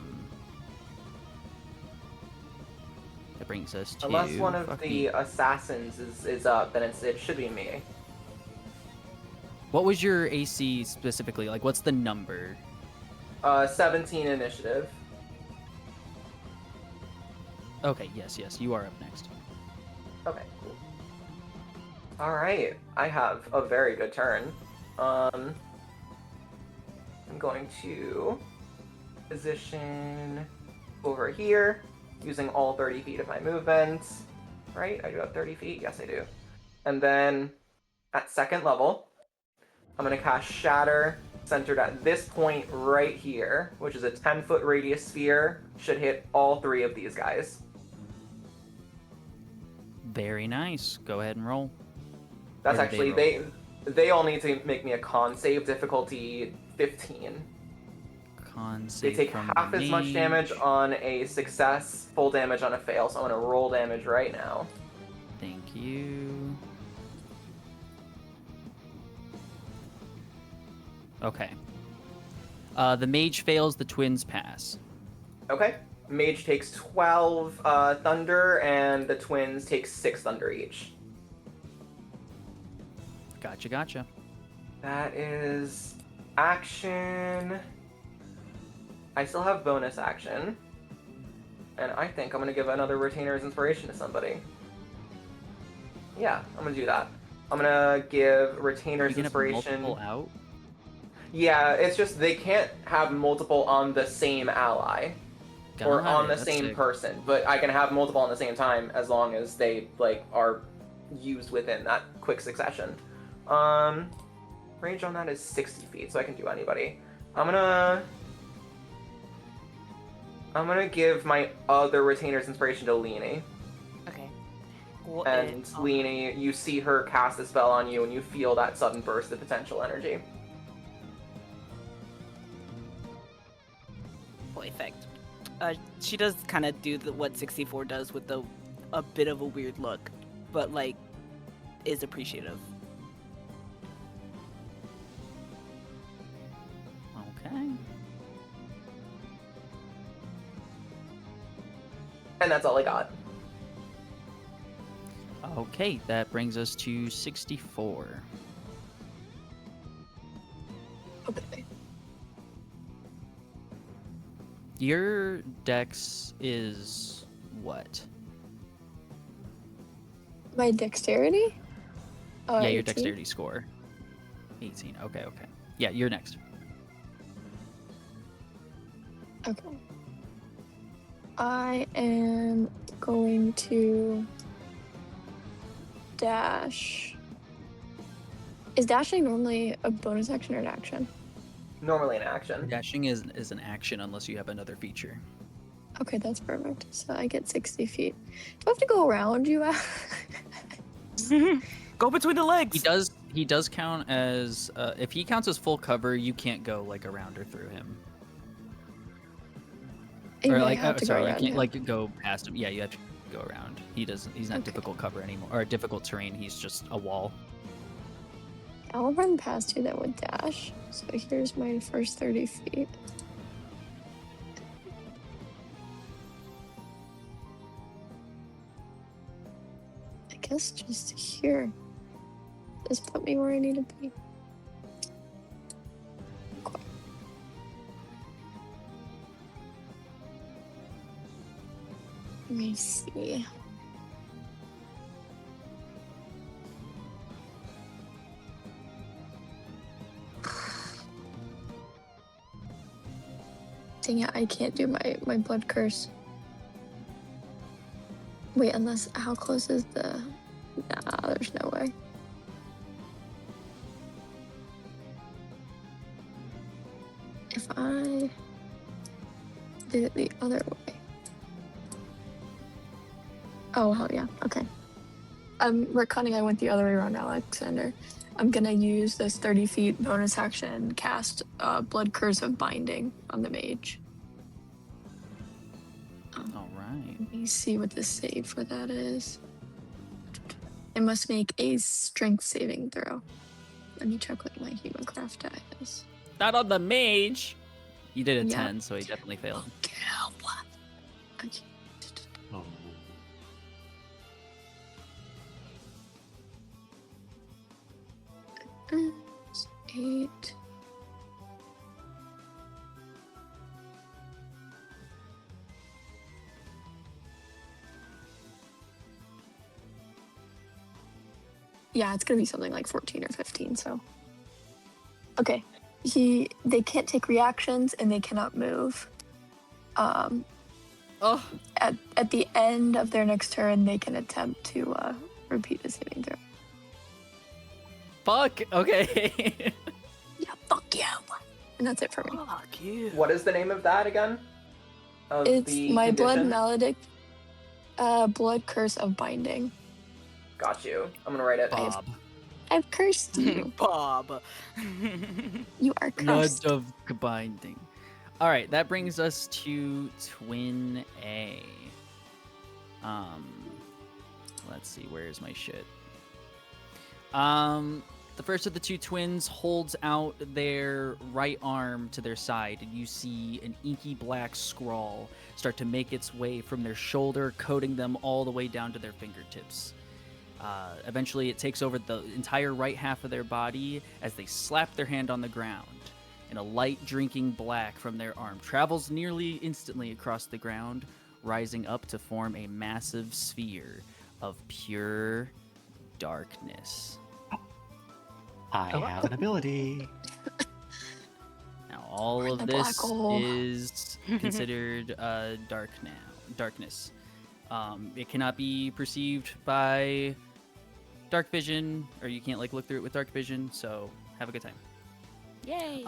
brings us to... Unless one of the assassins is up, then it should be me. What was your AC specifically? Like, what's the number? 17 initiative. Okay, yes, you are up next. Okay, cool. Alright, I have a very good turn. I'm going to position over here, using all 30 feet of my movement. Right? I do have 30 feet? Yes, I do. And then, at second level, I'm going to cast Shatter, centered at this point right here, which is a 10-foot radius sphere. Should hit all 3 of these guys. Very nice. Go ahead and roll. That's Or do actually, they they all need to make me a con save, difficulty 15. Con They save take from half the as much mage. damage on a success, full damage on a fail, so I'm going to roll damage right now. Thank you. Okay. The mage fails, the twins pass. Okay. Mage takes 12 thunder, and the twins take 6 thunder each. Gotcha. That is action. I still have bonus action. And I think I'm going to give another Retainer's Inspiration to somebody. Yeah, I'm going to do that. I'm going to give Retainer's You can have Inspiration. multiple out. Yeah, it's just they can't have multiple on the same ally. Or Got on it, the that's same sick. person. But I can have multiple on the same time as long as they, like, are used within that quick succession. Range on that is 60 feet, so I can do anybody. I'm gonna give my other Retainer's Inspiration to Leanie. Okay. Well, And Leanie, you see her cast a spell on you, and you feel that sudden burst of potential energy. Perfect. She does kind of do what 64 does with a bit of a weird look, but like is appreciative. Okay. And that's all I got. Okay, that brings us to 64. Okay. Your dex is what? My dexterity? Yeah, your 18? dexterity score. 18. Okay. Yeah, you're next. Okay. I am going to dash. Is dashing normally a bonus action or an action? Normally in action. Dashing is an action unless you have another feature. Okay, that's perfect. So I get 60 feet. Do I have to go around you? Go between the legs. He does count as if he counts as full cover, you can't go like around or through him. You Or may like have to go sorry, you around can't him. like go past him. Yeah, you have to go around. He's not Okay. difficult cover anymore or difficult terrain. He's just a wall. I'll run past you then with dash. So here's my first 30 feet. guess just here. Just put me where I need to be. Okay. Let me see. Dang it, I can't do my blood curse. Wait, unless, how close is the... Nah, there's no way. If I did it the other way. Oh, hell yeah, okay. Retconning, I went the other way around, Alexander. I'm gonna use this 30 feet bonus action, cast Blood Curse of Binding on the mage. All right. Let me see what the save for that is. It must make a strength saving throw. Let me check what my human craft die is. Not on the mage. You did a Yeah. 10, so he definitely failed. Okay. Okay. Oh. Mm, 8. Yeah, it's gonna be something like 14 or 15, so. Okay. They can't take reactions and they cannot move. Oh, At the end of their next turn, they can attempt to repeat the saving throw. fuck. Okay. Yeah, fuck you. And that's it for me. Fuck you. What is the name of that again? Of It's the my blood condition? maledict, blood curse of binding. Got you. I'm gonna write it. Bob. I've cursed you. Bob. You are Blood cursed. of binding. All right, that brings us to Twin A. Let's see, where's my shit? The first of the two twins holds out their right arm to their side, and you see an inky black scrawl start to make its way from their shoulder, coating them all the way down to their fingertips. Eventually, it takes over the entire right half of their body as they slap their hand on the ground. And a light drinking black from their arm travels nearly instantly across the ground, rising up to form a massive sphere of pure darkness. I have an ability. Now, all in of the black this hole. is considered darkness. It cannot be perceived by dark vision, or you can't like look through it with dark vision. So have a good time. Yay.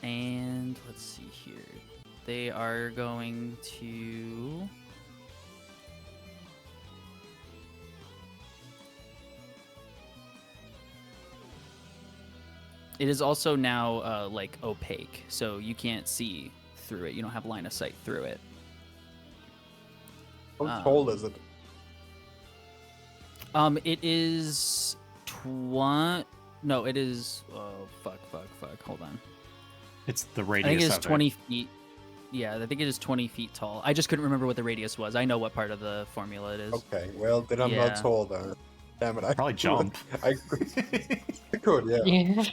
And let's see here. They are going to. It is also now like opaque, so you can't see through it. You don't have line of sight through it. How tall is it? It is No, it is. Oh, fuck. Hold on. It's the I radius think it is of 20 feet. Yeah, I think it is 20 feet tall. I just couldn't remember what the radius was. I know what part of the formula it is. Okay, well then I'm Yeah. not tall then. Damn it! I Probably could. jump. I could, yeah. Yeah.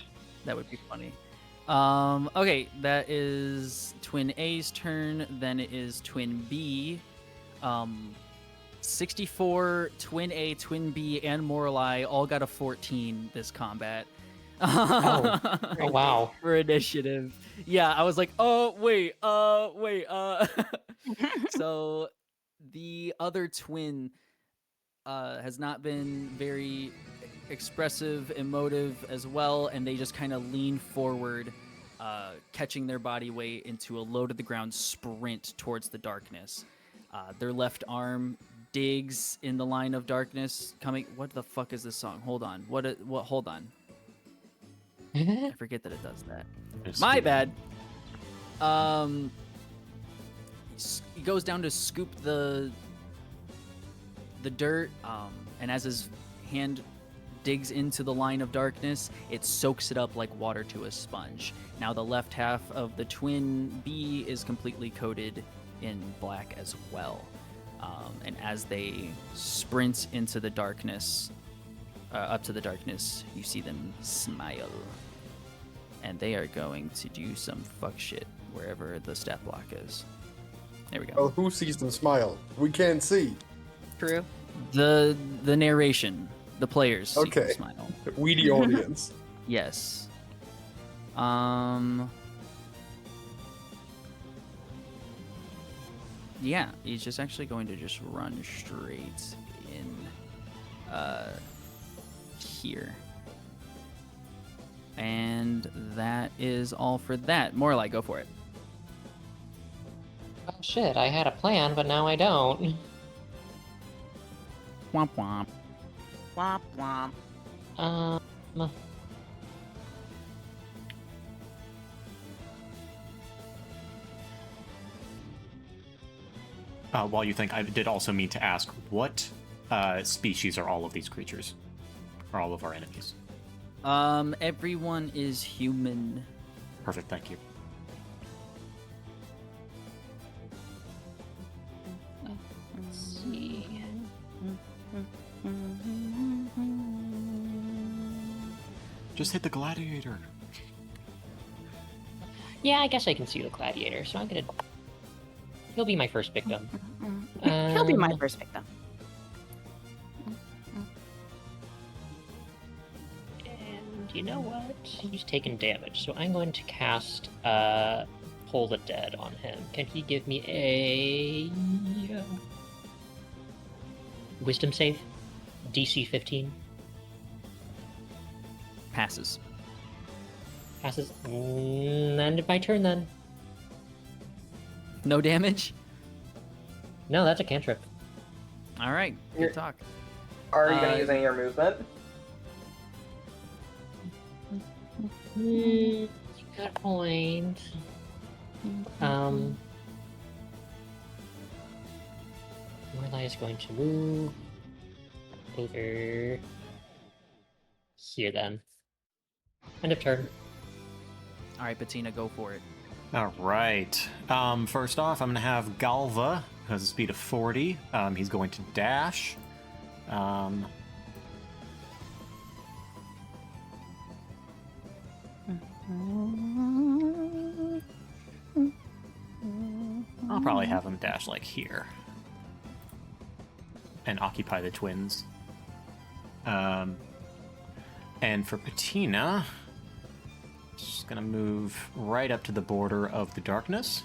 That would be funny. Okay, that is Twin A's turn. Then it is Twin B. 64, Twin A, Twin B, and Morlai all got a 14 this combat. Oh wow. For initiative. Yeah, I was like, wait. So the other twin has not been very expressive, emotive as well, and they just kind of lean forward, catching their body weight into a low to the ground sprint towards the darkness. Their left arm digs in the line of darkness coming. What the fuck is this song? Hold on. What hold on. I forget that it does that. Just My do- bad. He goes down to scoop the dirt, and as his hand digs into the line of darkness, it soaks it up like water to a sponge. Now the left half of the twin B is completely coated in black as well. And as they sprint into the darkness, up to the darkness, you see them smile. And they are going to do some fuck shit wherever the stat block is. There we go. Well, who sees them smile? We can't see. True. The narration, the players see them Okay. smile. We the audience. Yes. Yeah, he's just actually going to just run straight in here. And that is all for that. More like, go for it. Oh shit, I had a plan, but now I don't. Womp womp. Womp womp. While you think, I did also mean to ask, what species are all of these creatures? Are all of our enemies? Everyone is human. Perfect, thank you. Let's see. Just hit the gladiator. Yeah, I guess I can see the gladiator, so I'm gonna... He'll be my first victim. He'll be my first victim. And you know what? He's taken damage, so I'm going to cast Pull the Dead on him. Can he give me a Wisdom save? DC 15? Passes. Passes. End of my turn then. No damage? No, that's a cantrip. All right, good talk. Are you gonna use any of your movement? Good point. Morlai is going to move over here then. End of turn. All right, Bettina, go for it. All right. First off, I'm going to have Galva, who has a speed of 40. He's going to dash. I'll probably have him dash like here. And occupy the twins. And for Bettina, just gonna move right up to the border of the darkness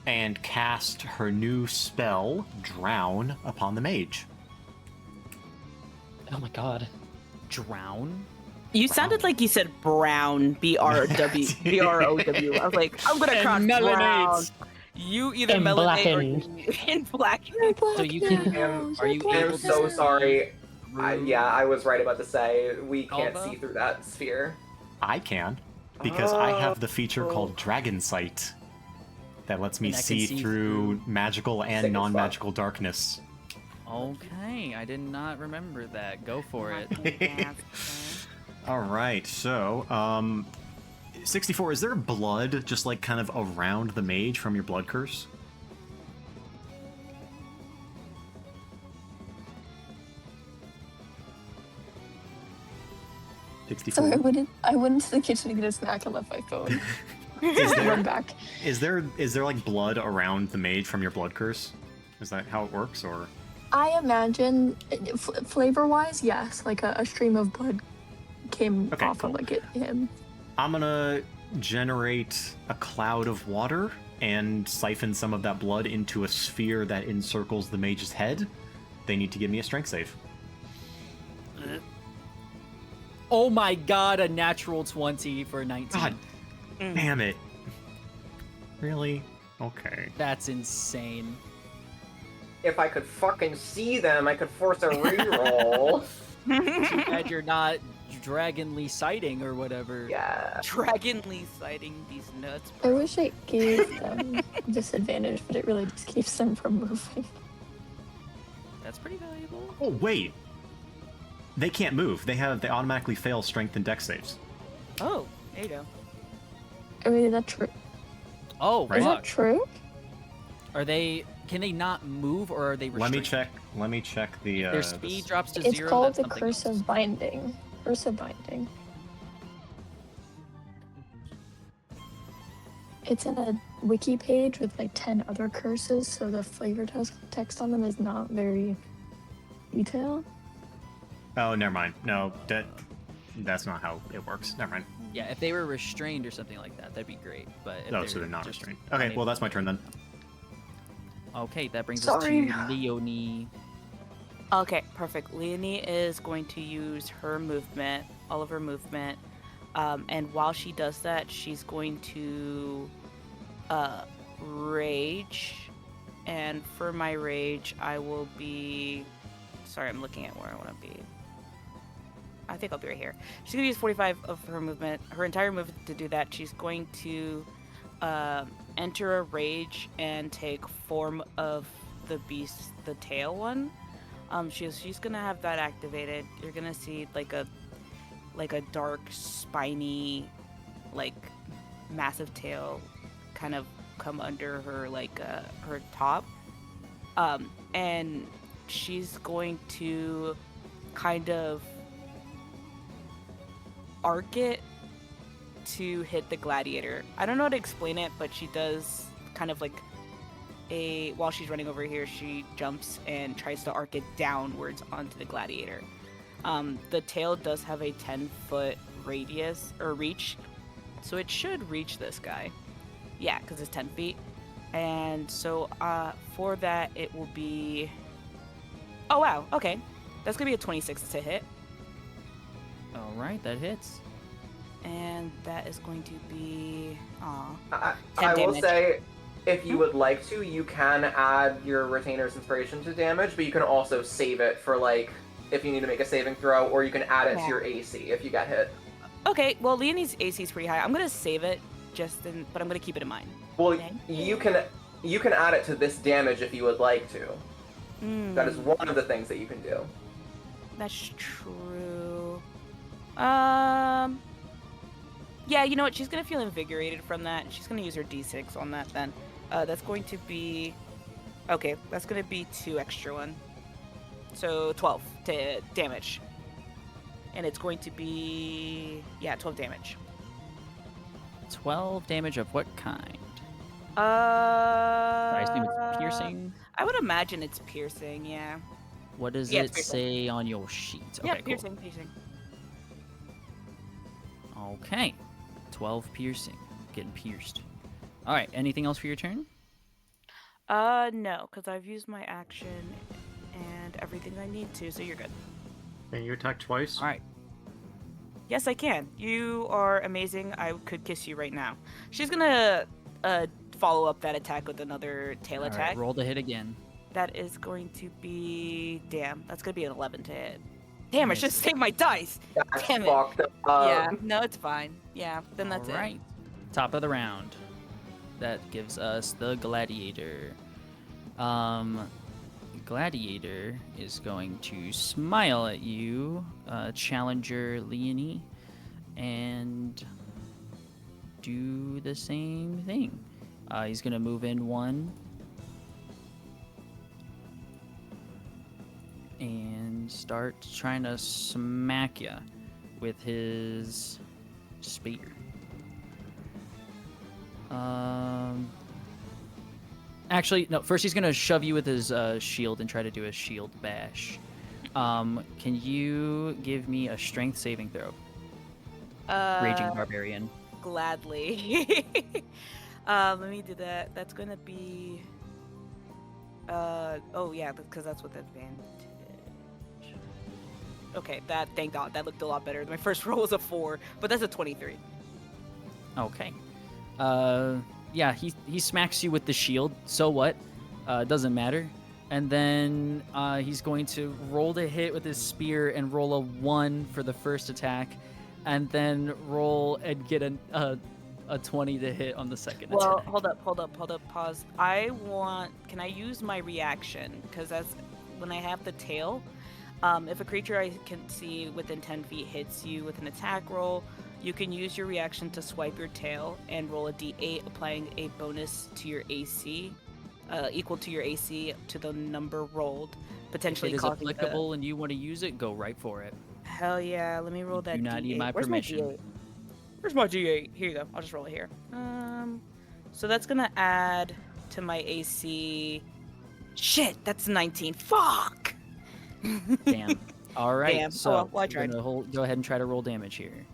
and cast her new spell, Drown, upon the mage. Oh my god. Drown? You sounded like you said brown, B-R-W, B-R-O-W. I was like, I'm gonna cross brown. You either And melanate or blackened. in black. So you can. Are you able I'm to so see sorry. through- Yeah, I was right about to say we can't Alba? see through that sphere. I can, because I have the feature called Dragon Sight that lets me And I can see see through magical Sick and as fuck. non-magical darkness. Okay, I did not remember that. Go for it. All right, so 64. Is there blood just like kind of around the mage from your blood curse? So 64. I went into the kitchen to get a snack and left my phone. Is I there, run back. is there like blood around the mage from your blood curse? Is that how it works, or? I imagine, flavor-wise, yes, like a stream of blood came Okay, off cool. of like him. I'm gonna generate a cloud of water and siphon some of that blood into a sphere that encircles the mage's head. They need to give me a strength save. Oh my god, a natural 20 for 19. God damn it. Really? Okay. That's insane. If I could fucking see them, I could force a reroll. Too bad you're not dragonly sighting or whatever. Yeah. Dragonly sighting these nuts, I bro. wish it gave them disadvantage, but it really just keeps them from moving. That's pretty valuable. Oh wait. They can't move. They automatically fail strength and dex saves. Oh, there you go. I mean, is that true? Oh, Right. Is fuck. that true? Are they Can they not move, or are they restrained? Let me check the. Their speed drops to It's 0. called That's the something Curse else. of Binding. Curse of Binding. It's in a wiki page with like 10 other curses, so the flavor text on them is not very detailed. Oh, never mind. No, that's not how it works. Never mind. Yeah, if they were restrained or something like that, that'd be great. But if Oh, so they're not just restrained. Okay, well, that's my turn then. Okay, that brings Sorry. us to Leonie. Okay, perfect. Leonie is going to use her movement, all of her movement, and while she does that, she's going to rage. And for my rage, I will be. Sorry, I'm looking at where I want to be. I think I'll be right here. She's going to use 45 of her movement, her entire movement to do that. She's going to enter a rage and take form of the beast, the tail one. She's gonna have that activated. You're gonna see like a dark, spiny, like massive tail kind of come under her her top. And she's going to kind of arc it to hit the gladiator. I don't know how to explain it, but she does kind of like while she's running over here, she jumps and tries to arc it downwards onto the gladiator. The tail does have a 10-foot radius or reach, so it should reach this guy. Yeah, because it's 10 feet. And so for that, it will be. Oh wow, okay, that's gonna be a 26 to hit. All right, that hits. And that is going to be. I 10 will damage. say, if you would like to, you can add your retainer's inspiration to damage, but you can also save it for like if you need to make a saving throw, or you can add it to your AC if you get hit. Okay, well, Leonie's AC is pretty high. I'm gonna save it but I'm gonna keep it in mind. Well, Thank you can add it to this damage if you would like to. That is one of the things that you can do. That's true. Yeah, you know what? She's gonna feel invigorated from that. She's gonna use her D6 on that then. That's going to be. Okay, that's gonna be 2 extra one. So 12 to damage. And it's going to be. Yeah, 12 damage. 12 damage of what kind? Uh. I assume it's piercing. I would imagine it's piercing, yeah. What does Yeah, it it's piercing. say on your sheet? Okay, Yeah, cool. piercing. Okay, 12 piercing. Getting pierced. All right, anything else for your turn? No, because I've used my action and everything I need to, so you're good. Can you attack twice? All right. Yes, I can. You are amazing. I could kiss you right now. She's gonna follow up that attack with another tail All right, attack. roll to hit again. That is going to be that's gonna be an 11 to hit. Damn, I should save my dice. That's Damn it. fucked up. Yeah, no, it's fine. Yeah, then that's All right. Top of the round. That gives us the gladiator. Gladiator is going to smile at you, Challenger Leonie, and do the same thing. He's going to move in 1 and start trying to smack you with his spear. Actually, no. First, he's gonna shove you with his shield and try to do a shield bash. Can you give me a strength saving throw? it. Raging Barbarian. Gladly. Let me do that. That's gonna be. Oh yeah, because that's with advantage. Okay, thank God, that looked a lot better. My first roll was a 4, but that's a 23. Okay. Yeah, he smacks you with the shield. So what? Doesn't matter. And then he's going to roll to hit with his spear and roll a 1 for the first attack, and then roll and get a 20 to hit on the second Well, attack. hold up, pause. Can I use my reaction? Because that's when I have the tail. If a creature I can see within 10 feet hits you with an attack roll, you can use your reaction to swipe your tail and roll a d8, applying a bonus to your AC equal to your AC to the number rolled, If potentially it is causing applicable and you want to use it, go right for it. Hell yeah! Let me roll You that do not need D8. my Where's permission. my D8? Where's my D8? Here you go. I'll just roll it here. So that's gonna add to my AC. Shit, that's 19. Fuck. Damn. All right. Damn. So Oh well, I we're tried. gonna go ahead and try to roll damage here.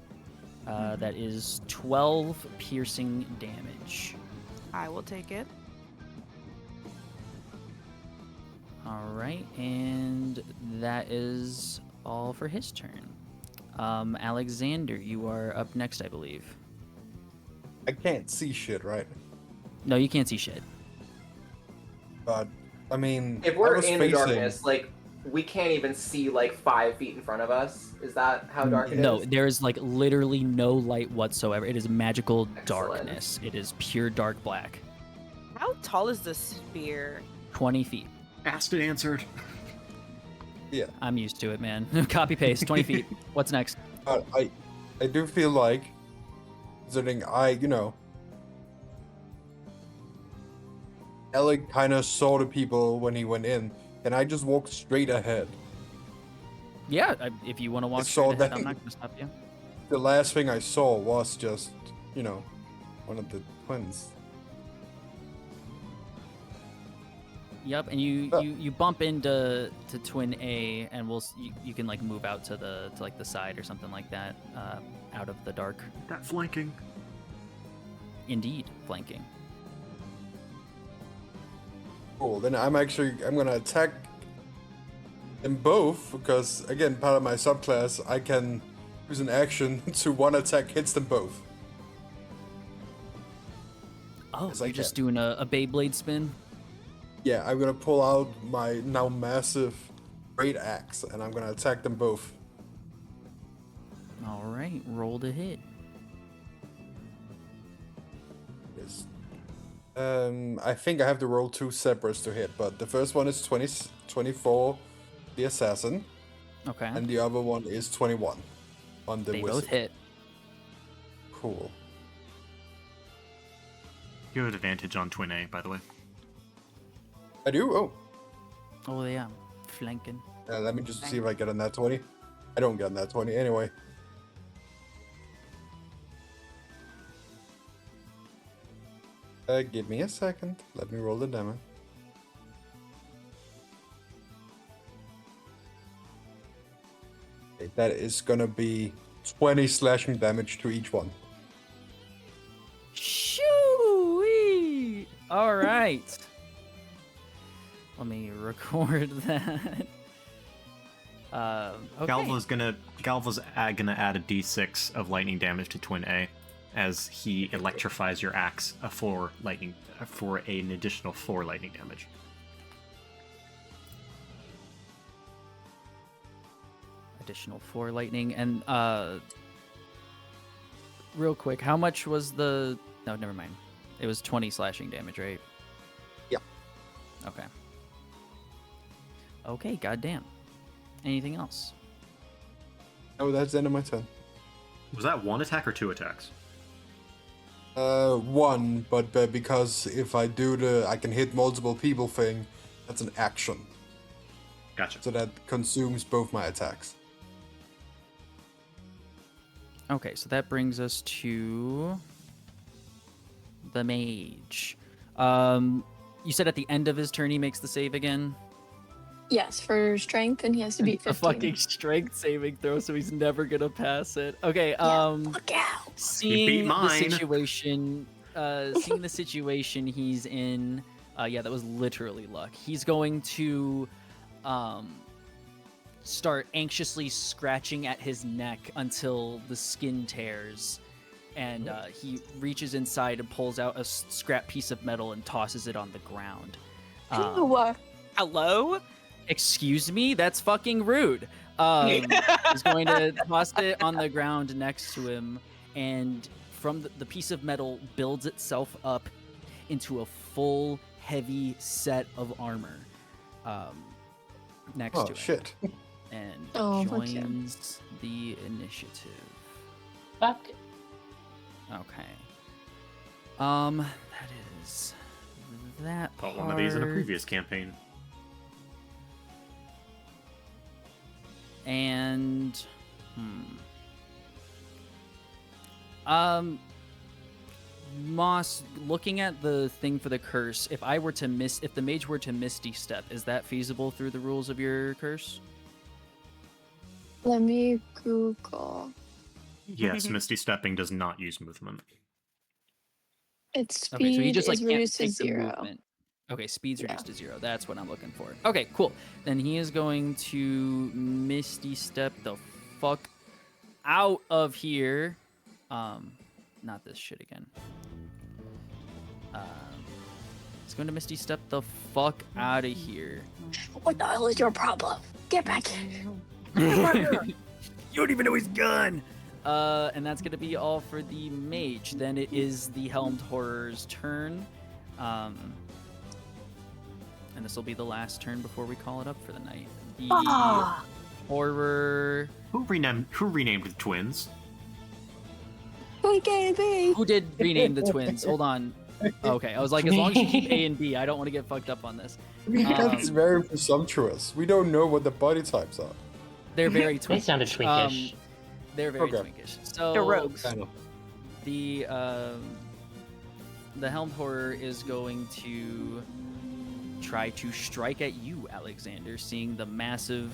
That is 12 piercing damage. I will take it. All right, and that is all for his turn. Alexander, you are up next, I believe. I can't see shit, right? No, you can't see shit. But I mean, If I we're was in the facing. darkness, like we can't even see like 5 feet in front of us. Is that how dark it is? No, there is like literally no light whatsoever. It is magical Excellent. darkness. It is pure dark black. How tall is this sphere? 20 feet. Asked and answered. Yeah, I'm used to it, man. Copy paste. 20 feet. What's next? but I do feel like, considering Alec kind of saw the people when he went in, and I just walked straight ahead. Yeah, if you want to walk saw straight ahead, that. I'm not going to stop you. The last thing I saw was just, one of the twins. Yep, and you bump into twin A, and you can like move out to the side or something like that, out of the dark. That flanking. Indeed, flanking. Cool. Then I'm gonna attack them both because again, part of my subclass, I can use an action to one attack hits them both. Oh, Yes, I you're just can. doing a Beyblade spin? Yeah, I'm gonna pull out my now massive great axe and I'm gonna attack them both. All right, roll to hit. Yes. I think I have to roll 2 separates to hit, but the first one is 24, the assassin, Okay. and the other one is 21 on the They wizard. both hit. Cool. You have advantage on twin A, by the way. I do? Oh. Oh yeah, flanking. Let me just see if I get a nat 20. I don't get a nat 20 anyway. Give me a second. Let me roll the damage. Okay, that is gonna be 20 slashing damage to each one. Shoo! All right. Let me record that. Okay. Galva's gonna add a d6 of lightning damage to twin A, as he electrifies your axe for an additional 4 lightning damage. Additional 4 lightning, and real quick, how much was the? No, never mind. It was 20 slashing damage, right? Yeah. Okay. Okay. Goddamn. Anything else? Oh, that's the end of my turn. Was that 1 attack or 2 attacks? 1, but because if I do I can hit multiple people thing, that's an action. Gotcha. So that consumes both my attacks. Okay, so that brings us to the mage. You said at the end of his turn he makes the save again? Yes, for strength, and he has to beat 15. A fucking strength saving throw, so he's never gonna pass it. Okay, Look out! seeing the mine. situation he's in, yeah, that was literally luck. He's going to start anxiously scratching at his neck until the skin tears, and he reaches inside and pulls out a scrap piece of metal and tosses it on the ground. Hello? Excuse me? That's fucking rude. He's going to toss it on the ground next to him, and from the piece of metal builds itself up into a full, heavy set of armor next to Oh, him. shit. And Oh, fuck yeah. joins the initiative. Fuck. Okay. That is that Fought part. one of these in a previous campaign. And Moss, looking at the thing for the curse, if the mage were to Misty Step, is that feasible through the rules of your curse? Let me Google. Yes, Misty Stepping does not use movement. Its speed Okay, so he just is can't reduced to take the 0. movement. Okay, speed's Yeah. reduced to 0. That's what I'm looking for. Okay, cool. Then he is going to Misty Step the fuck out of here. Not this shit again. He's going to Misty Step the fuck out of here. What the hell is your problem? Get back here. You don't even know he's gone. And that's gonna be all for the mage. Then it is the Helmed Horror's turn. And this will be the last turn before we call it up for the night. The horror. Who renamed the twins? Who did rename the twins? Hold on. Okay, I was like, as long as you keep A and B, I don't want to get fucked up on this. That's very presumptuous. We don't know what the body types are. They're very They twinkish. sounded twinkish. They're very Okay. twinkish. So They're rogues. Kind of. the Helmed Horror is going to try to strike at you, Alexander, seeing the massive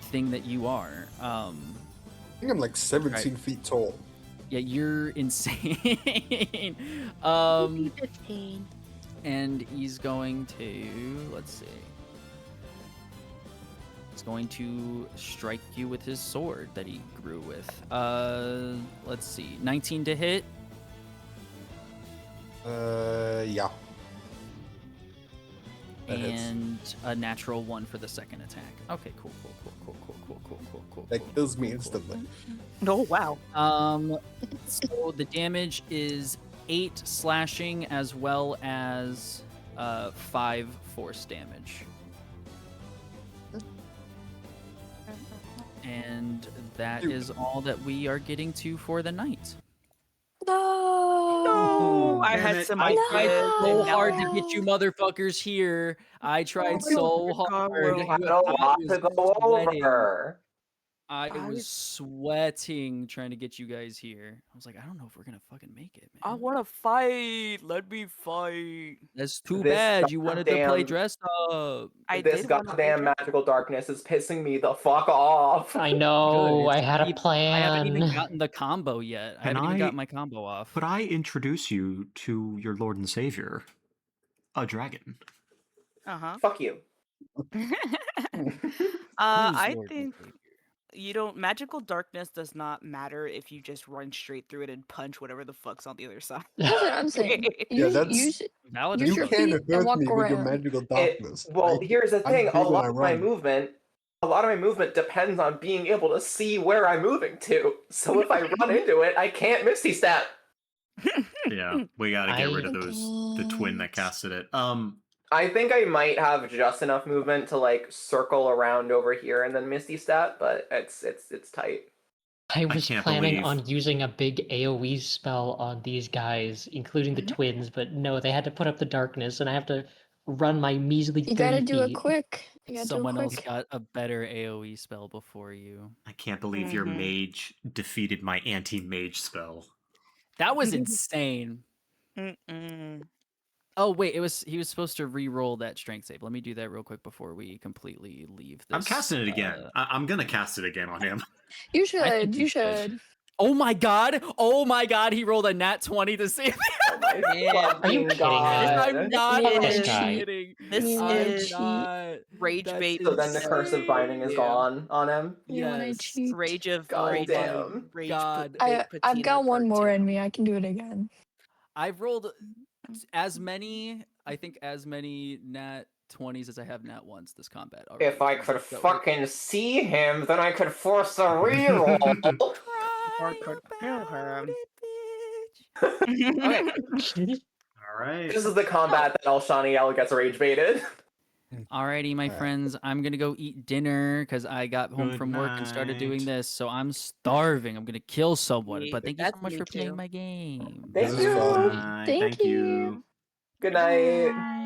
thing that you are. I think I'm like 17 feet tall. Yeah, you're insane. 15. And he's going to, let's see. He's going to strike you with his sword that he grew with. Let's see. 19 to hit. Yeah. That hits. And a natural 1 for the second attack. Okay, cool. That kills me instantly. Oh, wow. So the damage is 8 slashing as well as 5 force damage. And that is all that we are getting to for the night. No. I Damn had it. some I ideas. tried so and now- hard to get you motherfuckers here. I tried so hard. You had a lot to go over. I I was was- sweating trying to get you guys here. I was like, I don't know if we're gonna fucking make it, man. I want to fight. Let me fight. That's too This bad. You wanted to play goddamn- dressed up. This did wanna play goddamn dress- magical darkness is pissing me the fuck off. I know. Good. I had a I plan. haven't even gotten the combo yet. I Can haven't even I- got my combo off. Could I introduce you to your Lord and Savior, a dragon? Uh-huh. Fuck you. I Lord and think Savior? magical darkness does not matter if you just run straight through it and punch whatever the fuck's on the other side. That's what I'm saying. Yeah, Use, that's- use, Valid Use You your approach. can't feet and hurt walk me with your around. magical darkness. Well, here's the I'm thing. big A when lot I of my run. movement depends on being able to see where I'm moving to. So if I run into it, I can't Misty Step. Yeah, we gotta get I- rid of the twin that casted it. I think I might have just enough movement to like circle around over here and then Misty Step, but it's tight. I was can't planning believe- on using a big AoE spell on these guys, including the twins, but no, they had to put up the darkness, and I have to run my measly 30 you gotta do it feet. quick. You gotta Someone do it else quick. got a better AoE spell before you. I can't believe your mage defeated my anti-mage spell. That was insane. Mm-mm. Oh wait, he was supposed to re-roll that strength save. Let me do that real quick before we completely leave this. I'm casting it again. I'm gonna cast it again on him. You I think should. you You should. should. Oh my god! Oh my god! He rolled a nat 20 to save me. Oh my Man, are you fucking kidding god. I'm not Yeah. This fucking guy. kidding. This You I'm wanna is cheat? not. rage That's bait. So then the curse of binding is insane. gone on him. You wanna Yes. cheat? Rage of God rage. damn. Rage God. I've patina got one part more 2. in me. I can do it again. I've rolled as many nat 20s as I have nat 1s this combat already. If I could So- fucking see him, then I could force a reroll. Or could kill him. Okay. All right. This is the combat that Alshanniel gets rage baited. Alrighty, my Alright. friends, I'm gonna go eat dinner because I got home Good from work and started doing night. this, so I'm starving. I'm gonna kill someone. Me- But thank you so that's much me for playing too. my game. Thank This is you. fun. Bye. Thank Thank you. you. Good night.